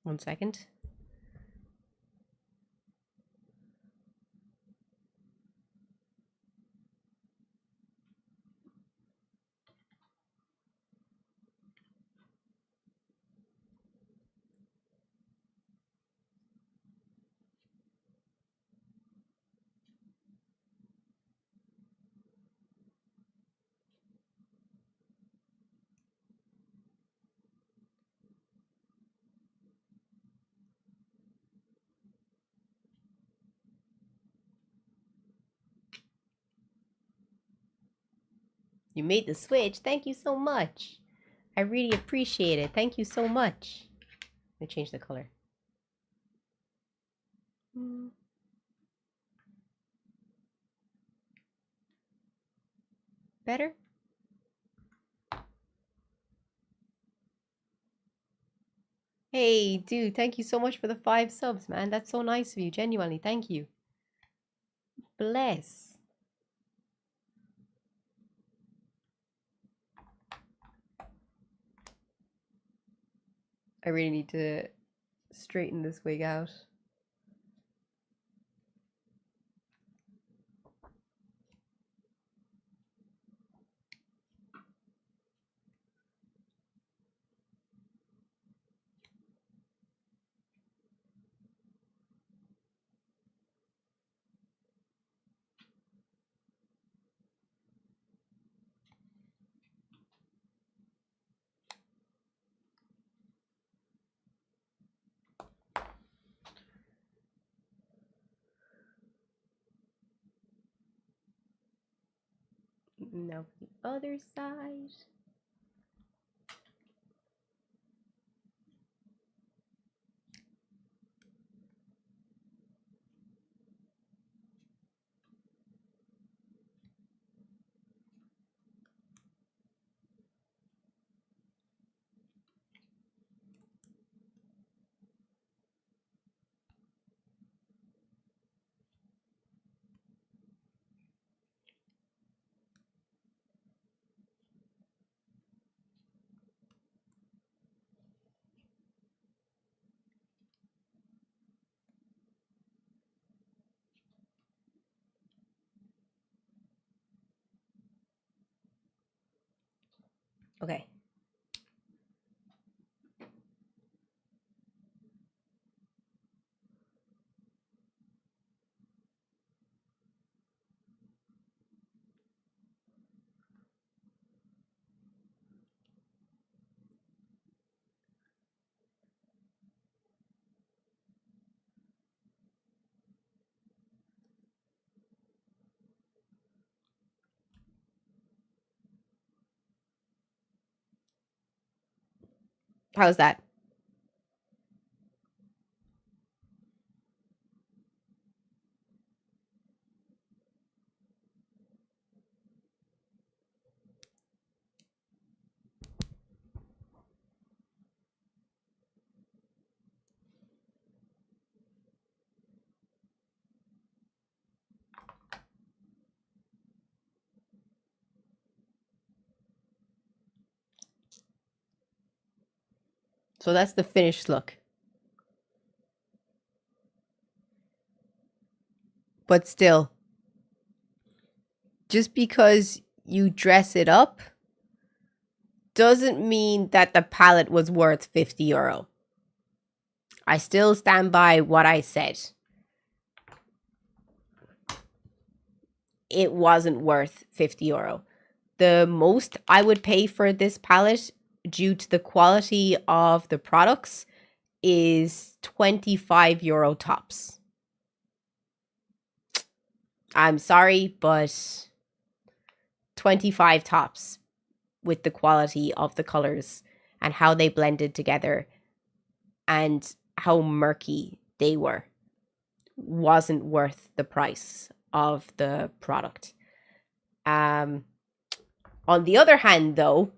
1 second. You made the switch. Thank you so much. I really appreciate it. Thank you so much. Let me change the color. Better? Hey, dude, thank you so much for the 5 subs, man. That's so nice of you. Genuinely, thank you. Bless. I really need to straighten this wig out. Now the other side. Okay. How's that? So that's the finished look. But still, just because you dress it up doesn't mean that the palette was worth 50 euro. I still stand by what I said. It wasn't worth 50 euro. The most I would pay for this palette, due to the quality of the products, is 25 euro tops. I'm sorry, but 25 tops with the quality of the colors and how they blended together and how murky they were wasn't worth the price of the product. On the other hand, though,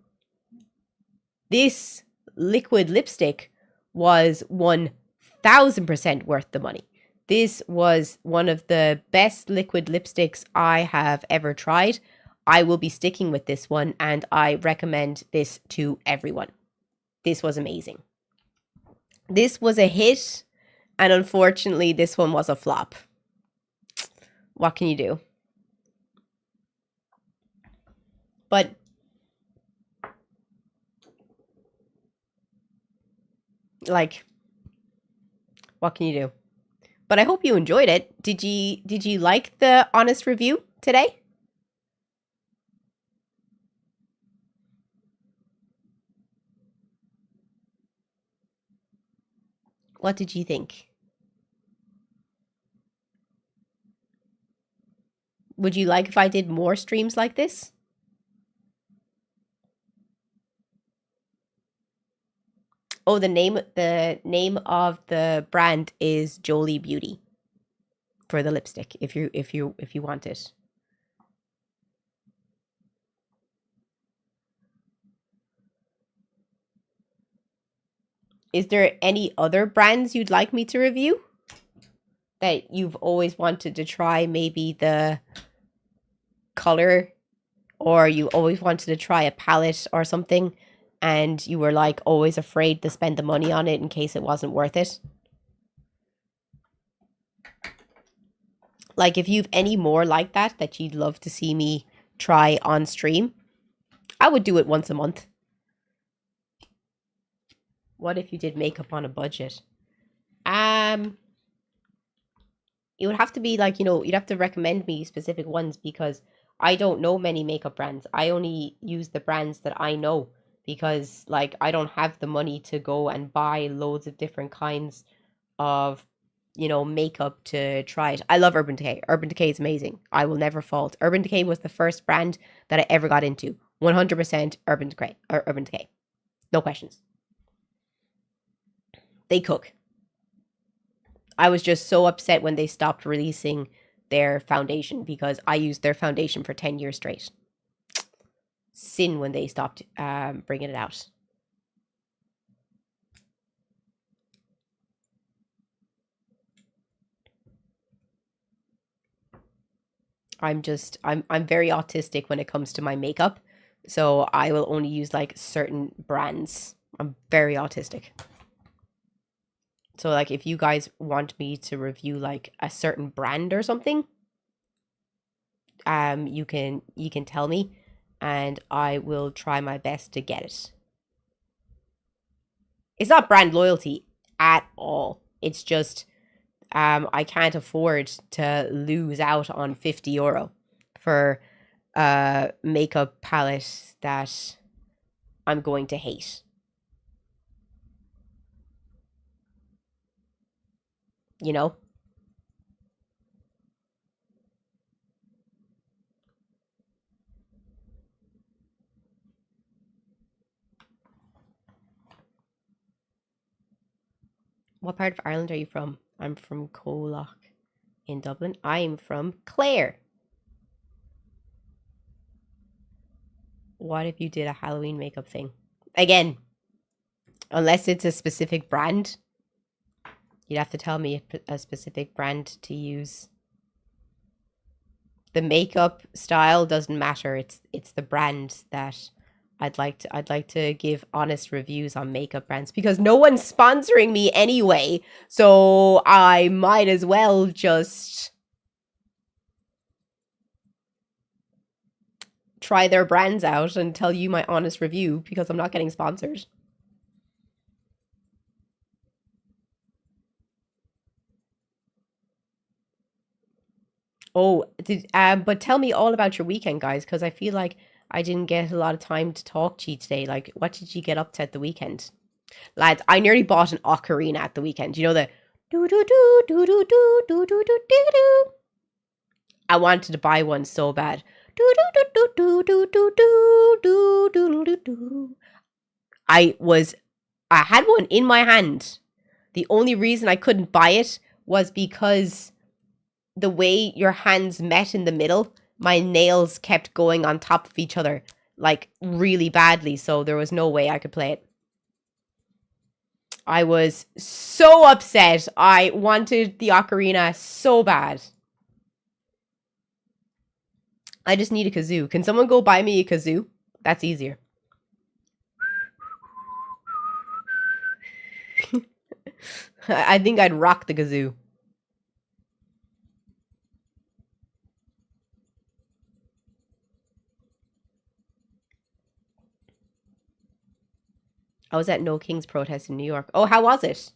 this liquid lipstick was 1000% worth the money. This was one of the best liquid lipsticks I have ever tried. I will be sticking with this one, and I recommend this to everyone. This was amazing. This was a hit, and unfortunately, this one was a flop. What can you do? But like, what can you do? But I hope you enjoyed it. Did you like the honest review today? What did you think? Would you like if I did more streams like this? Oh, the name of the brand is Jolie Beauty for the lipstick. If you want it. Is there any other brands you'd like me to review that you've always wanted to try? Maybe the color, or you always wanted to try a palette or something, and you were like always afraid to spend the money on it in case it wasn't worth it. Like if you've any more like that you'd love to see me try on stream, I would do it once a month. What if you did makeup on a budget? It would have to be like, you'd have to recommend me specific ones because I don't know many makeup brands. I only use the brands that I know because like I don't have the money to go and buy loads of different kinds of makeup to try it. I love Urban Decay. Urban Decay is amazing. I will never fault. Urban Decay was the first brand that I ever got into. 100% Urban Decay. Urban Decay. No questions. They cook. I was just so upset when they stopped releasing their foundation because I used their foundation for 10 years straight. Sin when they stopped bringing it out. I'm very autistic when it comes to my makeup. So I will only use like certain brands. I'm very autistic. So like if you guys want me to review like a certain brand or something, you can tell me and I will try my best to get it. It's not brand loyalty at all. It's just I can't afford to lose out on €50 for a makeup palette that I'm going to hate. You know? What part of Ireland are you from? I'm from Coolock in Dublin. I'm from Clare. What if you did a Halloween makeup thing? Again, unless it's a specific brand, you'd have to tell me a specific brand to use. The makeup style doesn't matter. It's the brand that I'd like to give honest reviews on makeup brands because no one's sponsoring me anyway. So I might as well just try their brands out and tell you my honest review because I'm not getting sponsored. Oh, but tell me all about your weekend, guys, because I feel like I didn't get a lot of time to talk to you today. Like, what did you get up to at the weekend? Lads, I nearly bought an ocarina at the weekend. You know the do do do do do do do do do do do. I wanted to buy one so bad. Do do do do do do do do do do do. I had one in my hand. The only reason I couldn't buy it was because the way your hands met in the middle, my nails kept going on top of each other, like really badly. So there was no way I could play it. I was so upset. I wanted the ocarina so bad. I just need a kazoo. Can someone go buy me a kazoo? That's easier. I think I'd rock the kazoo. I was at No Kings protest in New York. Oh, how was it?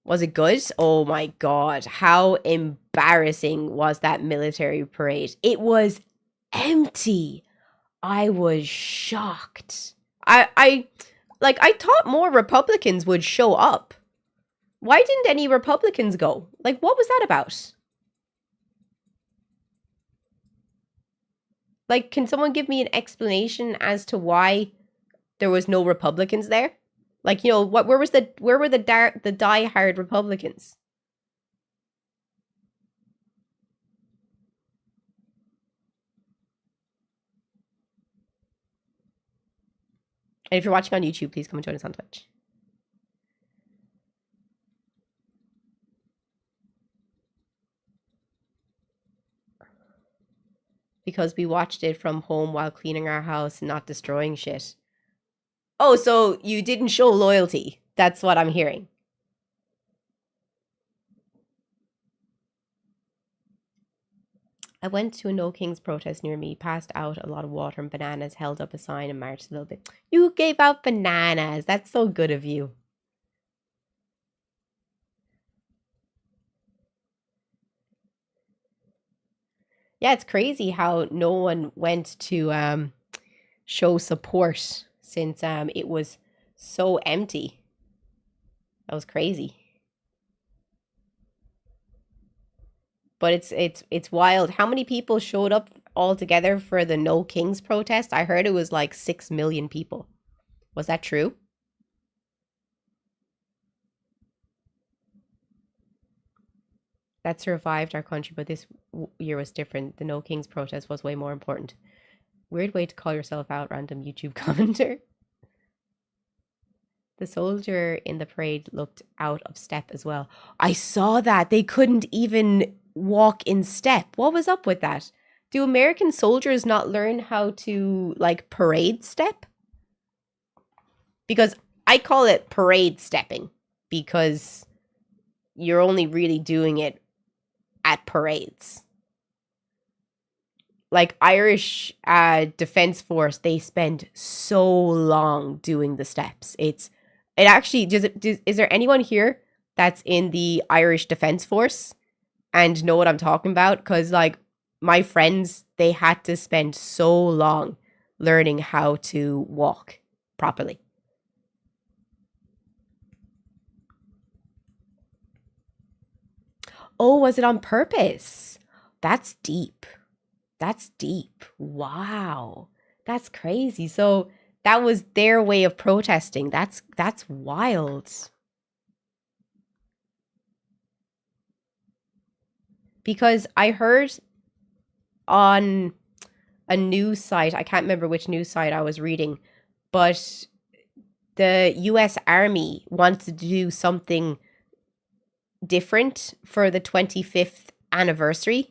Was it good? Oh my god. How embarrassing was that military parade? It was empty. I was shocked. I thought more Republicans would show up. Why didn't any Republicans go? Like, what was that about? Like, can someone give me an explanation as to why there was no Republicans there? Like, you know, where were the diehard Republicans? And if you're watching on YouTube, please come and join us on Twitch. Because we watched it from home while cleaning our house and not destroying shit. Oh, so you didn't show loyalty. That's what I'm hearing. I went to a No Kings protest near me, passed out a lot of water and bananas, held up a sign and marched a little bit. You gave out bananas. That's so good of you. Yeah, it's crazy how no one went to show support since it was so empty. That was crazy. But it's wild. How many people showed up altogether for the No Kings protest? I heard it was like 6 million people. Was that true? That survived our country, but this year was different. The No Kings protest was way more important. Weird way to call yourself out, random YouTube commenter. The soldier in the parade looked out of step as well. I saw that. They couldn't even walk in step. What was up with that? Do American soldiers not learn how to, like, parade step? Because I call it parade stepping because you're only really doing it at parades. Like Irish Defense Force, they spend so long doing the steps. It actually is there anyone here that's in the Irish Defense Force and know what I'm talking about? Because like my friends, they had to spend so long learning how to walk properly. Oh, was it on purpose? That's deep. That's deep. Wow. That's crazy. So that was their way of protesting. That's wild. Because I heard on a news site, I can't remember which news site I was reading, but the US Army wanted to do something different for the 25th anniversary.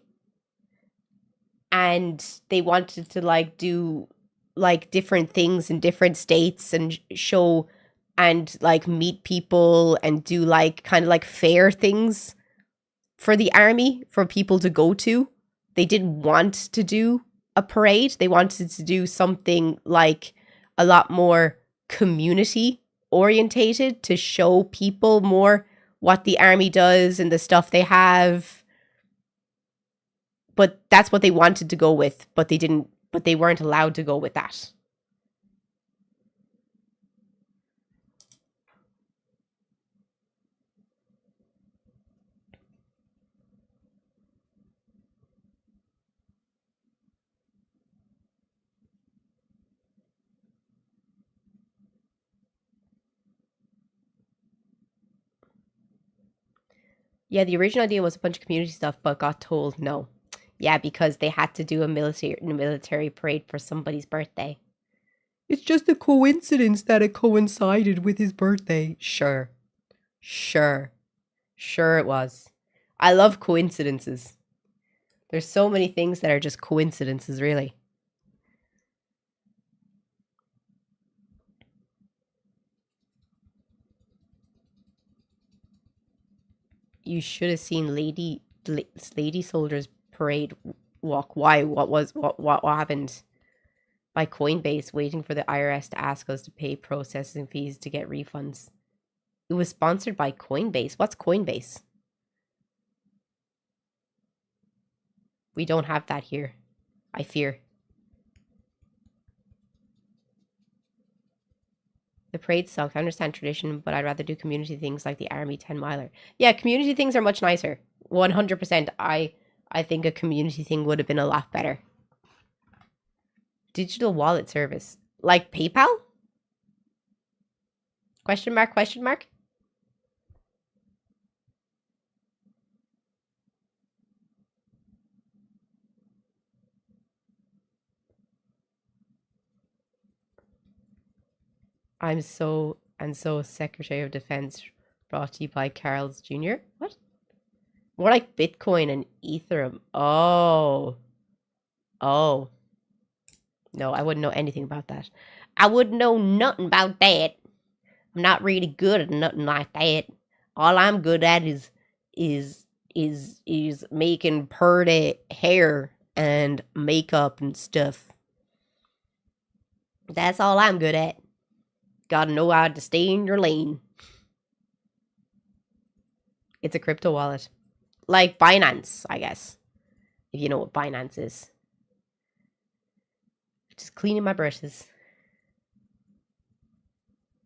And they wanted to like do like different things in different states and show and like meet people and do like kind of like fair things for the army for people to go to. They didn't want to do a parade. They wanted to do something like a lot more community orientated to show people more what the army does and the stuff they have. But that's what they wanted to go with, but they weren't allowed to go with that. Yeah, the original idea was a bunch of community stuff, but got told no. Yeah, because they had to do a military parade for somebody's birthday. It's just a coincidence that it coincided with his birthday. Sure. Sure it was. I love coincidences. There's so many things that are just coincidences, really. You should have seen lady soldiers parade walk. Why? What happened? By Coinbase, waiting for the IRS to ask us to pay processing fees to get refunds. It was sponsored by Coinbase. What's Coinbase? We don't have that here, I fear. The parade sucks. I understand tradition, but I'd rather do community things like the Army 10 miler. Yeah, community things are much nicer. 100%. I think a community thing would have been a lot better. Digital wallet service. Like PayPal? Question mark, question mark? I'm so Secretary of Defense, brought to you by Carl's Jr. What? More like Bitcoin and Ethereum. Oh. Oh. No, I wouldn't know anything about that. I wouldn't know nothing about that. I'm not really good at nothing like that. All I'm good at is making pretty hair and makeup and stuff. That's all I'm good at. Gotta know how to stay in your lane. It's a crypto wallet. Like Binance, I guess. If you know what Binance is. Just cleaning my brushes.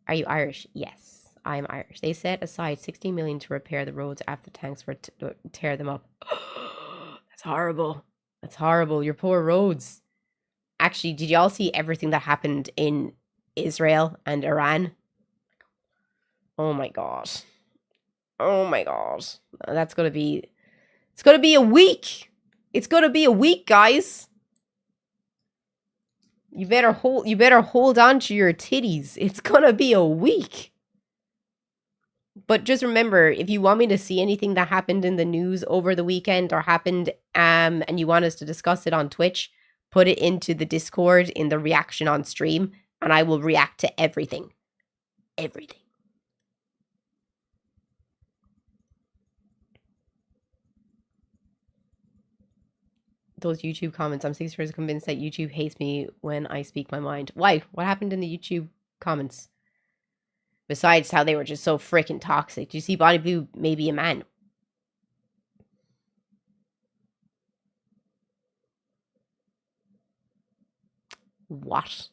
Are you Irish? Yes, I'm Irish. They set aside 60 million to repair the roads after tanks were to tear them up. That's horrible. That's horrible. Your poor roads. Actually, did y'all see everything that happened in Israel and Iran? Oh my god. Oh my god. That's gonna be... It's gonna be a week. It's gonna be a week, guys. You better hold on to your titties. It's gonna be a week. But just remember, if you want me to see anything that happened in the news over the weekend or happened and you want us to discuss it on Twitch, put it into the Discord in the reaction on stream, and I will react to everything. Everything. Those YouTube comments. I'm 6 years convinced that YouTube hates me when I speak my mind. Why? What happened in the YouTube comments? Besides how they were just so freaking toxic. Do you see Bonnie Blue may be a man? What?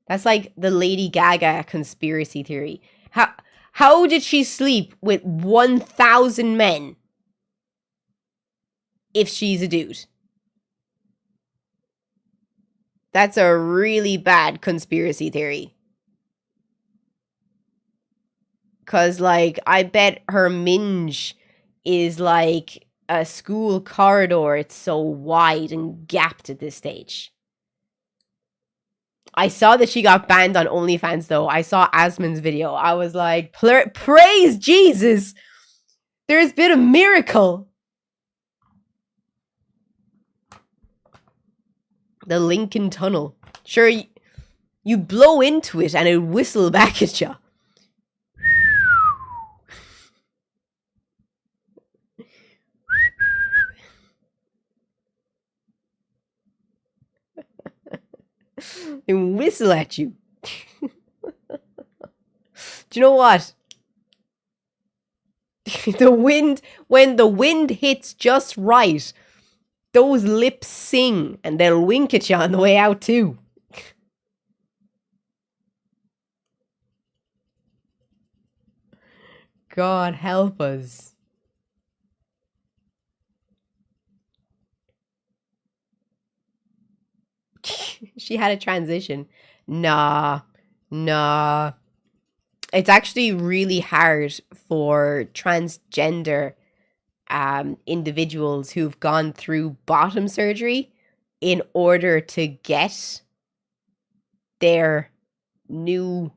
That's like the Lady Gaga conspiracy theory. How did she sleep with 1,000 men if she's a dude? That's a really bad conspiracy theory. Because, like, I bet her minge is like a school corridor. It's so wide and gapped at this stage. I saw that she got banned on OnlyFans, though. I saw Asmon's video. I was like, praise Jesus! There's been a miracle! The Lincoln Tunnel. Sure, you blow into it and it whistle back at you. And whistle at you. Do you know what? When the wind hits just right, those lips sing and they'll wink at you on the way out too. God help us. She had a transition. Nah. It's actually really hard for transgender individuals who've gone through bottom surgery in order to get their new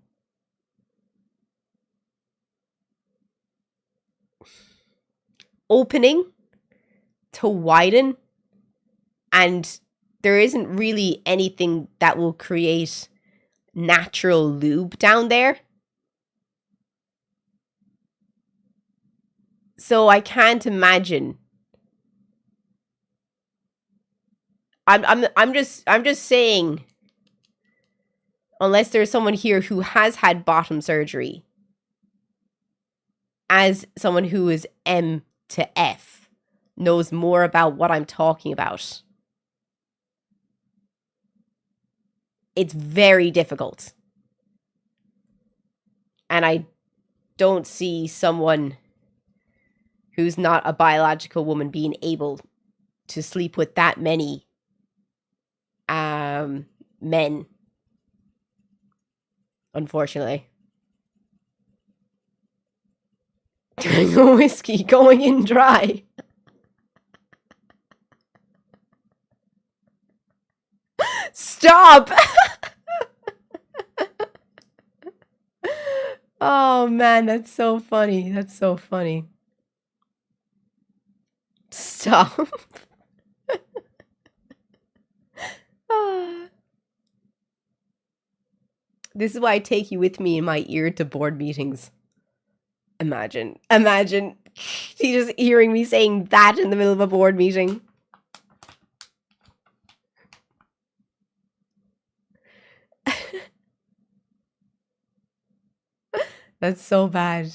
opening to widen, and there isn't really anything that will create natural lube down there. So I can't imagine. I'm just saying, unless there's someone here who has had bottom surgery, as someone who is M to F, knows more about what I'm talking about. It's very difficult. And I don't see someone who's not a biological woman being able to sleep with that many men. Unfortunately. Whiskey going in dry. Stop! Oh man, that's so funny. That's so funny. Stop. This is why I take you with me in my ear to board meetings. Imagine. Imagine. He just hearing me saying that in the middle of a board meeting. That's so bad.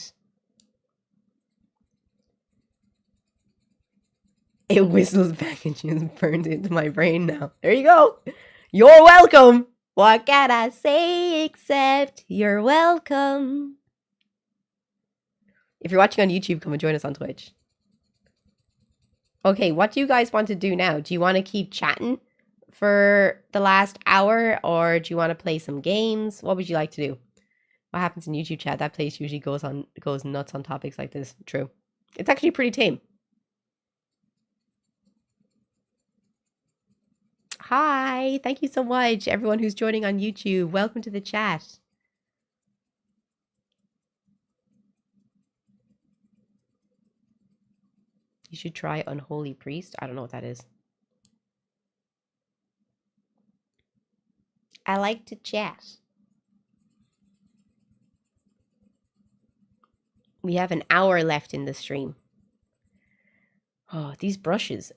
It whistles back and just burned into my brain now. There you go. You're welcome. What can I say except you're welcome? If you're watching on YouTube, come and join us on Twitch. Okay, what do you guys want to do now? Do you want to keep chatting for the last hour, or do you want to play some games? What would you like to do? What happens in YouTube chat? That place usually goes nuts on topics like this. True. It's actually pretty tame. Hi, thank you so much, everyone who's joining on YouTube. Welcome to the chat. You should try Unholy Priest. I don't know what that is. I like to chat. We have an hour left in the stream. Oh, these brushes.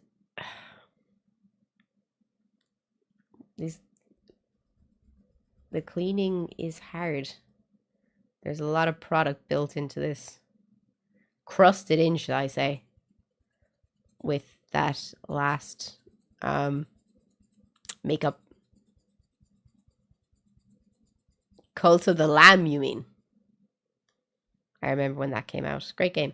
The cleaning is hard. There's a lot of product built into this. Crusted in, should I say. With that last makeup. Cult of the Lamb, you mean? I remember when that came out. Great game.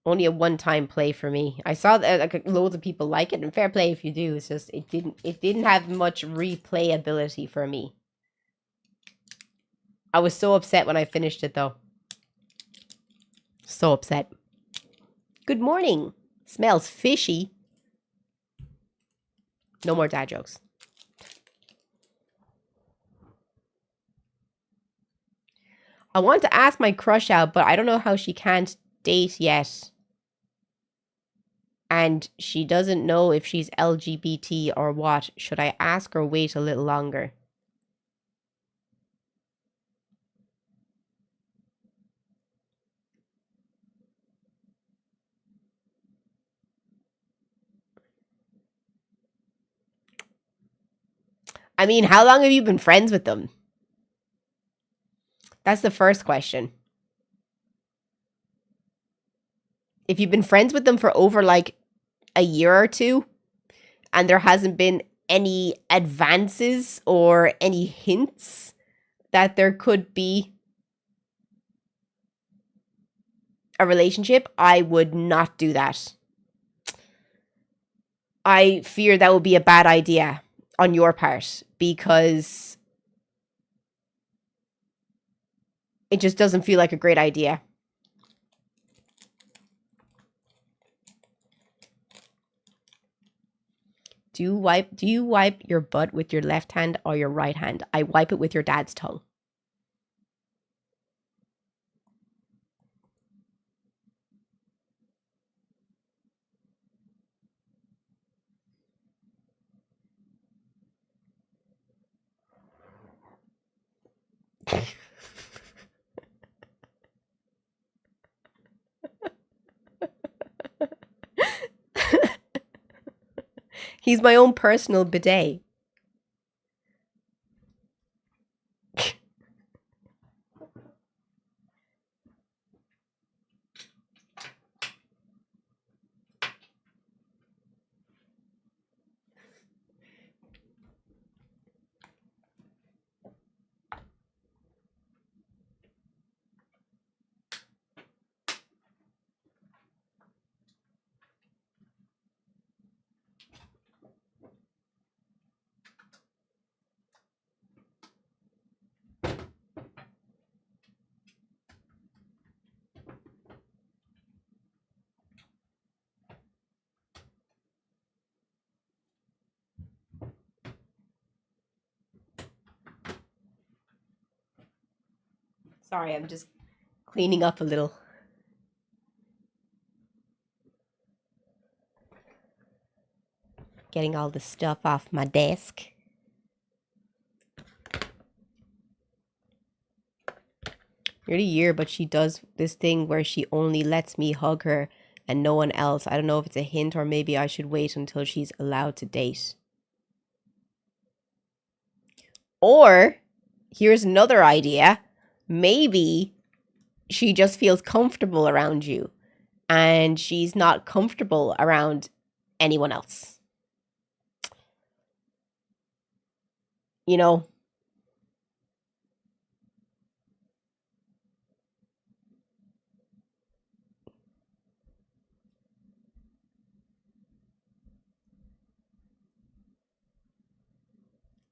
Only a one-time play for me. I saw that like loads of people like it, and fair play if you do. It's just it didn't have much replayability for me. I was so upset when I finished it though. So upset. Good morning. Smells fishy. No more dad jokes. I want to ask my crush out, but I don't know how she can't date yet. And she doesn't know if she's LGBT or what. Should I ask or wait a little longer? I mean, how long have you been friends with them? That's the first question. If you've been friends with them for over like a year or two, and there hasn't been any advances or any hints that there could be a relationship, I would not do that. I fear that would be a bad idea on your part because it just doesn't feel like a great idea. Do you wipe your butt with your left hand or your right hand? I wipe it with your dad's tongue. He's my own personal bidet. Sorry, I'm just cleaning up a little. Getting all the stuff off my desk. Nearly a year, but she does this thing where she only lets me hug her and no one else. I don't know if it's a hint or maybe I should wait until she's allowed to date. Or, here's another idea. Maybe she just feels comfortable around you and she's not comfortable around anyone else. You know?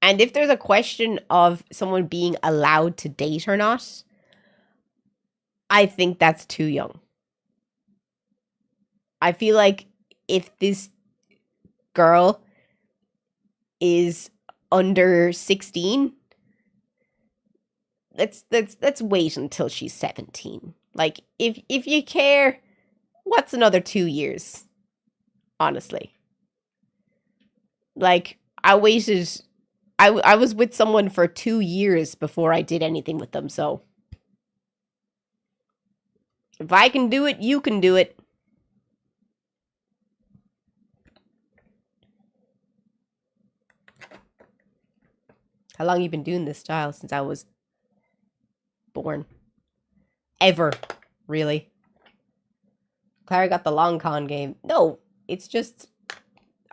And if there's a question of someone being allowed to date or not, I think that's too young. I feel like if this girl is under 16, let's wait until she's 17. Like if you care, what's another 2 years? Honestly. Like I waited I was with someone for 2 years before I did anything with them, so if I can do it, you can do it. How long you been doing this style? Since I was born. Ever. Really. Clara got the long con game. No, it's just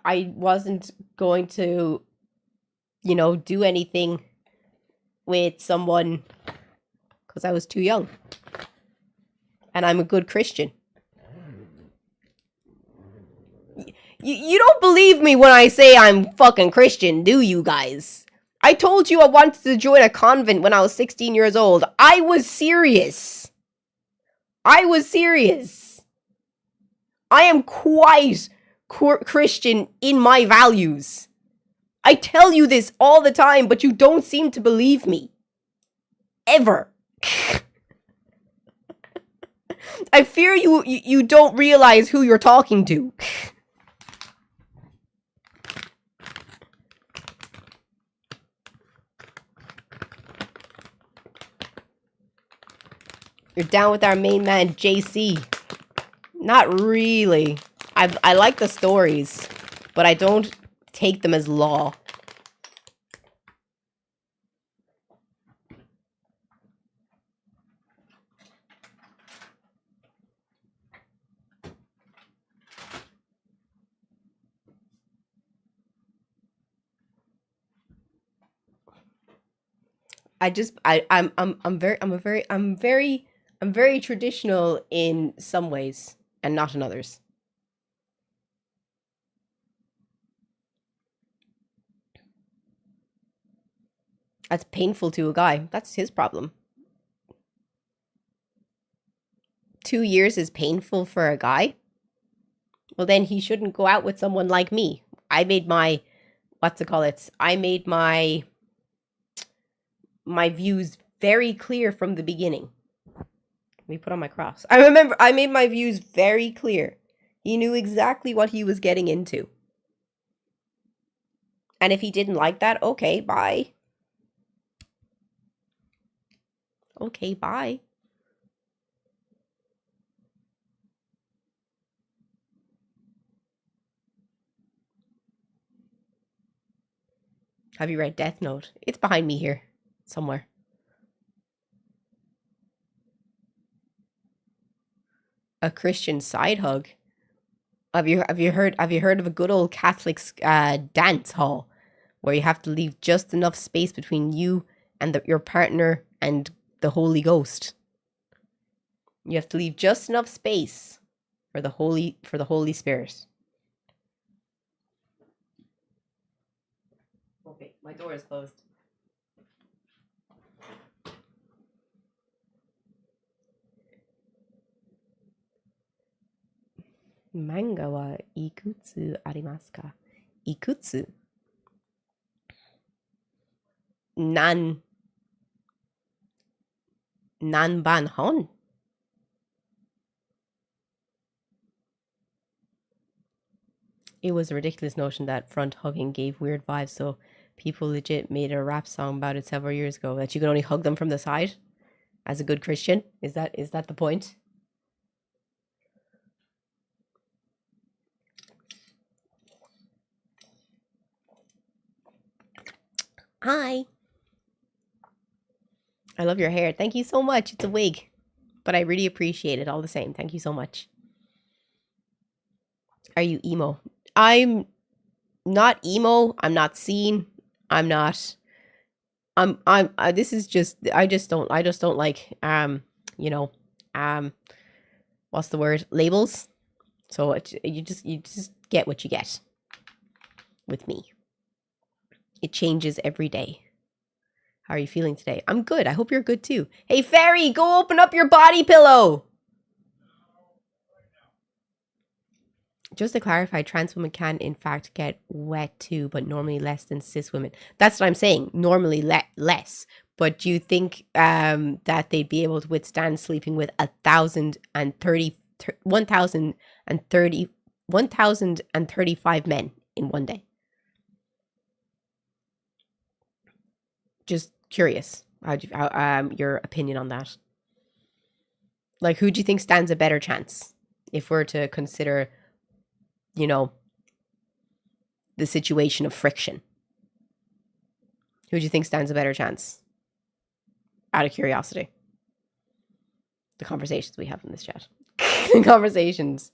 I wasn't going to, you know, do anything with someone because I was too young. And I'm a good Christian. You don't believe me when I say I'm fucking Christian, do you guys? I told you I wanted to join a convent when I was 16 years old. I was serious. I was serious. I am quite Christian in my values. I tell you this all the time, but you don't seem to believe me. Ever. I fear you don't realize who you're talking to. You're down with our main man, JC. Not really. I like the stories, but I don't take them as law. I'm very traditional in some ways and not in others. That's painful to a guy. That's his problem. 2 years is painful for a guy? Well, then he shouldn't go out with someone like me. I made my, I made my views very clear from the beginning. Let me put on my cross. I remember I made my views very clear. He knew exactly what he was getting into. And if he didn't like that, okay, bye. Okay, bye. Have you read Death Note? It's behind me here, somewhere. A Christian side hug. Have you heard of a good old Catholic dance hall where you have to leave just enough space between you and your partner and the Holy Ghost? You have to leave just enough space for the Holy Spirit. Okay, my door is closed. Manga wa ikutsu arimasu ka? Ikutsu? Nan Nanban Hon. It was a ridiculous notion that front hugging gave weird vibes, so people legit made a rap song about it several years ago, that you can only hug them from the side as a good Christian. Is that the point? Hi. I love your hair. Thank you so much. It's a wig, but I really appreciate it all the same. Thank you so much. Are you emo? I'm not emo. I'm not seen. I'm not. This is just. I just don't like. You know. What's the word? Labels. So you just get what you get. With me. It changes every day. How are you feeling today? I'm good. I hope you're good too. Hey, Fairy, go open up your body pillow. Just to clarify, trans women can in fact get wet too, but normally less than cis women. That's what I'm saying. Normally less. But do you think that they'd be able to withstand sleeping with 1,035 men in one day? Just curious, your opinion on that. Like, who do you think stands a better chance if we're to consider, you know, the situation of friction? Who do you think stands a better chance? Out of curiosity. The conversations we have in this chat. The conversations.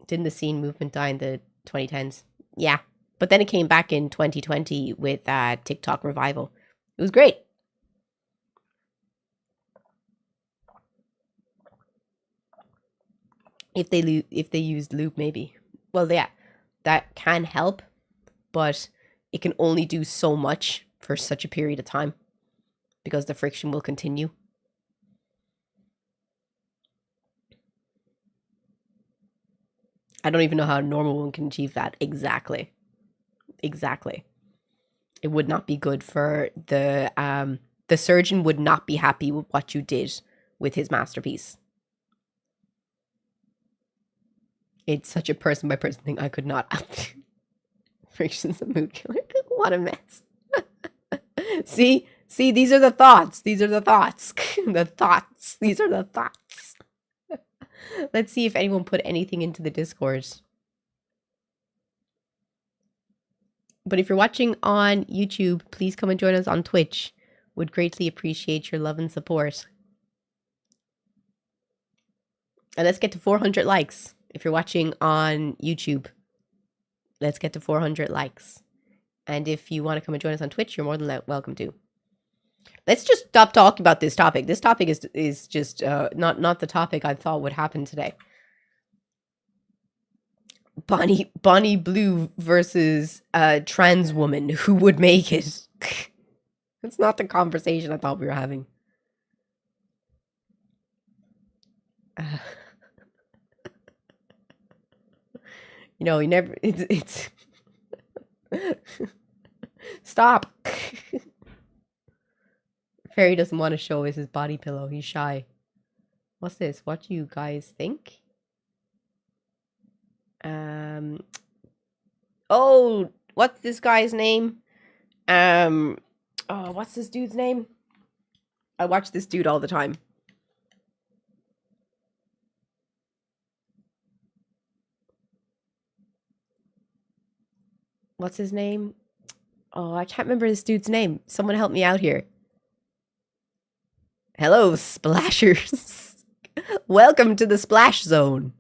Didn't the scene movement die in the 2010s? Yeah. But then it came back in 2020 with TikTok revival. It was great. If they used lube, maybe. Well, yeah, that can help, but it can only do so much for such a period of time because the friction will continue. I don't even know how a normal one can achieve that exactly. Exactly. It would not be good for the surgeon would not be happy with what you did with his masterpiece. It's such a person by person thing. I could not. Friction's a mood killer. What a mess. See, these are the thoughts. These are the thoughts. The thoughts. These are the thoughts. Let's see if anyone put anything into the Discord. But if you're watching on YouTube, please come and join us on Twitch. Would greatly appreciate your love and support. And let's get to 400 likes. If you're watching on YouTube, let's get to 400 likes. And if you want to come and join us on Twitch, you're more than welcome to. Let's just stop talking about this topic. This topic is just not the topic I thought would happen today. Bonnie Blue versus a trans woman. Who would make it? It's not the conversation I thought we were having. You know, you never. It's. Stop. Fairy doesn't want to show us his body pillow. He's shy. What's this? What do you guys think? Oh, what's this guy's name? Oh, what's this dude's name? I watch this dude all the time. What's his name? Oh, I can't remember this dude's name. Someone help me out here. Hello, splashers. Welcome to the splash zone.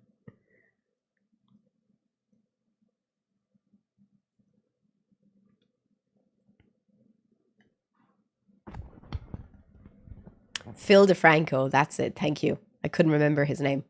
Phil DeFranco, that's it. Thank you. I couldn't remember his name.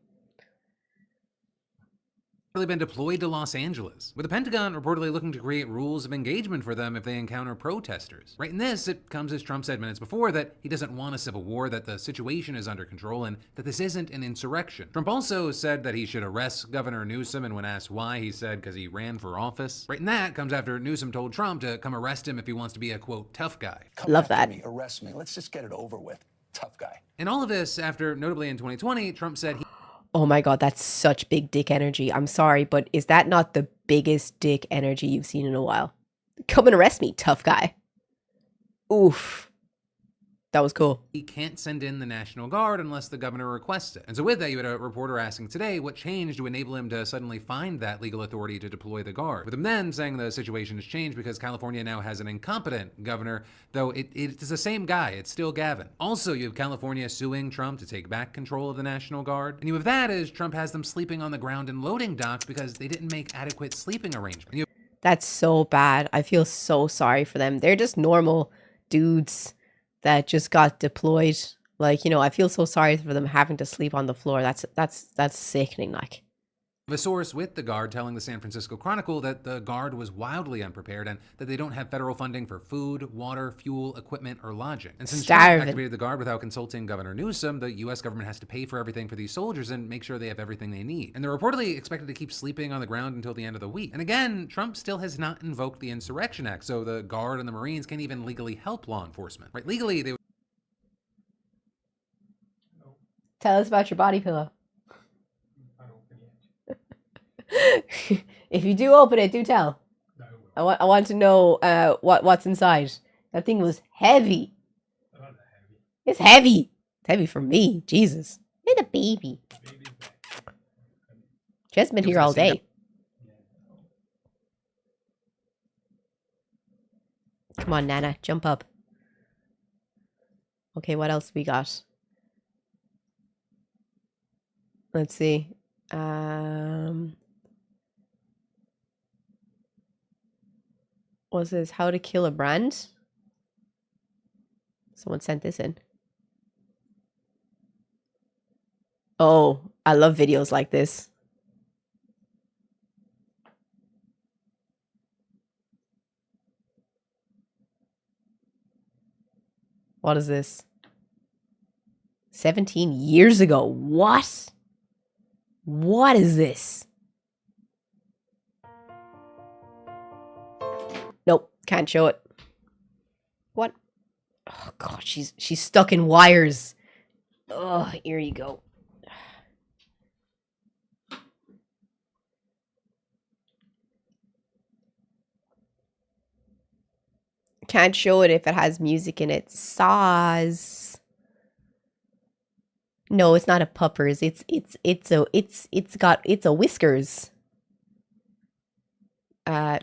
Been deployed to Los Angeles, with the Pentagon reportedly looking to create rules of engagement for them if they encounter protesters. Right in this, it comes as Trump said minutes before that he doesn't want a civil war, that the situation is under control, and that this isn't an insurrection. Trump also said that he should arrest Governor Newsom, and when asked why, he said because he ran for office. Right in that comes after Newsom told Trump to come arrest him if he wants to be a, quote, tough guy. Love that. Me, arrest me. Let's just get it over with. tough guy. And all of this after, notably in 2020, Trump said he Oh my God, that's such big dick energy. I'm sorry, but is that not the biggest dick energy you've seen in a while? Come and arrest me, tough guy. Oof. That was cool. he can't send in the National Guard unless the governor requests it. And so with that, you had a reporter asking today what changed to enable him to suddenly find that legal authority to deploy the Guard. With him then saying the situation has changed because California now has an incompetent governor, though it's the same guy, it's still Gavin. Also, you have California suing Trump to take back control of the National Guard. And you have that as Trump has them sleeping on the ground in loading docks because they didn't make adequate sleeping arrangements. That's so bad. I feel so sorry for them. They're just normal dudes that just got deployed. Like, you know, I feel so sorry for them having to sleep on the floor. That's sickening, like. A source with the Guard telling the San Francisco Chronicle that the Guard was wildly unprepared and that they don't have federal funding for food, water, fuel, equipment, or lodging. And since Trump activated the Guard without consulting Governor Newsom, the U.S. government has to pay for everything for these soldiers and make sure they have everything they need. And they're reportedly expected to keep sleeping on the ground until the end of the week. And again, Trump still has not invoked the Insurrection Act, so the Guard and the Marines can't even legally help law enforcement. Right? Legally, they would... Tell us about your body pillow. If you do open it, do tell. I want to know what's inside. That thing was heavy. It's heavy. It's heavy for me. Jesus. You're the baby. She hasn't been here all day. Come on, Nana. Jump up. Okay, what else we got? Let's see. What's this? How to kill a brand? Someone sent this in. Oh, I love videos like this. What is this? 17 years ago. What? What is this? Nope, can't show it. What? Oh God, she's stuck in wires. Oh, here you go. Can't show it if it has music in it. Saws. No, it's not a puppers. It's a whiskers.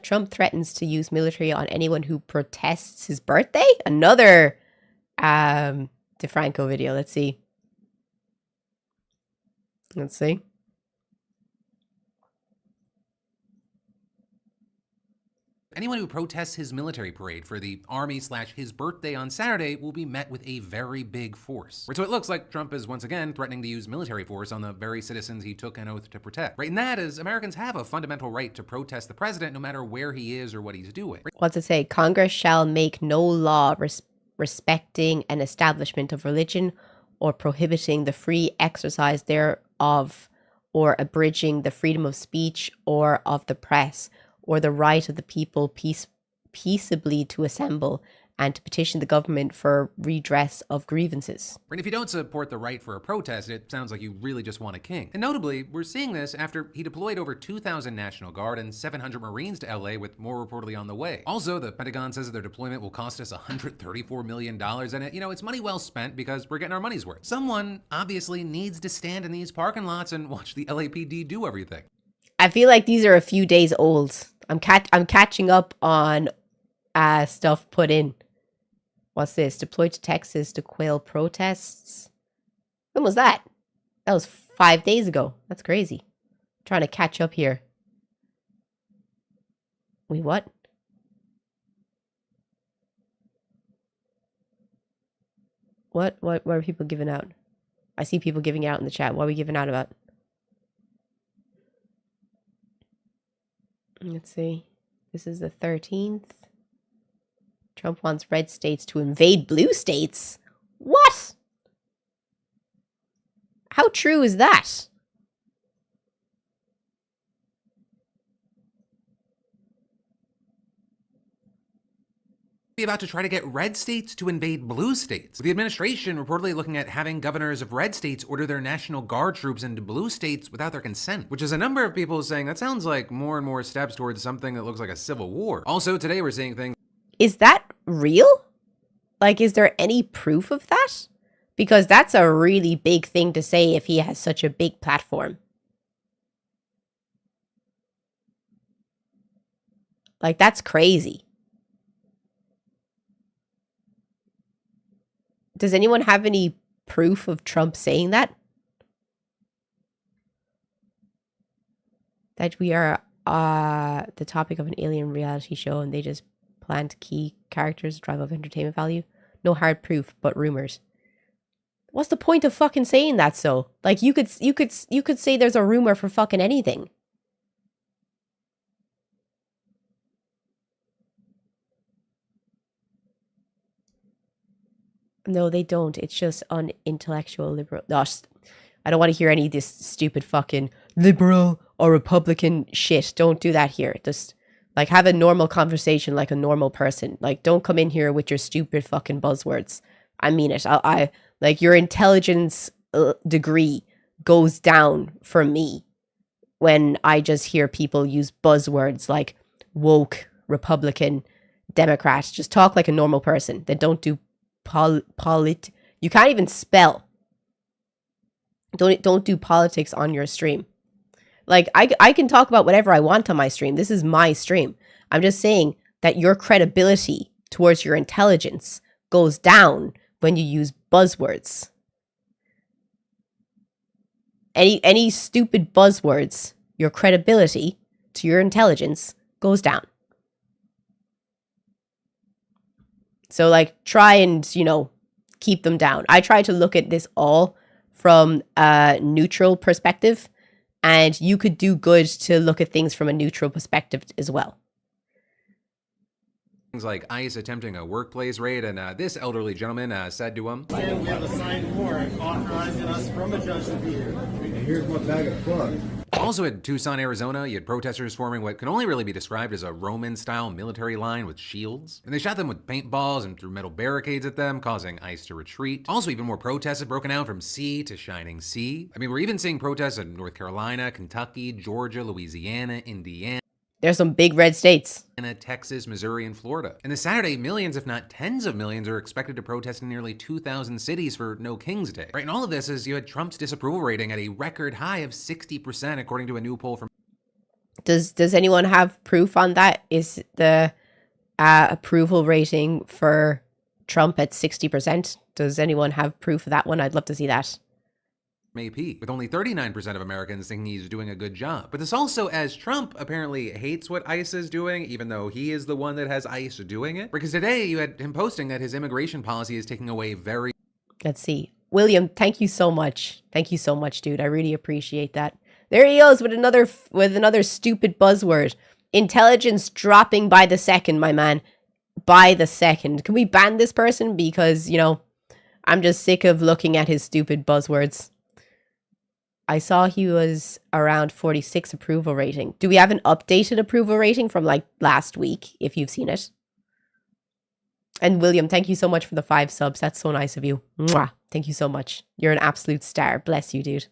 Trump threatens to use military on anyone who protests his birthday. Another DeFranco video. Let's see. Let's see. Anyone who protests his military parade for the Army/his birthday on Saturday will be met with a very big force. Right, so it looks like Trump is once again threatening to use military force on the very citizens he took an oath to protect. Right, and that is Americans have a fundamental right to protest the president no matter where he is or what he's doing. Right? What's it say? Congress shall make no law respecting an establishment of religion or prohibiting the free exercise thereof or abridging the freedom of speech or of the press or the right of the people peaceably to assemble and to petition the government for redress of grievances. And if you don't support the right for a protest, it sounds like you really just want a king. And notably, we're seeing this after he deployed over 2,000 National Guard and 700 Marines to LA, with more reportedly on the way. Also, the Pentagon says that their deployment will cost us $134 million, and it's money well spent because we're getting our money's worth. Someone obviously needs to stand in these parking lots and watch the LAPD do everything. I feel like these are a few days old. I'm catching up on stuff put in. What's this? Deployed to Texas to quell protests. When was that? That was 5 days ago. That's crazy. I'm trying to catch up here. Wait, what? What are people giving out? I see people giving out in the chat. What are we giving out about? Let's see. This is the 13th. Trump wants red states to invade blue states. What? How true is that? be about to try to get red states to invade blue states, with the administration reportedly looking at having governors of red states order their National Guard troops into blue states without their consent, which is a number of people saying that sounds like more and more steps towards something that looks like a civil war. Also, today we're seeing things. Is that real? Like, is there any proof of that? Because that's a really big thing to say if he has such a big platform. Like, that's crazy. Does anyone have any proof of Trump saying that? That we are the topic of an alien reality show and they just plant key characters to drive up entertainment value? No hard proof, but rumors. What's the point of fucking saying that? So, like, you could say there's a rumor for fucking anything. No, they don't. It's just unintellectual liberal. No, I don't want to hear any of this stupid fucking liberal or Republican shit. Don't do that here. Just, like, have a normal conversation like a normal person. Like, don't come in here with your stupid fucking buzzwords. I mean it. I like, your intelligence degree goes down for me when I just hear people use buzzwords like woke, Republican, Democrat. Just talk like a normal person. Then don't do you can't even spell. Don't do politics on your stream. Like, I can talk about whatever I want on my stream. This is my stream. I'm just saying that your credibility towards your intelligence goes down when you use buzzwords. Any stupid buzzwords, your credibility to your intelligence goes down. So, like, try and, you know, keep them down. I try to look at this all from a neutral perspective, and you could do good to look at things from a neutral perspective as well. Things like ICE attempting a workplace raid, and this elderly gentleman said to him, "And we have a signed warrant authorizing us from a judge to be here. And here's my bag of plugs." Also in Tucson, Arizona, you had protesters forming what can only really be described as a Roman-style military line with shields. And they shot them with paintballs and threw metal barricades at them, causing ICE to retreat. Also, even more protests have broken out from sea to shining sea. I mean, we're even seeing protests in North Carolina, Kentucky, Georgia, Louisiana, Indiana. There's some big red states. Texas, Missouri, and Florida. And this Saturday, millions, if not tens of millions, are expected to protest in nearly 2,000 cities for No King's Day. Right, and all of this is you had Trump's disapproval rating at a record high of 60%, according to a new poll from... Does anyone have proof on that? Is the approval rating for Trump at 60%? Does anyone have proof of that one? I'd love to see that. AP, with only 39% of Americans thinking he's doing a good job. But this also, as Trump apparently hates what ICE is doing, even though he is the one that has ICE doing it. Because today you had him posting that his immigration policy is taking away very... Let's see. William, thank you so much. Thank you so much, dude. I really appreciate that. There he goes with another stupid buzzword. Intelligence dropping by the second, my man. By the second. Can we ban this person? Because, you know, I'm just sick of looking at his stupid buzzwords. I saw he was around 46 approval rating. Do we have an updated approval rating from like last week, if you've seen it? And William, thank you so much for the 5 subs. That's so nice of you. Mwah. Thank you so much. You're an absolute star. Bless you, dude.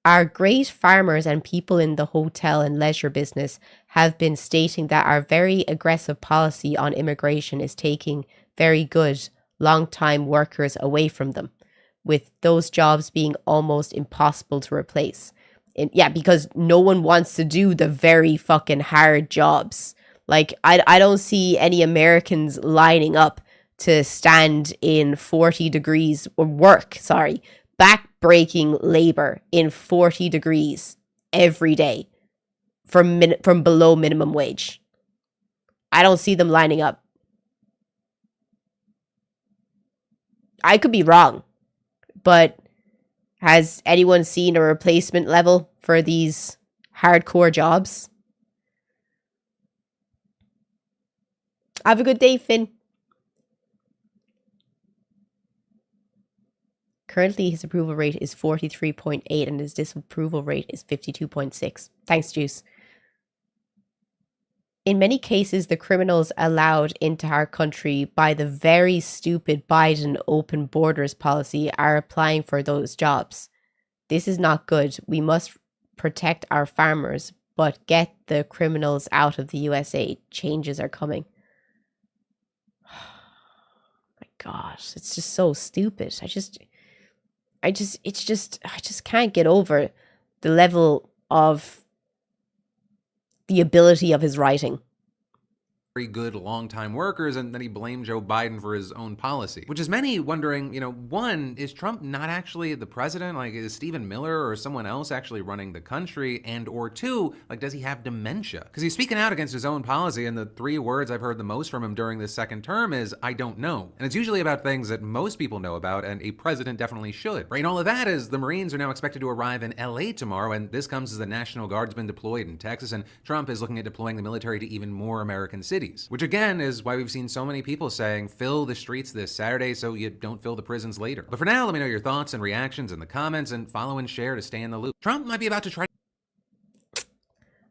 Our great farmers and people in the hotel and leisure business have been stating that our very aggressive policy on immigration is taking very good long-time workers away from them, with those jobs being almost impossible to replace. And yeah, because no one wants to do the very fucking hard jobs. Like, I don't see any Americans lining up to stand in 40 degrees, or work, sorry, back-breaking labor in 40 degrees every day from below minimum wage. I don't see them lining up. I could be wrong. But has anyone seen a replacement level for these hardcore jobs? Have a good day, Finn. Currently, his approval rate is 43.8 and his disapproval rate is 52.6. Thanks, Juice. In many cases, the criminals allowed into our country by the very stupid Biden open borders policy are applying for those jobs. This is not good. We must protect our farmers, but get the criminals out of the USA. Changes are coming. My gosh, it's just so stupid. I just can't get over the level of the ability of his writing. Very good long-time workers, and then he blamed Joe Biden for his own policy. Which is many wondering, one, is Trump not actually the president? Like, is Stephen Miller or someone else actually running the country? And or two, like, does he have dementia? Because he's speaking out against his own policy, and the 3 words I've heard the most from him during this second term is, I don't know. And it's usually about things that most people know about, and a president definitely should. Right, and all of that is the Marines are now expected to arrive in LA tomorrow, and this comes as the National Guard's been deployed in Texas, and Trump is looking at deploying the military to even more American cities. Which again is why we've seen so many people saying, fill the streets this Saturday so you don't fill the prisons later. But for now, let me know your thoughts and reactions in the comments, and follow and share to stay in the loop. Trump might be about to try.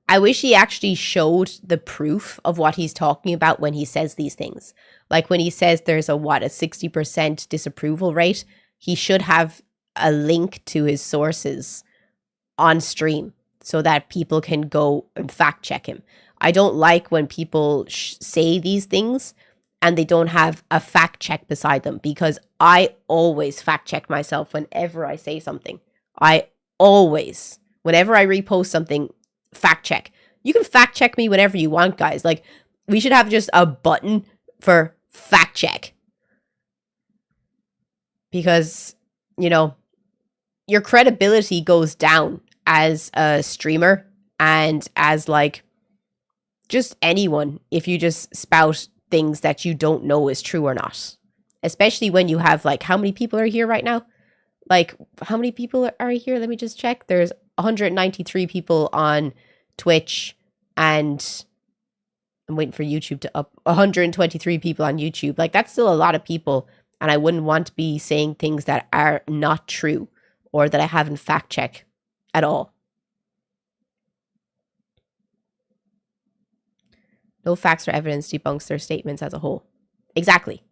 I wish he actually showed the proof of what he's talking about when he says these things. Like when he says there's a 60% disapproval rate, he should have a link to his sources on stream so that people can go and fact check him. I don't like when people say these things and they don't have a fact check beside them, because I always fact check myself whenever I say something. Whenever I repost something, fact check. You can fact check me whenever you want, guys. Like, we should have just a button for fact check. Because, your credibility goes down as a streamer and as just anyone if you just spout things that you don't know is true or not. Especially when you have how many people are here right now? How many people are here? Let me just check. There's 193 people on Twitch, and I'm waiting for YouTube to up 123 people on YouTube. That's still a lot of people, and I wouldn't want to be saying things that are not true or that I haven't fact checked at all. No facts or evidence debunks their statements as a whole. Exactly.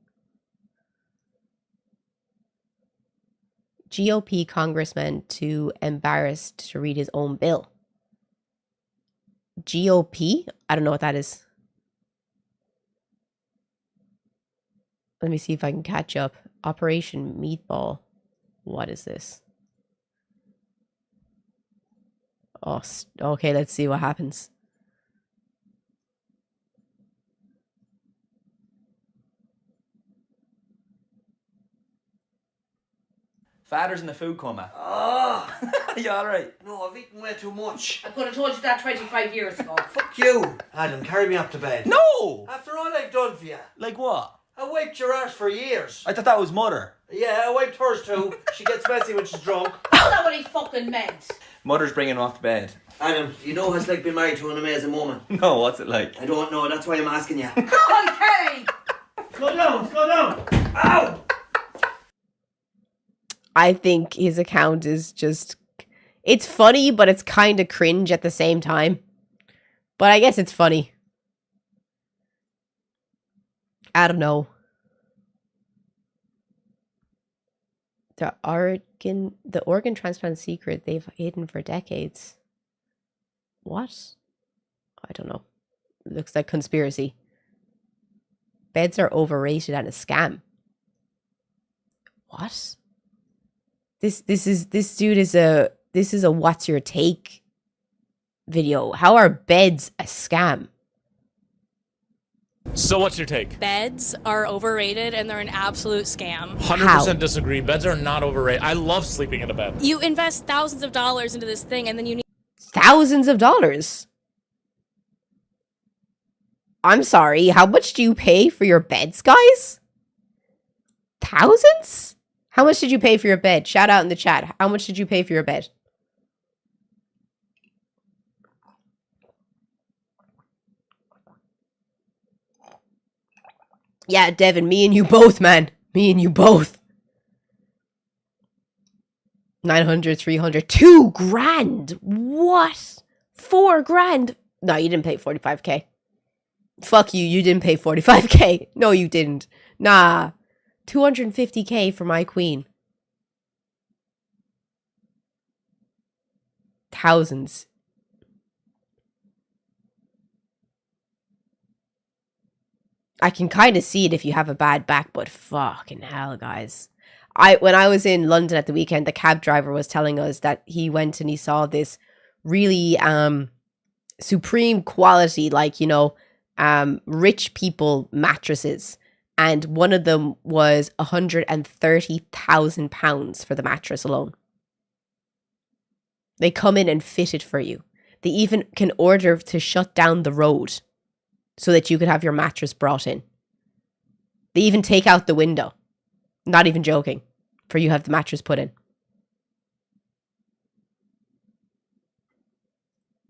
GOP congressman too embarrassed to read his own bill. GOP? I don't know what that is. Let me see if I can catch up. Operation Meatball. What is this? Oh, okay, let's see what happens. Father's in the food coma. Oh, You alright? no, I've eaten way too much. I could have told you that 25 years ago. Fuck you. Adam, carry me up to bed. No! After all I've done for you. Like what? I wiped your arse for years. I thought that was mother. Yeah, I wiped hers too. She gets messy when she's drunk. That's not what he fucking meant. Mother's bringing him off to bed. Adam, you know what it's like being married to an amazing woman. No, what's it like? I don't know, that's why I'm asking you. Okay. Slow down, slow down. Ow! I think his account is just... It's funny, but it's kind of cringe at the same time. But I guess it's funny. I don't know. The organ transplant secret they've hidden for decades. What? I don't know. Looks like conspiracy. Beds are overrated and a scam. What? This dude is a what's your take video. How are beds a scam? So what's your take? Beds are overrated and they're an absolute scam. 100% disagree. Beds are not overrated. I love sleeping in a bed. You invest thousands of dollars into this thing and then you need Thousands of dollars? I'm sorry, how much do you pay for your beds, guys? Thousands? How much did you pay for your bed? Shout out in the chat. How much did you pay for your bed? Yeah, Devin, me and you both, man. Me and you both. 900, 300, 2 grand. What? 4 grand. No, you didn't pay 45K. Fuck you. You didn't pay 45K. No, you didn't. Nah. 250K for my queen. Thousands. I can kind of see it if you have a bad back, but fucking hell, guys. When I was in London at the weekend, the cab driver was telling us that he went and he saw this really supreme quality, like, you know, rich people mattresses. And one of them was £130,000 for the mattress alone. They come in and fit it for you. They even can order to shut down the road so that you could have your mattress brought in. They even take out the window. Not even joking. For you have the mattress put in.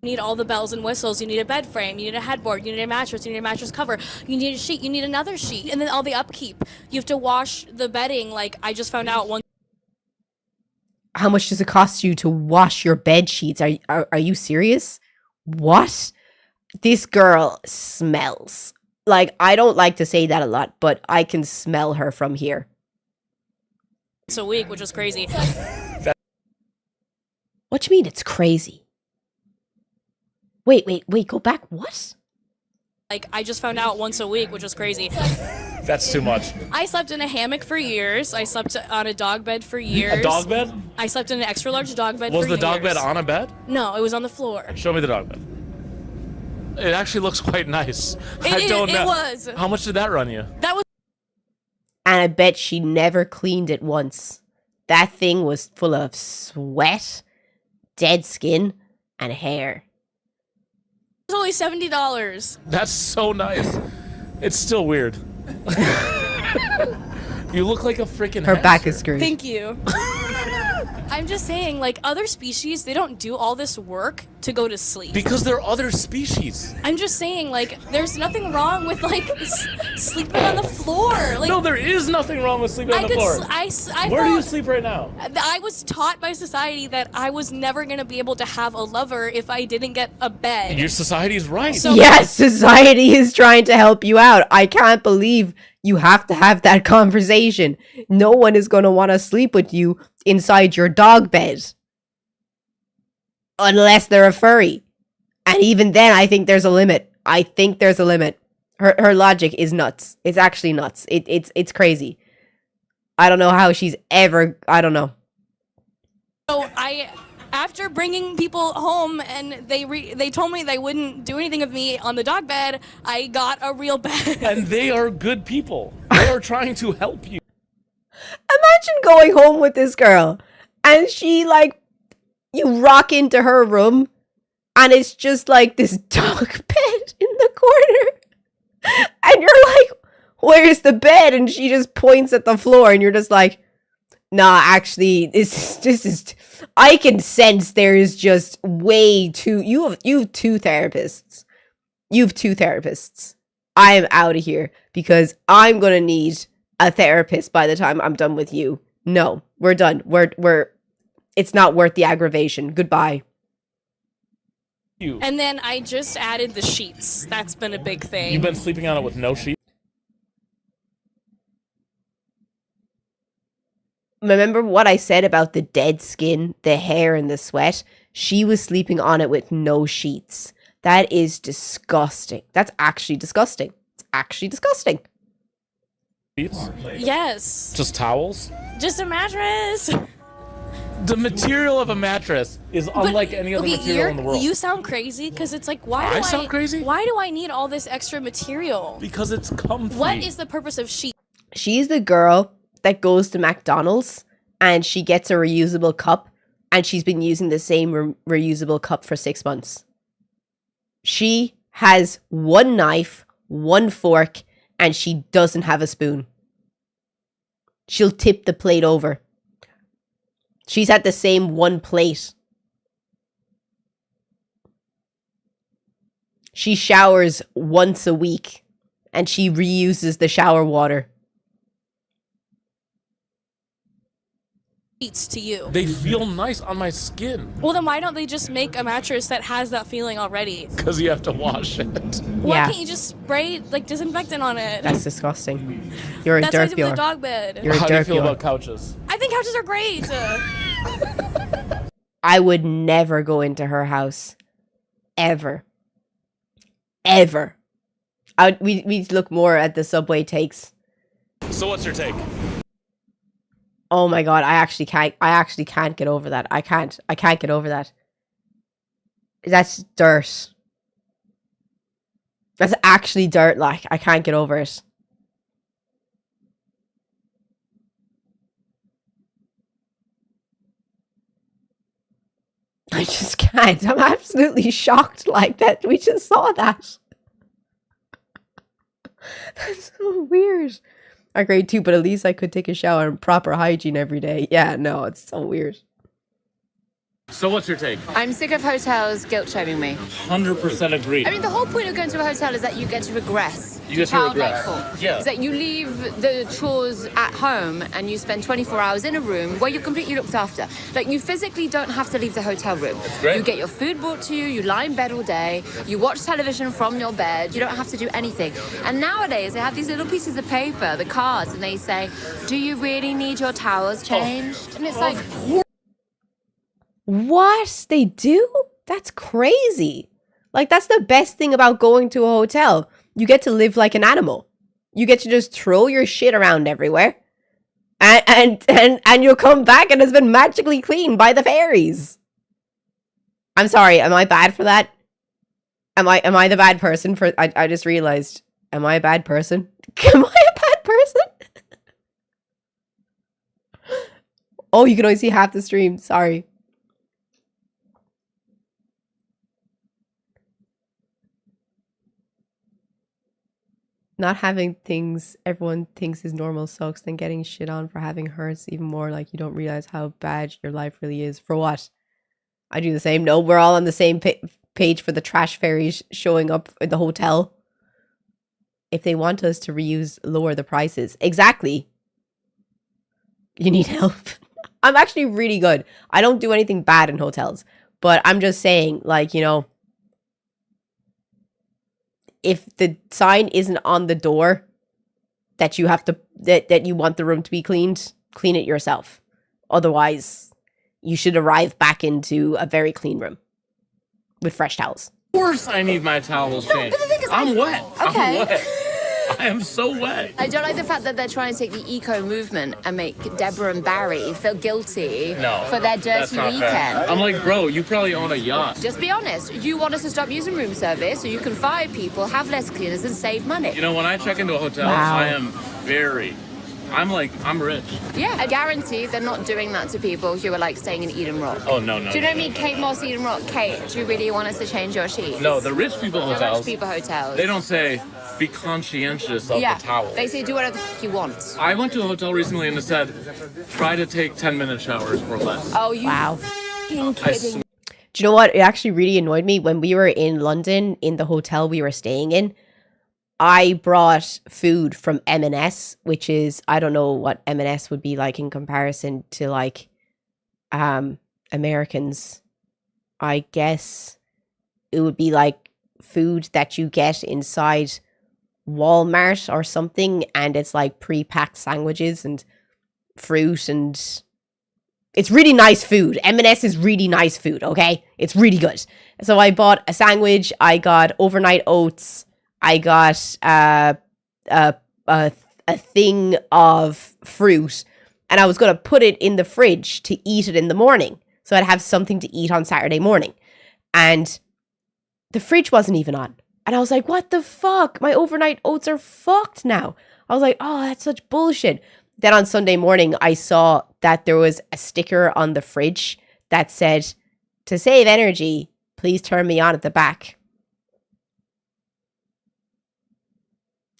You need all the bells and whistles. You need a bed frame. You need a headboard. You need a mattress. You need a mattress cover. You need a sheet. You need another sheet. And then all the upkeep. You have to wash the bedding. Like, I just found out one. How much does it cost you to wash your bed sheets? Are you serious? What? This girl smells. Like, I don't like to say that a lot, but I can smell her from here. A week, which was crazy. What do you mean it's crazy? Wait, go back. What? Like, I just found out once a week, which was crazy. That's too much. I slept in a hammock for years. I slept on a dog bed for years. A dog bed? I slept in an extra large dog bed Was for the years. dog bed on a bed? No, it was on the floor. Show me the dog bed. It actually looks quite nice. I don't know. It was. How much did that run you? That was And I bet she never cleaned it once. That thing was full of sweat, dead skin, and hair. only $70. That's so nice. It's still weird. You look like a freaking Her back hamster. is screwed. Thank you. I'm just saying, like, other species, they don't do all this work to go to sleep. Because they're other species. I'm just saying, like, there's nothing wrong with, like, sleeping on the floor. Like, No, there is nothing wrong with sleeping on the floor. Where do you sleep right now? I was taught by society that I was never going to be able to have a lover if I didn't get a bed. Your society's right. So- Yes, society is trying to help you out. I can't believe you have to have that conversation. No one is going to want to sleep with you inside your dog bed. Unless they're a furry. And even then, I think there's a limit. I think there's a limit. Her logic is nuts. It's actually nuts. It's crazy. I don't know how she's ever... I don't know. So after bringing people home and they told me they wouldn't do anything with me on the dog bed, I got a real bed. And they are good people. They are trying to help you. Imagine going home with this girl and she, like, you rock into her room and it's just like this dog bed in the corner. And you're like, where's the bed? And she just points at the floor and you're just like, nah, actually, this is, I can sense there is just way too, you have two therapists. You have two therapists. I'm out of here because I'm going to need a therapist by the time I'm done with you. No, we're done. It's not worth the aggravation. Goodbye. And then I just added the sheets. That's been a big thing. You've been sleeping on it with no sheets? Remember what I said about the dead skin, the hair, and the sweat? She was sleeping on it with no sheets. That is disgusting. That's actually disgusting. It's actually disgusting. Sheets? Yes. Just towels? Just a mattress. The material of a mattress is unlike any other material in the world. You sound crazy because it's like, I sound crazy? Why do I need all this extra material? Because it's comfy. What is the purpose of sheets? She's the girl that goes to McDonald's and she gets a reusable cup and she's been using the same reusable cup for 6 months. She has one knife, one fork, and she doesn't have a spoon. She'll tip the plate over. She's had the same one plate. She showers once a week and she reuses the shower water. sheets to you. They feel nice on my skin Well, then why don't they just make a mattress that has that feeling already? because you have to wash it. Why Yeah. can't you just spray like disinfectant on it? That's disgusting. You're a That's what I dirt did with the bjork. dog bed. You're a How do you dirt feel bjork. about couches? I think couches are great. I would never go into her house. Ever. Ever. We'd look more at the subway takes. So what's your take? Oh my god, I actually can't get over that. I can't get over that. That's dirt. That's actually dirt, like. I can't get over it. I just can't. I'm absolutely shocked like that. We just saw that. That's so weird. I agree too, but at least I could take a shower and proper hygiene every day. Yeah, no, it's so weird. So what's your take? I'm sick of hotels guilt shaming me. 100% agree. I mean, the whole point of going to a hotel is that you get to regress. You get to childlike regress. thought. Yeah. Is that you leave the chores at home and you spend 24 hours in a room where you're completely looked after. Like, you physically don't have to leave the hotel room. That's great. You get your food brought to you, you lie in bed all day, you watch television from your bed, you don't have to do anything. And nowadays, they have these little pieces of paper, the cards, and they say, do you really need your towels changed? And it's like, What? They do? That's crazy. Like, that's the best thing about going to a hotel. You get to live like an animal. You get to just throw your shit around everywhere. And you'll come back and it's been magically cleaned by the fairies. I'm sorry, am I bad for that? Am I the bad person for I just realized. Am I a bad person? Am I a bad person? Oh, you can only see half the stream. Sorry. Not having things everyone thinks is normal sucks, then getting shit on for having hurts even more. Like, you don't realize how bad your life really is. For what? I do the same. No, we're all on the same page for the trash fairies showing up at the hotel. If they want us to lower the prices. Exactly. You need help. I'm actually really good. I don't do anything bad in hotels. But I'm just saying, like, you know, if the sign isn't on the door that you have to that you want the room to be cleaned, clean it yourself. Otherwise, you should arrive back into a very clean room with fresh towels. Of course I need my towels changed. but the thing is, I'm wet. okay. I'm wet. I am so wet. I don't like the fact that they're trying to take the eco movement and make Deborah and Barry feel guilty for their That's dirty not weekend. fair. I'm like, bro, you probably own a yacht. Just be honest. You want us to stop using room service so you can fire people, have less cleaners, and save money. You know, when I check into a hotel, Wow. I am I'm rich. Yeah, I guarantee they're not doing that to people who are like staying in Eden Rock. Oh, no. Do you know me, Kate Moss, Eden Rock? Kate, do you really want us to change your sheets? No, the rich people The hotels, rich people hotels. they don't say, be conscientious of Yeah, the towel. they say do whatever the f- you want. I went to a hotel recently and it said, try to take 10-minute showers or less. Oh, you Wow. f***ing I kidding? Do you know what? It actually really annoyed me when we were in London in the hotel we were staying in. I brought food from M&S, which is, I don't know what M&S would be like in comparison to like Americans. I guess it would be like food that you get inside Walmart or something, and it's like pre-packed sandwiches and fruit, and it's really nice food. M&S is really nice food, okay? It's really good. So I bought a sandwich, I got overnight oats, I got a thing of fruit, and I was going to put it in the fridge to eat it in the morning. So I'd have something to eat on Saturday morning. And the fridge wasn't even on. And I was like, what the fuck? My overnight oats are fucked now. I was like, oh, that's such bullshit. Then on Sunday morning, I saw that there was a sticker on the fridge that said, to save energy, please turn me on at the back.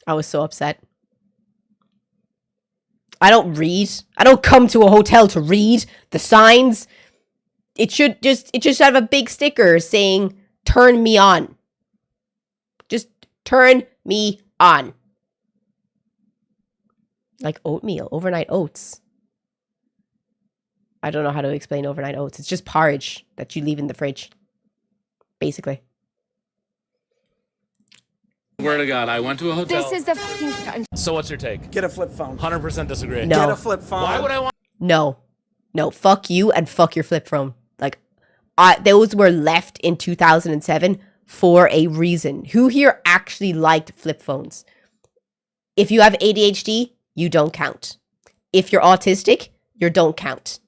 I was so upset. I don't read. I don't come to a hotel to read the signs. It should just have a big sticker saying, turn me on. Just turn me on. Like oatmeal, overnight oats. I don't know how to explain overnight oats. It's just porridge that you leave in the fridge, basically. Swear to God, I went to a hotel. This is the fucking. So what's your take? Get a flip phone. 100% disagree. No. Get a flip phone. Why would I want? No. Fuck you and fuck your flip phone. Like, those were left in 2007 for a reason. Who here actually liked flip phones? If you have ADHD, you don't count. If you're autistic, you don't count.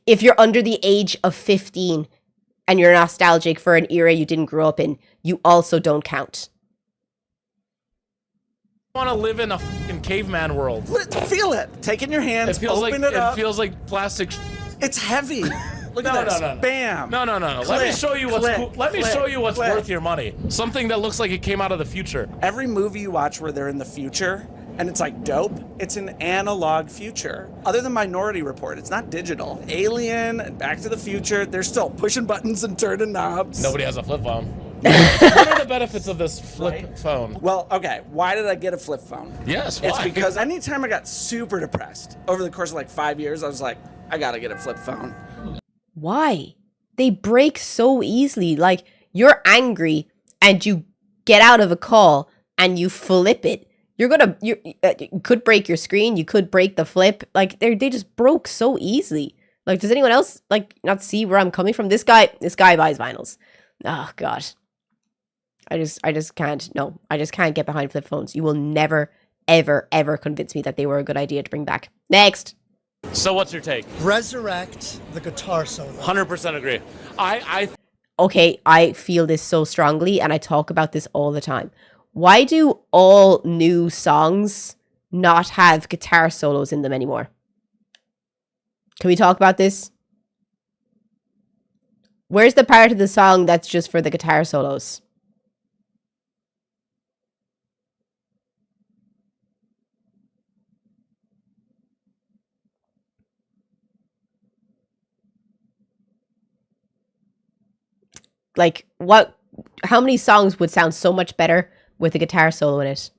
If you're under the age of 15 and you're nostalgic for an era you didn't grow up in, you also don't count. I want to live in a fucking caveman world. Feel it. Take it in your hands. It feels open like it up. feels like plastic. It's heavy. Look No, at this. no, no. Bam. No. Let me Click, show you what's click, cool. Let me click, show you what's click. worth your money. Something that looks like it came out of the future. Every movie you watch where they're in the future and it's like dope, it's an analog future. Other than Minority Report, it's not digital. Alien and Back to the Future, they're still pushing buttons and turning knobs. Nobody has a flip phone. What are the benefits of this flip phone? Well, okay, why did I get a flip phone? Yes, why? It's because anytime I got super depressed, over the course of like 5 years, I was like, I gotta get a flip phone. Why? They break so easily. Like, you're angry and you get out of a call and you flip it. You could break your screen. You could break the flip. Like, they just broke so easily. Like, does anyone else, like, not see where I'm coming from? This guy buys vinyls. Oh, God. I just can't. No, I just can't get behind flip phones. You will never, ever, ever convince me that they were a good idea to bring back. Next. So what's your take? Resurrect the guitar solo. 100% agree. Okay, I feel this so strongly and I talk about this all the time. Why do all new songs not have guitar solos in them anymore? Can we talk about this? Where's the part of the song that's just for the guitar solos? Like, how many songs would sound so much better with a guitar solo in it?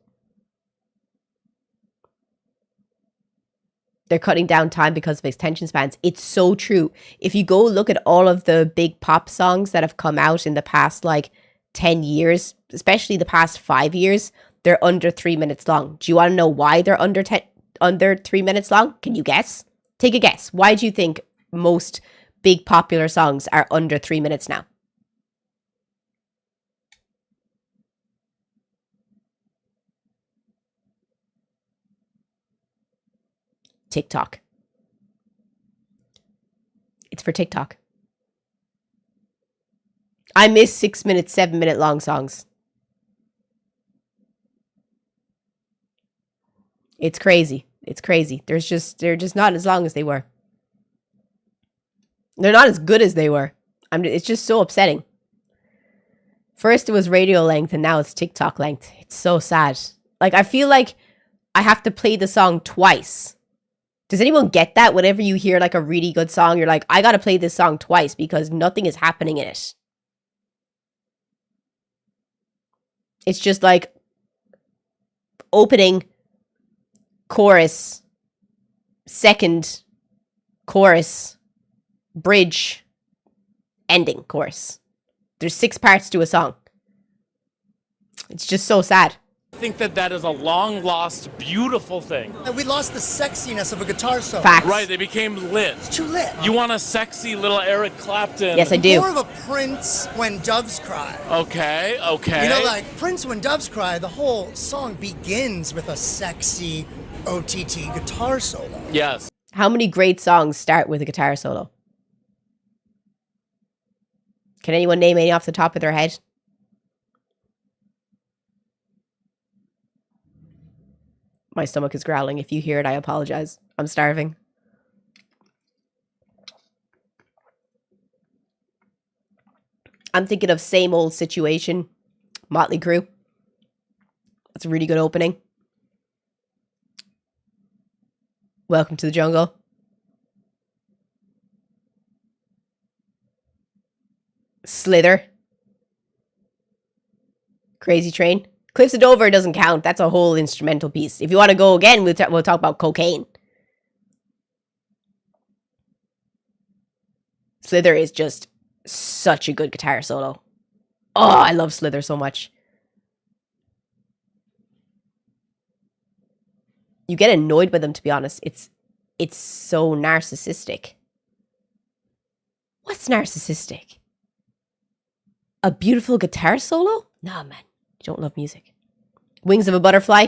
They're cutting down time because of extension spans. It's so true. If you go look at all of the big pop songs that have come out in the past, like, 10 years, especially the past 5 years, they're under 3 minutes long. Do you want to know why they're under 3 minutes long? Can you guess? Take a guess. Why do you think most big popular songs are under 3 minutes now? TikTok. It's for TikTok. I miss 6 minute, 7 minute long songs. It's crazy. It's crazy. They're just not as long as they were. They're not as good as they were. It's just so upsetting. First it was radio length and now it's TikTok length. It's so sad. Like, I feel like I have to play the song twice. Does anyone get that? Whenever you hear like a really good song, you're like, I gotta play this song twice because nothing is happening in it. It's just like opening, chorus, second, chorus, bridge, ending, chorus. There's 6 parts to a song. It's just so sad. I think that is a long lost, beautiful thing. And we lost the sexiness of a guitar solo. Facts. Right, they became lit. It's too lit. You want a sexy little Eric Clapton. Yes, I do. More of a Prince When Doves Cry. Okay. You know, like Prince When Doves Cry, the whole song begins with a sexy OTT guitar solo. Yes. How many great songs start with a guitar solo? Can anyone name any off the top of their head? My stomach is growling. If you hear it, I apologize. I'm starving. I'm thinking of Same Old Situation. Motley Crue. That's a really good opening. Welcome to the Jungle. Slither. Crazy Train. Cliffs of Dover doesn't count. That's a whole instrumental piece. If you want to go again, we'll talk about Cocaine. Slither is just such a good guitar solo. Oh, I love Slither so much. You get annoyed by them, to be honest. It's so narcissistic. What's narcissistic? A beautiful guitar solo? Nah, man. You don't love music. Wings of a Butterfly.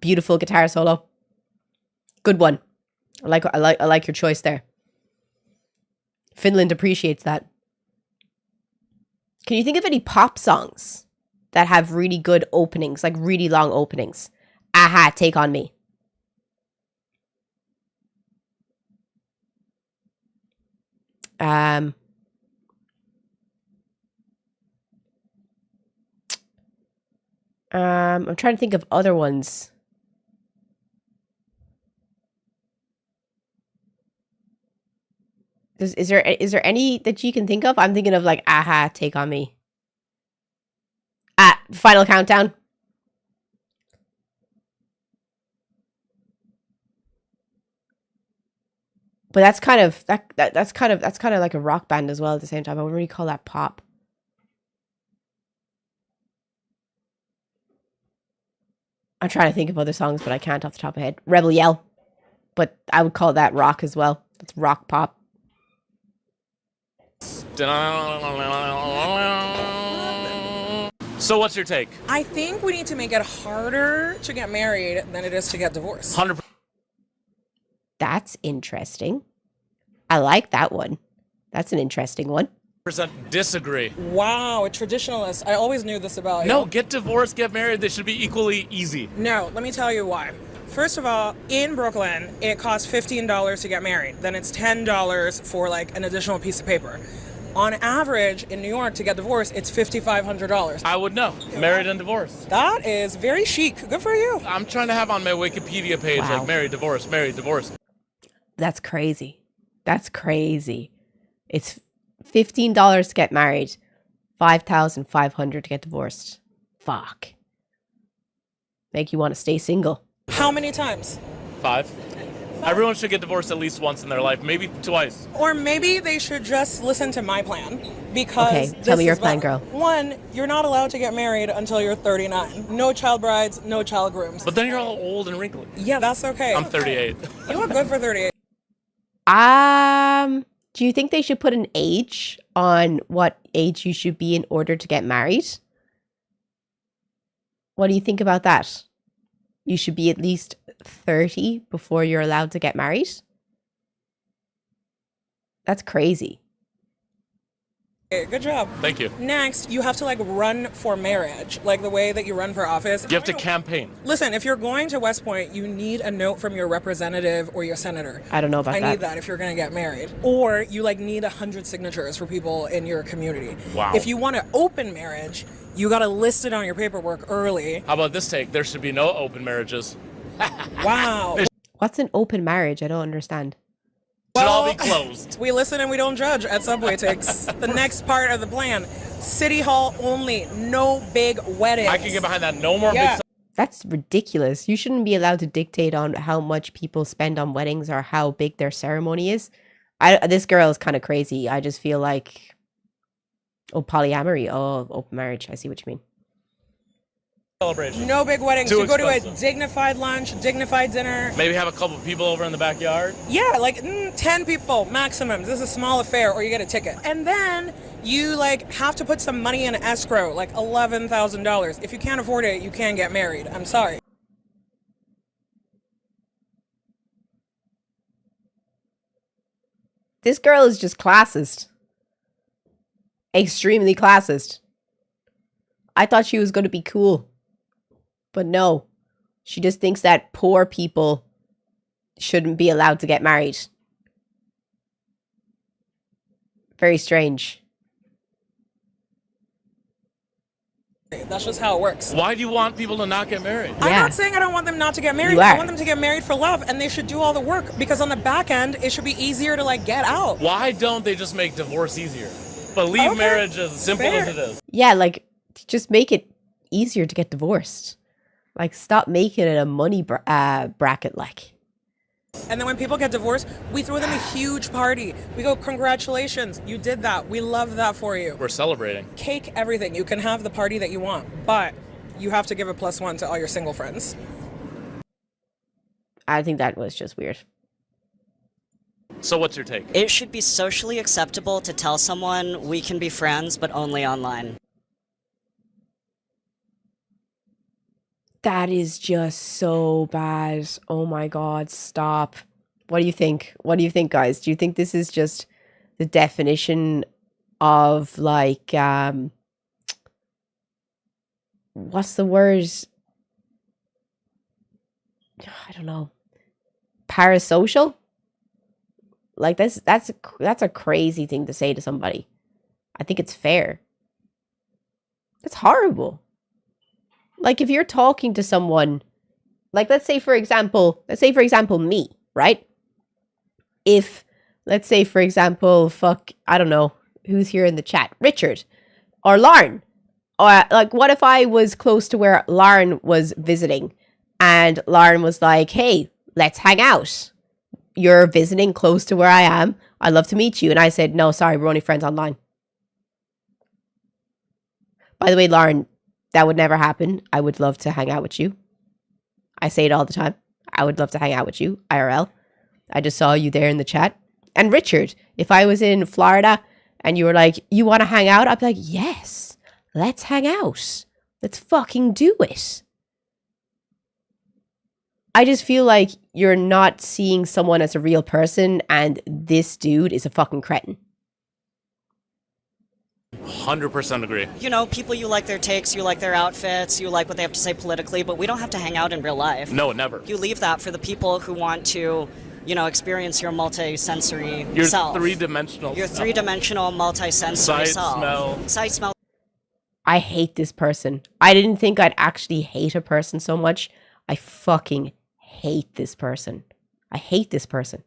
Beautiful guitar solo. Good one. I like your choice there. Finland appreciates that. Can you think of any pop songs that have really good openings, like really long openings? Aha, Take On Me. I'm trying to think of other ones. Is there any that you can think of? I'm thinking of like Aha, Take On Me. Final Countdown. But that's kind of that's kind of like a rock band as well at the same time. I wouldn't really call that pop. I'm trying to think of other songs, but I can't off the top of my head. Rebel Yell. But I would call that rock as well. It's rock pop. So what's your take? I think we need to make it harder to get married than it is to get divorced. 100%. That's interesting. I like that one. That's an interesting one. Disagree. Wow, a traditionalist. I always knew this about you. No, get divorced, get married. They should be equally easy. No, let me tell you why. First of all, in Brooklyn, it costs $15 to get married. Then it's $10 for like an additional piece of paper. On average, in New York, to get divorced, it's $5,500. I would know. Married and divorced. That is very chic. Good for you. I'm trying to have on my Wikipedia page Wow. like married, divorced, married, divorced. That's crazy. That's crazy. It's $15 to get married, $5,500 to get divorced. Fuck. Make you want to stay single. How many times? 5. Everyone should get divorced at least once in their life, maybe twice. Or maybe they should just listen to my plan. Because Okay, tell me this your is plan, better. girl. One, you're not allowed to get married until you're 39. No child brides, no child grooms. But then you're all old and wrinkly. Yeah, that's okay. I'm 38. You look good for 38. Do you think they should put an age on what age you should be in order to get married? What do you think about that? You should be at least 30 before you're allowed to get married? That's crazy. Good job. Thank you. Next, you have to like run for marriage, like the way that you run for office. You have to campaign. Listen, if you're going to West Point, you need a note from your representative or your senator. I don't know about I that. need that if you're going to get married. Or you like need 100 signatures for people in your community. Wow. If you want to open marriage, you got to list it on your paperwork early. How about this take? There should be no open marriages. Wow. What's an open marriage? I don't understand. Should all be closed. We listen and we don't judge at Subway Takes. The next part of the plan. City Hall only. No big weddings. I can get behind that. No more Yeah. big. That's ridiculous. You shouldn't be allowed to dictate on how much people spend on weddings or how big their ceremony is. This girl is kind of crazy. I just feel like, polyamory. Oh, open marriage. I see what you mean. Celebration. No big weddings. Too You go to a expensive. dignified lunch, dignified dinner. Maybe have a couple people over in the backyard. Yeah, like 10 people maximum. This is a small affair, or you get a ticket. And then you like have to put some money in escrow, like $11,000. If you can't afford it, you can't get married. I'm sorry. This girl is just classist. Extremely classist. I thought she was going to be cool. But no. She just thinks that poor people shouldn't be allowed to get married. Very strange. That's just how it works. Why do you want people to not get married? I'm Yeah. not saying I don't want them not to get married. You I are. want them to get married for love, and they should do all the work because on the back end, it should be easier to like get out. Why don't they just make divorce easier? But leave Okay. marriage as simple Fair. as it is. Yeah, like, just make it easier to get divorced. Like, stop making it a money bracket, like. And then when people get divorced, we throw them a huge party. We go, congratulations, you did that. We love that for you. We're celebrating. Cake, everything. You can have the party that you want, but you have to give a +1 to all your single friends. I think that was just weird. So what's your take? It should be socially acceptable to tell someone we can be friends, but only online. That is just so bad. Oh my God, stop. What do you think? What do you think, guys? Do you think this is just the definition of like, what's the word? I don't know. Parasocial? Like that's a crazy thing to say to somebody. I think it's fair. That's horrible. Like if you're talking to someone, like let's say for example me, right? If let's say for example, I don't know who's here in the chat, Richard or Lauren, or like what if I was close to where Lauren was visiting, and Lauren was like, "Hey, let's hang out. You're visiting close to where I am. I'd love to meet you," and I said, "No, sorry, we're only friends online." By the way, Lauren, that would never happen. I would love to hang out with you. I say it all the time. I would love to hang out with you, IRL. I just saw you there in the chat. And Richard, if I was in Florida and you were like, "You want to hang out?" I'd be like, "Yes, let's hang out. Let's fucking do it." I just feel like you're not seeing someone as a real person, and this dude is a fucking cretin. 100% agree. You know, people, you like their takes, you like their outfits, you like what they have to say politically, but we don't have to hang out in real life. No, never. You leave that for the people who want to, you know, experience your multi-sensory self. Three-dimensional. Your three-dimensional multi-sensory Sight, self. smell. Sight, smell. I hate this person. I didn't think I'd actually hate a person so much. I fucking hate this person. I hate this person.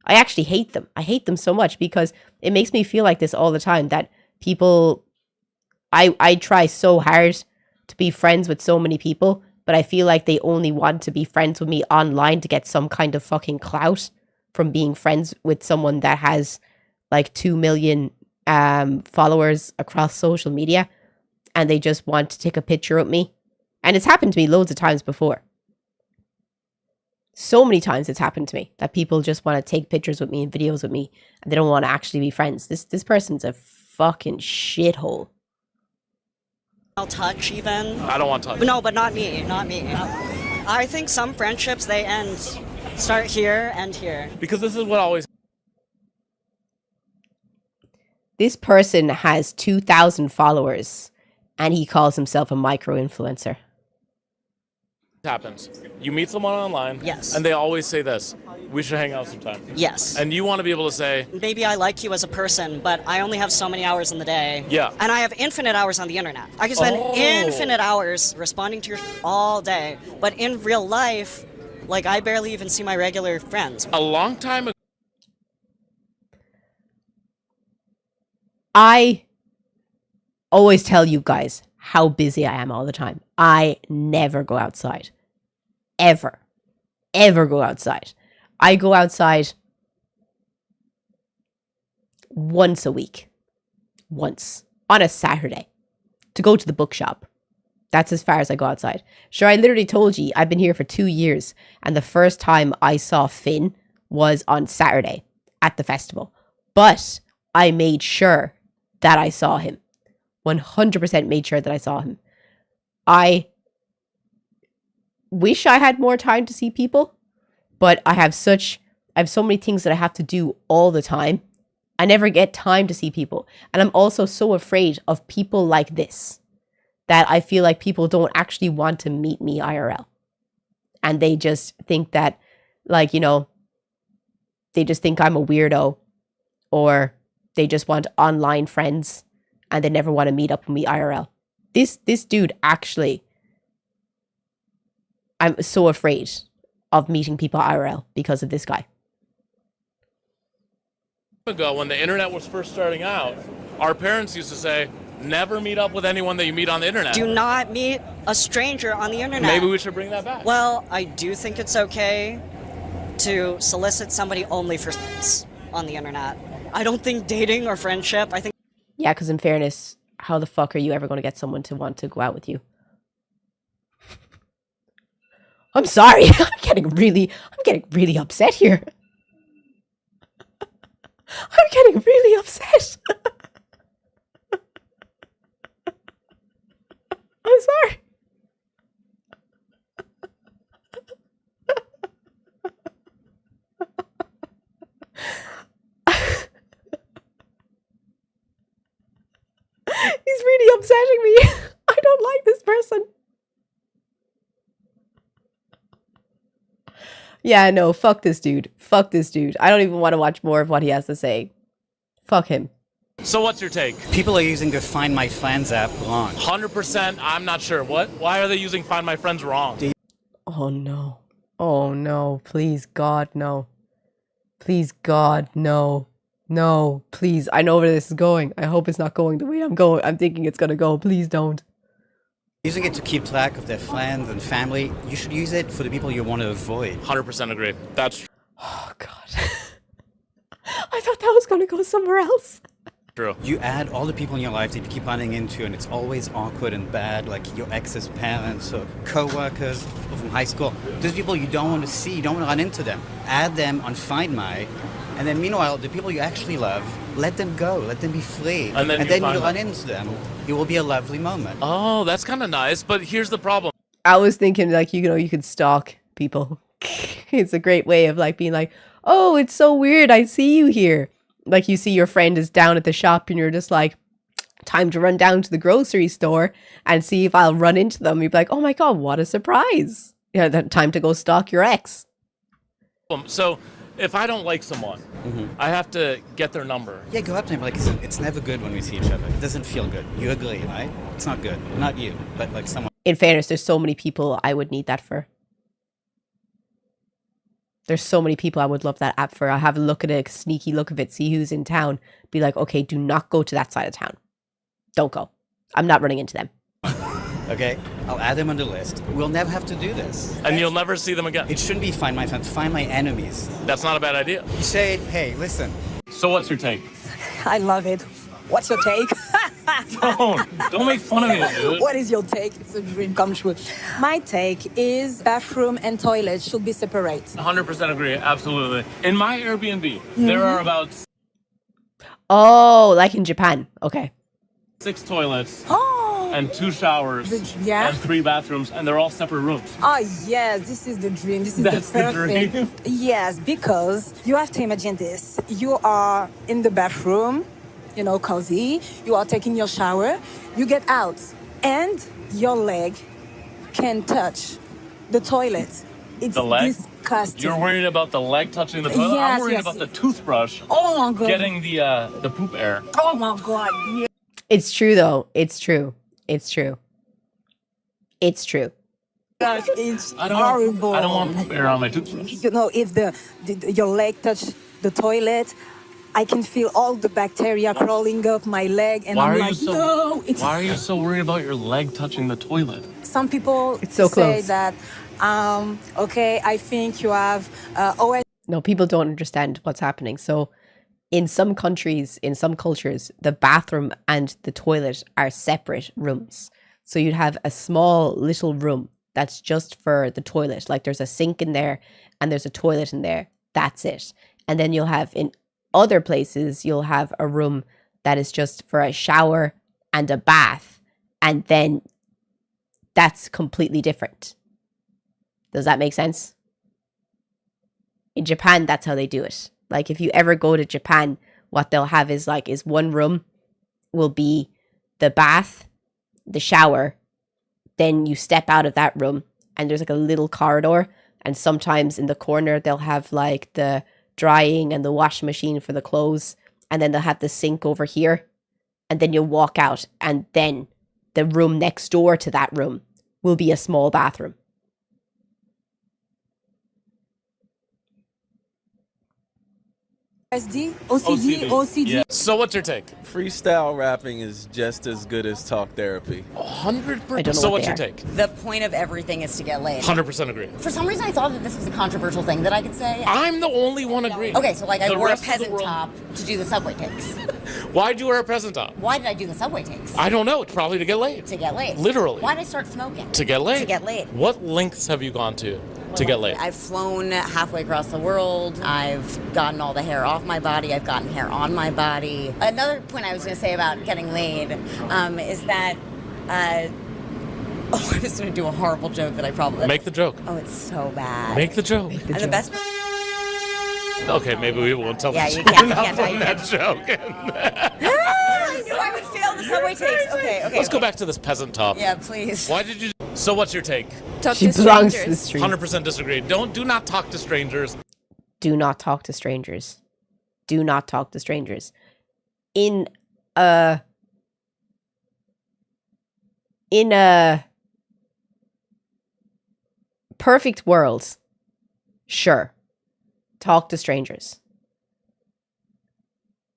I actually hate them. I hate them so much because it makes me feel like this all the time, that people, I try so hard to be friends with so many people, but I feel like they only want to be friends with me online to get some kind of fucking clout from being friends with someone that has like 2 million followers across social media, and they just want to take a picture with me. And it's happened to me loads of times before. So many times it's happened to me that people just want to take pictures with me and videos with me, and they don't want to actually be friends. This person's a fucking shithole. I'll touch even. I don't want touch. No, but not me. Not me. I think some friendships, they start here and here. Because this is what always This person has 2,000 followers, and he calls himself a micro-influencer. happens. You meet someone online, yes, and they always say this: "We should hang out sometime." Yes. And you want to be able to say, "Maybe I like you as a person, but I only have so many hours in the day." Yeah. And I have infinite hours on the internet. I can spend infinite hours responding to your all day, but in real life, like, I barely even see my regular friends. A long time ago. I always tell you guys how busy I am all the time. I never go outside. Ever go outside. I go outside once a week. Once. On a Saturday. To go to the bookshop. That's as far as I go outside. Sure, I literally told you I've been here for 2 years, and the first time I saw Finn was on Saturday at the festival. But I made sure that I saw him. 100% made sure that I saw him. I wish I had more time to see people, but I have so many things that I have to do all the time. I never get time to see people. And I'm also so afraid of people like this, that I feel like people don't actually want to meet me IRL. And they just think that, like, you know, they just think I'm a weirdo, or they just want online friends, and they never want to meet up with me IRL. This dude, actually, I'm so afraid of meeting people IRL because of this guy. Ago, when the internet was first starting out, our parents used to say, "Never meet up with anyone that you meet on the internet." Do not meet a stranger on the internet. Maybe we should bring that back. Well, I do think it's okay to solicit somebody only for sex on the internet. I don't think dating or friendship, I think... Yeah, because in fairness, how the fuck are you ever going to get someone to want to go out with you? I'm sorry. I'm getting really upset here. I'm getting really upset. I'm sorry. He's really upsetting me. I don't like this person. Yeah, no, fuck this dude. Fuck this dude. I don't even want to watch more of what he has to say. Fuck him. So what's your take? People are using the Find My Friends app wrong. 100%, I'm not sure. What? Why are they using Find My Friends wrong? Oh no. Oh no. Please, God, no. Please, God, no. No, please. I know where this is going. I hope it's not going the way I'm thinking it's gonna go. Please don't. Using it to keep track of their friends and family, you should use it for the people you want to avoid. 100% agree. That's Oh God. I thought that was gonna go somewhere else. true. You add all the people in your life that you keep running into, and it's always awkward and bad, like your ex's parents or co-workers, people from high school. Those people you don't want to see, you don't want to run into them. Add them on Find My, and then meanwhile, the people you actually love, let them go, let them be free. And then you run into them. It will be a lovely moment. Oh, that's kind of nice, but here's the problem. I was thinking like, you know, you could stalk people. It's a great way of like being like, oh, it's so weird. I see you here. Like you see your friend is down at the shop and you're just like, time to run down to the grocery store and see if I'll run into them. You'd be like, oh my God, what a surprise. Yeah, time to go stalk your ex. So if I don't like someone, I have to get their number. Yeah, go up to him. Like, it's never good when we see each other. It doesn't feel good. You agree, right? It's not good. Not you, but like someone. In fairness, there's so many people I would need that for. There's so many people I would love that app for. I'll have a look at it, a sneaky look of it, see who's in town. Be like, okay, do not go to that side of town. Don't go. I'm not running into them. Okay, I'll add them on the list. We'll never have to do this. And you'll never see them again. It shouldn't be Find My Friends, Find My Enemies. That's not a bad idea. You say, hey, listen. So what's your take? I love it. What's your take? Don't make fun of me, dude. What is your take? It's a dream come true. My take is bathroom and toilet should be separate. 100% agree, absolutely. In my Airbnb, there are about Oh, like in Japan. Okay. 6 toilets. Oh. And 2 showers. And 3 bathrooms, and they're all separate rooms. Oh, yes, this is the dream. This is That's the the perfect. dream. Yes, because you have to imagine this. You are in the bathroom, you know, cozy. You are taking your shower. You get out, and your leg can touch the toilet. It's The leg? disgusting. You're worried about the leg touching the toilet? Yes, I'm worried yes. about the toothbrush Oh my God. getting the poop air. Oh my God. Yeah. It's true, though. It's true. It's true. It's true. Gosh, it's I don't horrible. want poop air on my toothbrush. You know, if your leg touch the toilet, I can feel all the bacteria crawling up my leg, and I'm like, no. It's Why are you so worried about your leg touching the toilet? some people It's so say close. that. Okay, I think you have OS. No, people don't understand what's happening. So in some countries, in some cultures, the bathroom and the toilet are separate rooms. So you'd have a small little room that's just for the toilet. Like there's a sink in there and there's a toilet in there. That's it. And then you'll have in other places, you'll have a room that is just for a shower and a bath. And then that's completely different. Does that make sense? In Japan, that's how they do it. Like if you ever go to Japan, what they'll have is one room will be the bath, the shower, then you step out of that room and there's like a little corridor, and sometimes in the corner they'll have like the drying and the washing machine for the clothes, and then they'll have the sink over here, and then you'll walk out, and then the room next door to that room will be a small bathroom. SD, OCD. Yeah. So what's your take? Freestyle rapping is just as good as talk therapy. 100%. So what's your take? The point of everything is to get laid. 100% agree. For some reason, I thought that this was a controversial thing that I could say. I'm the only one agreeing. Okay, so like I The wore a rest of the peasant world- top to do the subway takes. Why'd you wear a peasant top? Why did I do the subway takes? I don't know. It's probably to get laid. To get laid. Literally. Why did I start smoking? To get laid. To get laid. What lengths have you gone to get laid? I've flown halfway across the world. I've gotten all the hair off my body. I've gotten hair on my body. Another point I was going to say about getting laid is that, I was going to do a horrible joke that I probably... Make the joke. Oh, it's so bad. Make the joke. And the best... Okay, maybe we won't tell Yeah, the you joke. can't- We're not you putting can't- that joke in. I knew I would fail the subway takes. Okay. Let's go back to this peasant top. Yeah, please. Why did you... So what's your take? Talk She to belongs to strangers. the street. 100% disagree. Do not talk to strangers. Do not talk to strangers. Do not talk to strangers. In a perfect world, sure, talk to strangers.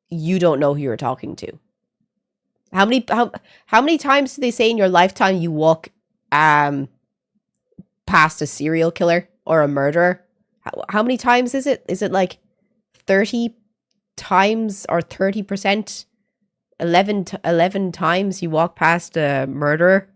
You don't know who you're talking to. How many times do they say in your lifetime you walk past a serial killer or a murderer? How many times is it? Is it like 30 times or 30%? 11 times you walk past a murderer?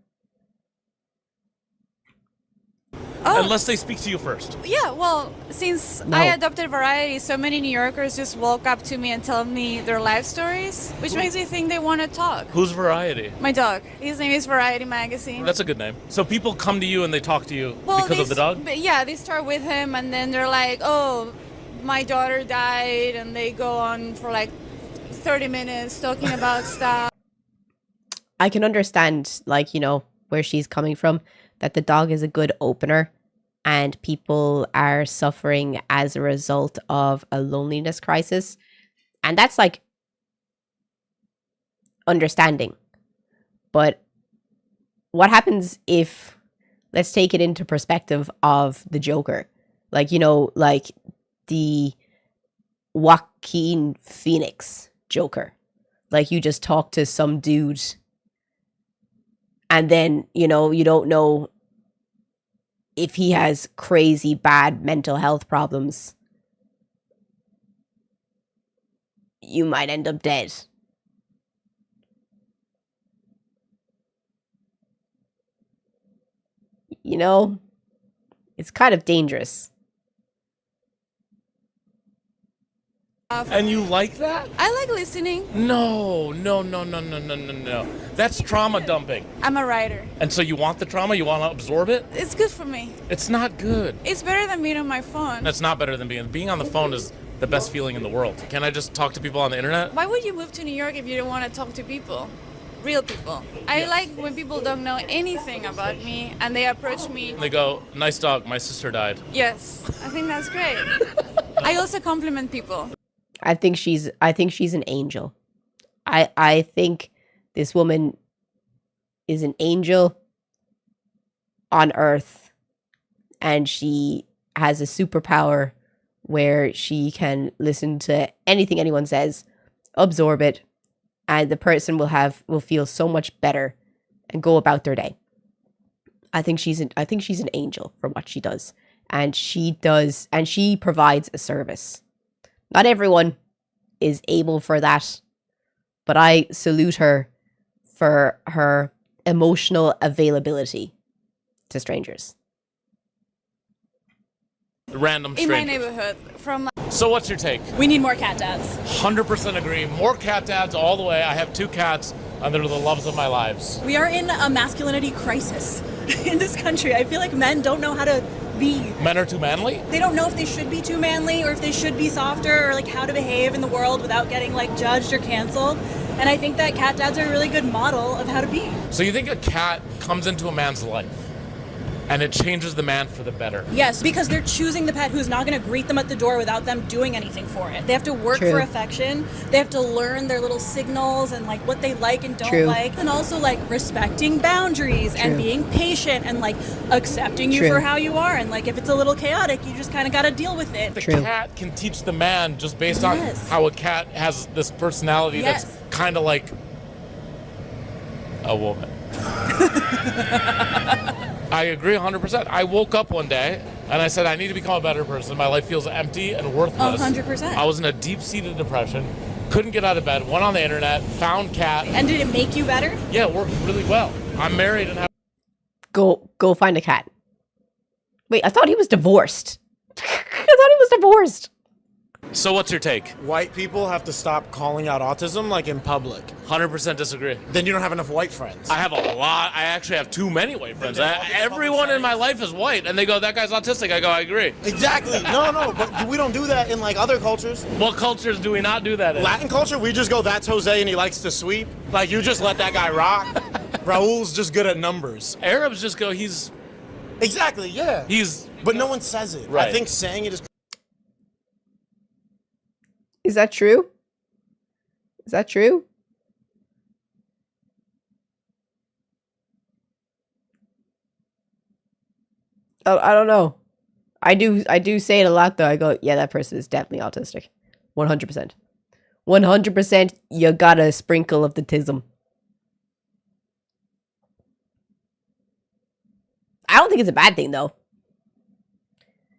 Unless they speak to you first. Yeah, well, since No. I adopted Variety, so many New Yorkers just walk up to me and tell me their life stories, which makes me think they want to talk. Who's Variety? My dog. His name is Variety Magazine. That's a good name. So people come to you and they talk to you Well, because they of the dog? Yeah, they start with him, and then they're like, oh, my daughter died, and they go on for like 30 minutes talking about stuff. I can understand, like, you know, where she's coming from, that the dog is a good opener and people are suffering as a result of a loneliness crisis. And that's like understanding. But what happens if, let's take it into perspective of the Joker, like, you know, like the Joaquin Phoenix Joker, like you just talk to some dude and then, you know, you don't know if he has crazy bad mental health problems. You might end up dead. You know, it's kind of dangerous. And you like that? I like listening. No. That's trauma dumping. I'm a writer. And so you want the trauma? You want to absorb it? It's good for me. It's not good. It's better than being on my phone. That's not better than being on the phone is the best feeling in the world. Can I just talk to people on the internet? Why would you move to New York if you don't want to talk to people? Real people. I like when people don't know anything about me and they approach me. They go, nice dog, my sister died. Yes, I think that's great. I also compliment people. I think she's an angel. I think this woman is an angel on earth, and she has a superpower where she can listen to anything anyone says, absorb it, and the person will feel so much better and go about their day. I think she's an angel for what she does. And she provides a service. Not everyone is able for that, but I salute her for her emotional availability to strangers. Random In my strangers. neighborhood, from So what's your take? we need more cat dads. 100% agree. More cat dads all the way. I have 2 cats, and they're the loves of my lives. We are in a masculinity crisis in this country. I feel like men don't know how to be. Men are too manly? They don't know if they should be too manly or if they should be softer or like how to behave in the world without getting like judged or canceled. And I think that cat dads are a really good model of how to be. So you think a cat comes into a man's life, and it changes the man for the better. Yes, because they're choosing the pet who's not going to greet them at the door without them doing anything for it. They have to work True. for affection. They have to learn their little signals and like what they like and don't True. like. And also like respecting boundaries and True. being patient and like accepting you True. for how you are. And like if it's a little chaotic, you just kind of got to deal with it. The cat can teach the man just based on Yes. how a cat has this personality Yes. that's kind of like a woman. I agree 100%. I woke up one day and I said, I need to become a better person. My life feels empty and worthless. 100%. I was in a deep-seated depression, couldn't get out of bed, went on the internet, found Cat. And did it make you better? Yeah, it worked really well. I'm married and have... Go find a cat. Wait, I thought he was divorced. I thought he was divorced. So what's your take? White people have to stop calling out autism like in public. 100% disagree. Then you don't have enough white friends. I have a lot. I actually have too many white friends. Everyone in my life is white, and they go, that guy's autistic. I go, I agree. Exactly. No, but we don't do that in like other cultures. What cultures do we not do that in? Latin culture, we just go, that's Jose and he likes to sweep. Like, you just let that guy rock. Raul's just good at numbers. Arabs just go, he's... Exactly, yeah. But no one says it. Right. I think saying it is... Is that true? Is that true? Oh, I don't know. I do say it a lot though. I go, yeah, that person is definitely autistic. 100%. 100% you got a sprinkle of the tism. I don't think it's a bad thing though.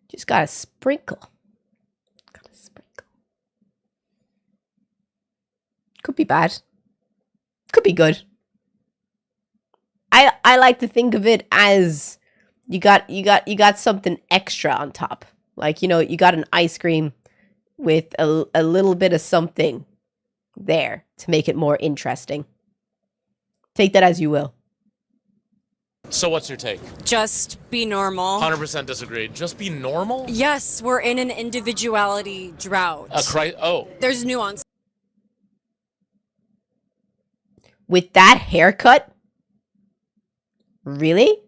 Just got a sprinkle. Could be bad. Could be good. I like to think of it as you got something extra on top. Like, you know, you got an ice cream with a little bit of something there to make it more interesting. Take that as you will. So what's your take? Just be normal. 100% disagree. Just be normal? Yes, we're in an individuality drought. There's nuance. With that haircut? Really?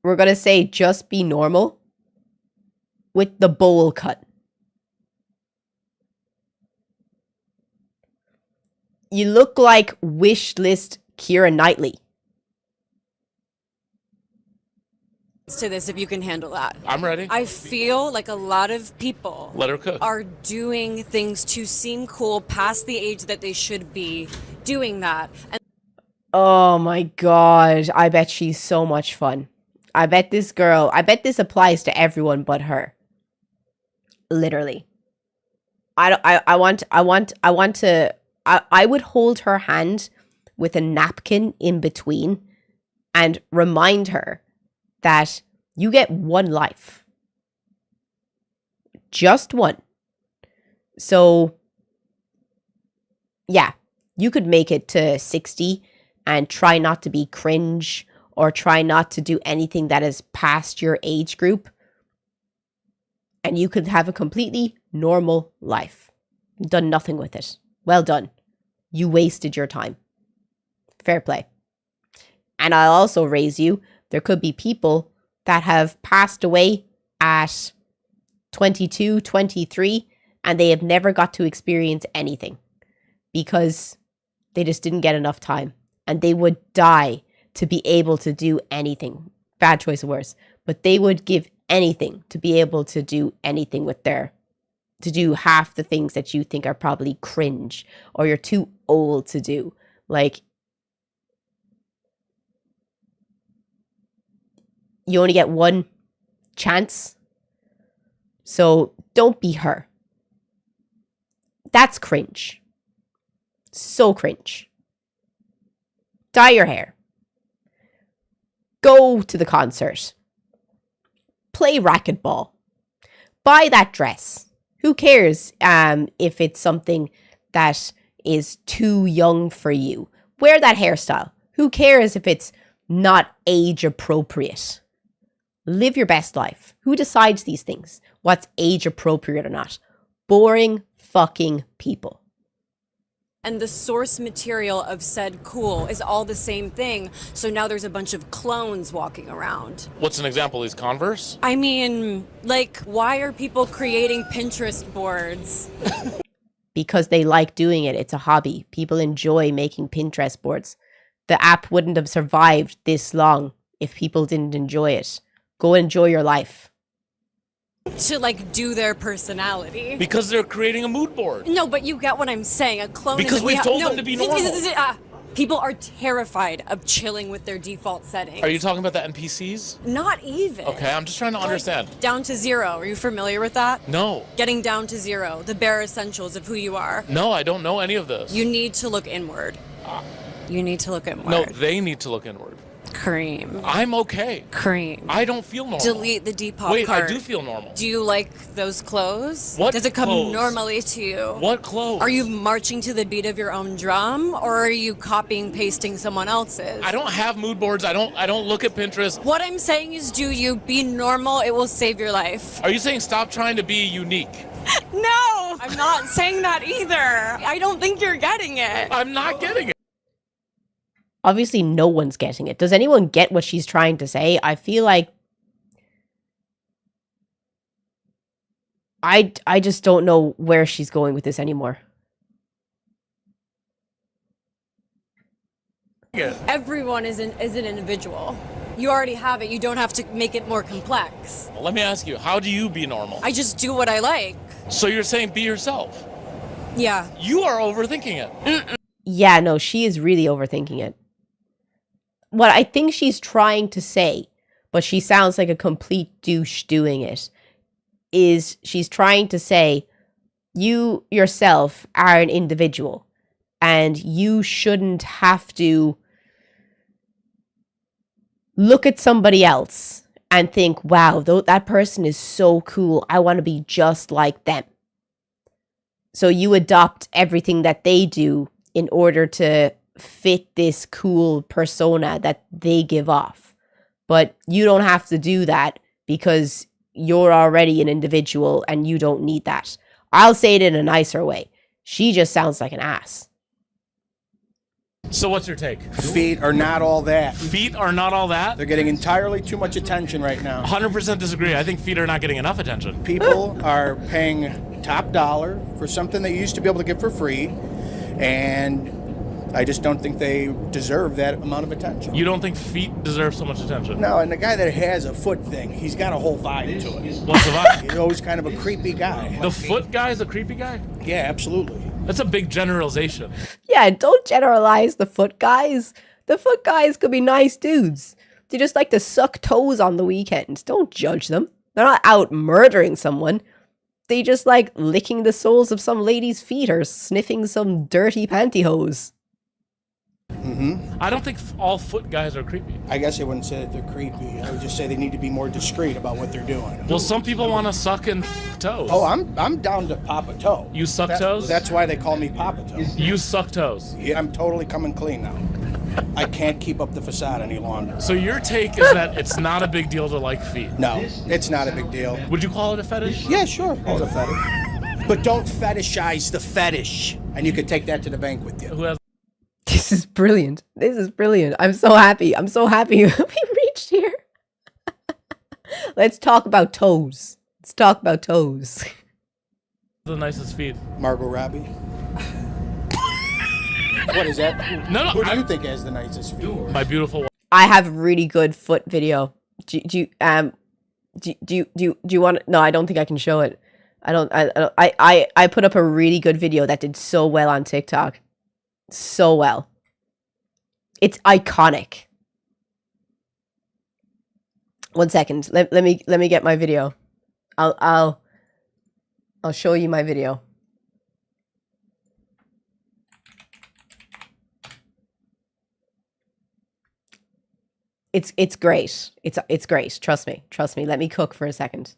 We're gonna say just be normal? With the bowl cut. You look like wish list Keira Knightley. To this, if you can handle that. I'm ready. I feel like a lot of people Let her cook. are doing things to seem cool past the age that they should be doing that. And Oh my god. I bet she's so much fun. I bet this applies to everyone but her. Literally. I would hold her hand with a napkin in between and remind her that you get one life. Just one. So, yeah, you could make it to 60 and try not to be cringe or try not to do anything that is past your age group. And you could have a completely normal life. Done nothing with it. Well done. You wasted your time. Fair play. And I'll also raise you. There could be people that have passed away at 22, 23, and they have never got to experience anything because they just didn't get enough time. And they would die to be able to do anything. Bad choice of words. But they would give anything to be able to do anything with to do half the things that you think are probably cringe or you're too old to do. Like, you only get one chance. So don't be her. That's cringe. So cringe. Dye your hair. Go to the concert. Play racquetball. Buy that dress. Who cares if it's something that is too young for you? Wear that hairstyle. Who cares if it's not age appropriate? Live your best life. Who decides these things? What's age appropriate or not? Boring fucking people. And the source material of said cool is all the same thing. So now there's a bunch of clones walking around. What's an example? These Converse? I mean, like, why are people creating Pinterest boards? Because they like doing it. It's a hobby. People enjoy making Pinterest boards. The app wouldn't have survived this long if people didn't enjoy it. Go enjoy your life. To, like, do their personality. Because they're creating a mood board. No, but you get what I'm saying. A clone Because is... we've told them to be normal. People are terrified of chilling with their default settings. Are you talking about the NPCs? Not even. Okay, I'm just trying to understand. Down to zero. Are you familiar with that? No. Getting down to zero. The bare essentials of who you are. No, I don't know any of this. You need to look inward. You need to look inward. No, they need to look inward. Cream. I'm okay. Cream. I don't feel normal. Delete the Depop Wait, cart. I do feel normal. Do you like those clothes? What Does it come clothes? normally to you? What clothes? Are you marching to the beat of your own drum, or are you copying, pasting someone else's? I don't have mood boards. I don't look at Pinterest. What I'm saying is, do you be normal? It will save your life. Are you saying stop trying to be unique? No, I'm not saying that either. I don't think you're getting it. I'm not getting it. Obviously, no one's getting it. Does anyone get what she's trying to say? I feel like I just don't know where she's going with this anymore. Everyone is an individual. You already have it. You don't have to make it more complex. Let me ask you, how do you be normal? I just do what I like. So you're saying be yourself? Yeah. You are overthinking it. Yeah, no, she is really overthinking it. What I think she's trying to say, but she sounds like a complete douche doing it, is she's trying to say, you yourself are an individual, and you shouldn't have to look at somebody else and think, wow, that person is so cool. I want to be just like them. So you adopt everything that they do in order to fit this cool persona that they give off. But you don't have to do that because you're already an individual and you don't need that. I'll say it in a nicer way. She just sounds like an ass. So what's your take? Feet are not all that. Feet are not all that? They're getting entirely too much attention right now. 100% disagree. I think feet are not getting enough attention. People are paying top dollar for something they used to be able to get for free, and I just don't think they deserve that amount of attention. You don't think feet deserve so much attention? No, and the guy that has a foot thing, he's got a whole vibe to it. What's the vibe? He's always kind of a creepy guy. The foot guy is a creepy guy? Yeah, absolutely. That's a big generalization. Yeah, don't generalize the foot guys. The foot guys could be nice dudes. They just like to suck toes on the weekends. Don't judge them. They're not out murdering someone. They just like licking the soles of some lady's feet or sniffing some dirty pantyhose. Mm-hmm. I don't think all foot guys are creepy. I guess I wouldn't say that they're creepy. I would just say they need to be more discreet about what they're doing. Well, some people want to suck in toes. Oh, I'm down to pop a toe. You suck toes? That's why they call me Papa Toe. You suck toes? Yeah, I'm totally coming clean now. I can't keep up the facade any longer. So your take is that it's not a big deal to like feet? No, it's not a big deal. Would you call it a fetish? Yeah, sure. Call it a fetish. But don't fetishize the fetish. And you could take that to the bank with you. Who has? This is brilliant. This is brilliant. I'm so happy. I'm so happy we reached here. Let's talk about toes. Let's talk about toes. The nicest feet. Margot Robbie. What is that? No. Who do you think has the nicest feet? My beautiful wife. I have really good foot video. Do you want to? No, I don't think I can show it. I put up a really good video that did so well on TikTok. So well. It's iconic. 1 second. Let me get my video. I'll show you my video. It's great. It's great. Trust me. Trust me. Let me cook for a second.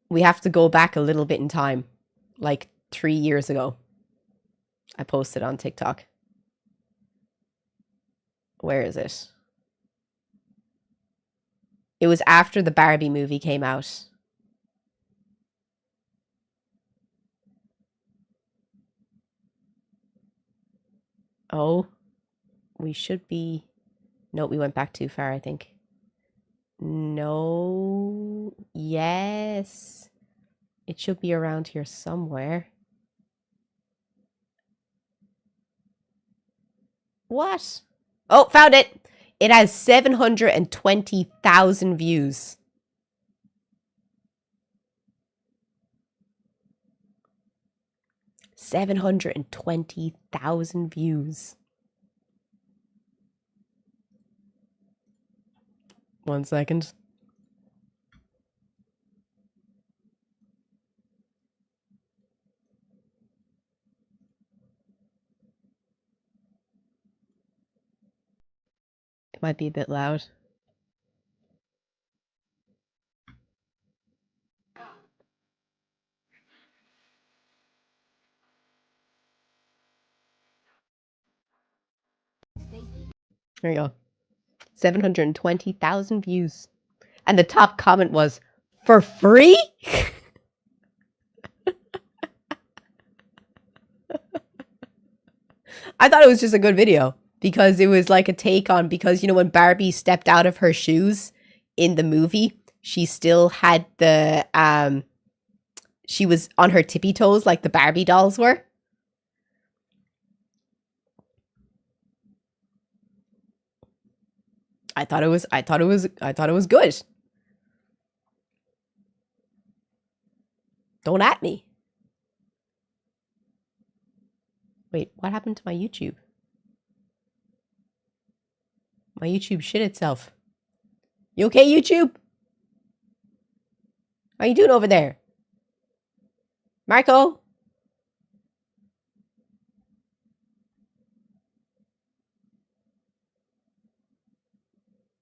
We have to go back a little bit in time. Like 3 years ago. I posted on TikTok. Where is it? It was after the Barbie movie came out. Oh, we should be... No, we went back too far, I think. No. Yes. It should be around here somewhere. What? Oh, found it. It has 720,000 views. 720,000 views. 1 second. It might be a bit loud. There you go. 720,000 views. And the top comment was, for free? I thought it was just a good video because it was like a take on, because, you know, when Barbie stepped out of her shoes in the movie, she still had the, she was on her tippy toes like the Barbie dolls were. I thought it was good. Don't at me. Wait, what happened to my YouTube? My YouTube shit itself. You okay, YouTube? How you doing over there? Marco?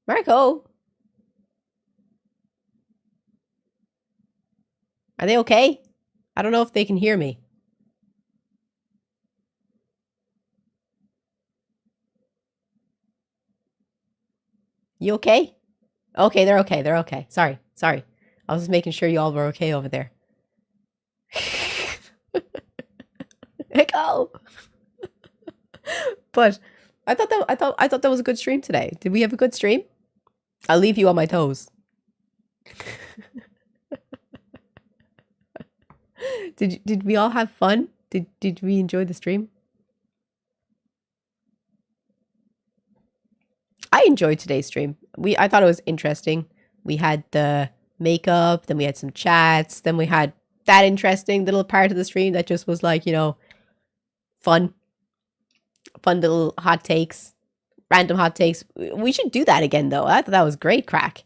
Marco? Are they okay? I don't know if they can hear me. You okay? Okay, they're okay. They're okay. Sorry. I was just making sure you all were okay over there. Echo. But I thought that was a good stream today. Did we have a good stream? I'll leave you on my toes. Did we all have fun? Did we enjoy the stream? I enjoyed today's stream. I thought it was interesting. We had the makeup, then we had some chats, then we had that interesting little part of the stream that just was like, you know, fun little hot takes, random hot takes. We should do that again though. I thought that was great crack.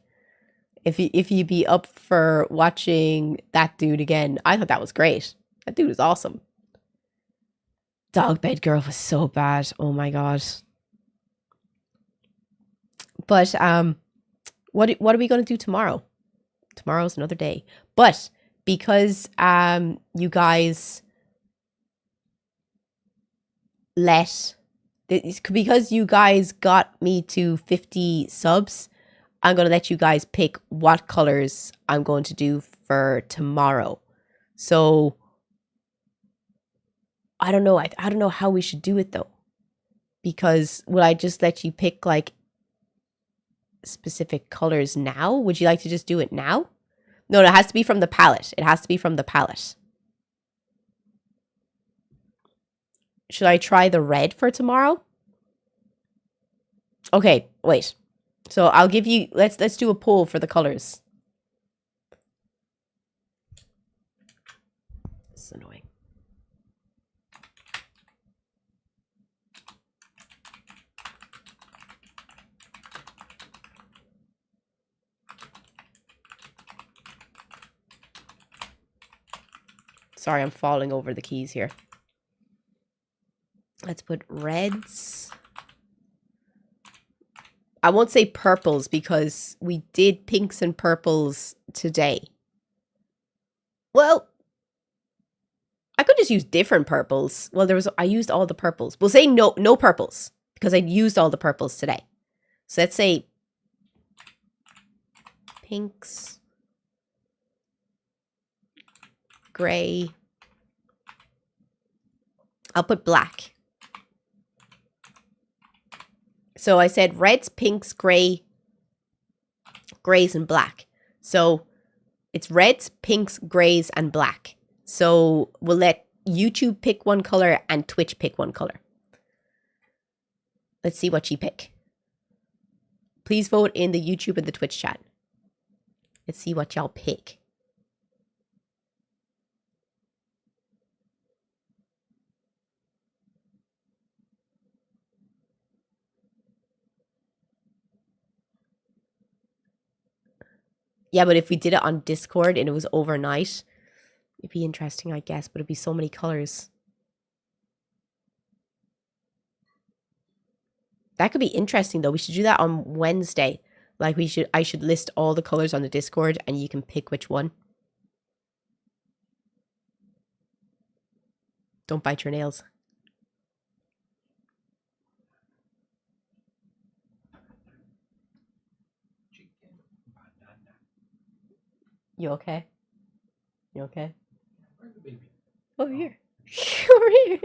If you'd be up for watching that dude again, I thought that was great. That dude was awesome. Dog Bed Girl was so bad. Oh my god. But what are we going to do tomorrow? Tomorrow's another day. But because you guys because you guys got me to 50 subs, I'm going to let you guys pick what colors I'm going to do for tomorrow. So I don't know. I don't know how we should do it though. Because will I just let you pick like specific colors now? Would you like to just do it now? No, it has to be from the palette. It has to be from the palette. Should I try the red for tomorrow? Okay, wait. So I'll give you, let's do a poll for the colors. This is annoying. Sorry, I'm falling over the keys here. Let's put reds. I won't say purples because we did pinks and purples today. Well, I could just use different purples. Well, I used all the purples. We'll say no purples because I used all the purples today. So let's say pinks, gray. I'll put black. So I said reds, pinks, grays, and black. So it's reds, pinks, grays, and black. So we'll let YouTube pick one color and Twitch pick one color. Let's see what you pick. Please vote in the YouTube and the Twitch chat. Let's see what y'all pick. Yeah, but if we did it on Discord and it was overnight, it'd be interesting, I guess, but it'd be so many colors. That could be interesting though. We should do that on Wednesday. Like I should list all the colors on the Discord and you can pick which one. Don't bite your nails. You okay? You okay? Over here. Over here.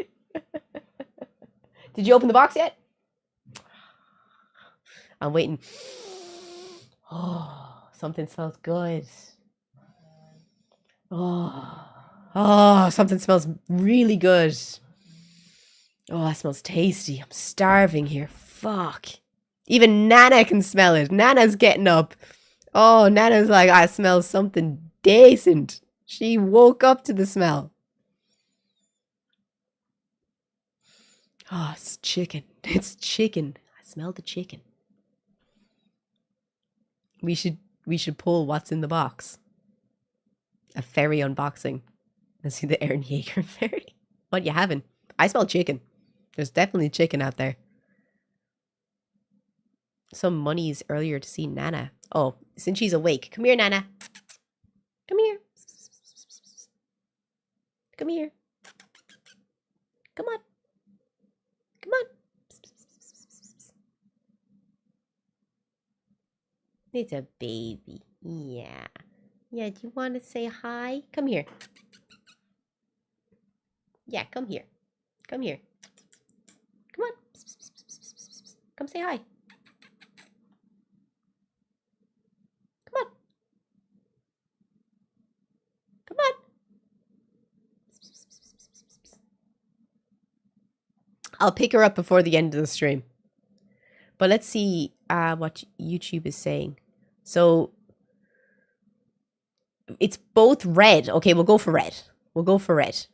Did you open the box yet? I'm waiting. Oh, something smells good. Oh, something smells really good. Oh, that smells tasty. I'm starving here. Fuck. Even Nana can smell it. Nana's getting up. Oh, Nana's like, I smell something decent. She woke up to the smell. Oh, it's chicken. It's chicken. I smell the chicken. We should pull what's in the box. A fairy unboxing. And see the Aaron Yeager fairy. What you having? I smell chicken. There's definitely chicken out there. Some monies earlier to see Nana. Oh, since she's awake. Come here, Nana. Come here. Come here. Come on. Come on. It's a baby. Yeah. Yeah, do you want to say hi? Come here. Yeah, come here. Come here. Come on. Come say hi. Come on. Come on. I'll pick her up before the end of the stream. But let's see what YouTube is saying. So it's both red. Okay, we'll go for red. We'll go for red.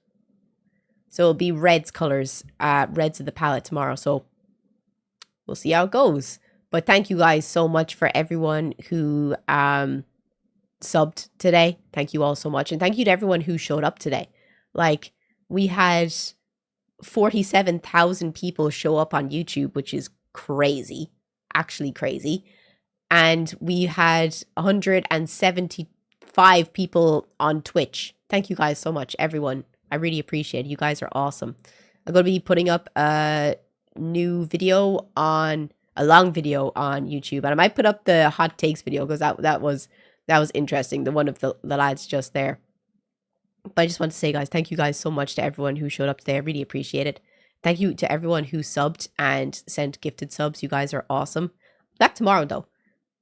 So it'll be red's colors, reds of the palette tomorrow. So we'll see how it goes. But thank you guys so much for everyone who subbed today. Thank you all so much. And thank you to everyone who showed up today. Like, we had 47,000 people show up on YouTube, which is crazy. Actually crazy. And we had 175 people on Twitch. Thank you guys so much, everyone. I really appreciate it. You guys are awesome. I'm going to be putting up a new video on, a long video on YouTube. And I might put up the hot takes video because that was interesting. The one of the lads just there. But I just want to say, guys, thank you guys so much to everyone who showed up today. I really appreciate it. Thank you to everyone who subbed and sent gifted subs. You guys are awesome. Back tomorrow, though.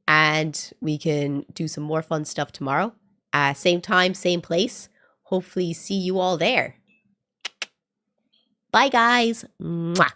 And we can do some more fun stuff tomorrow. Same time, same place. Hopefully see you all there. Bye, guys. Mwah.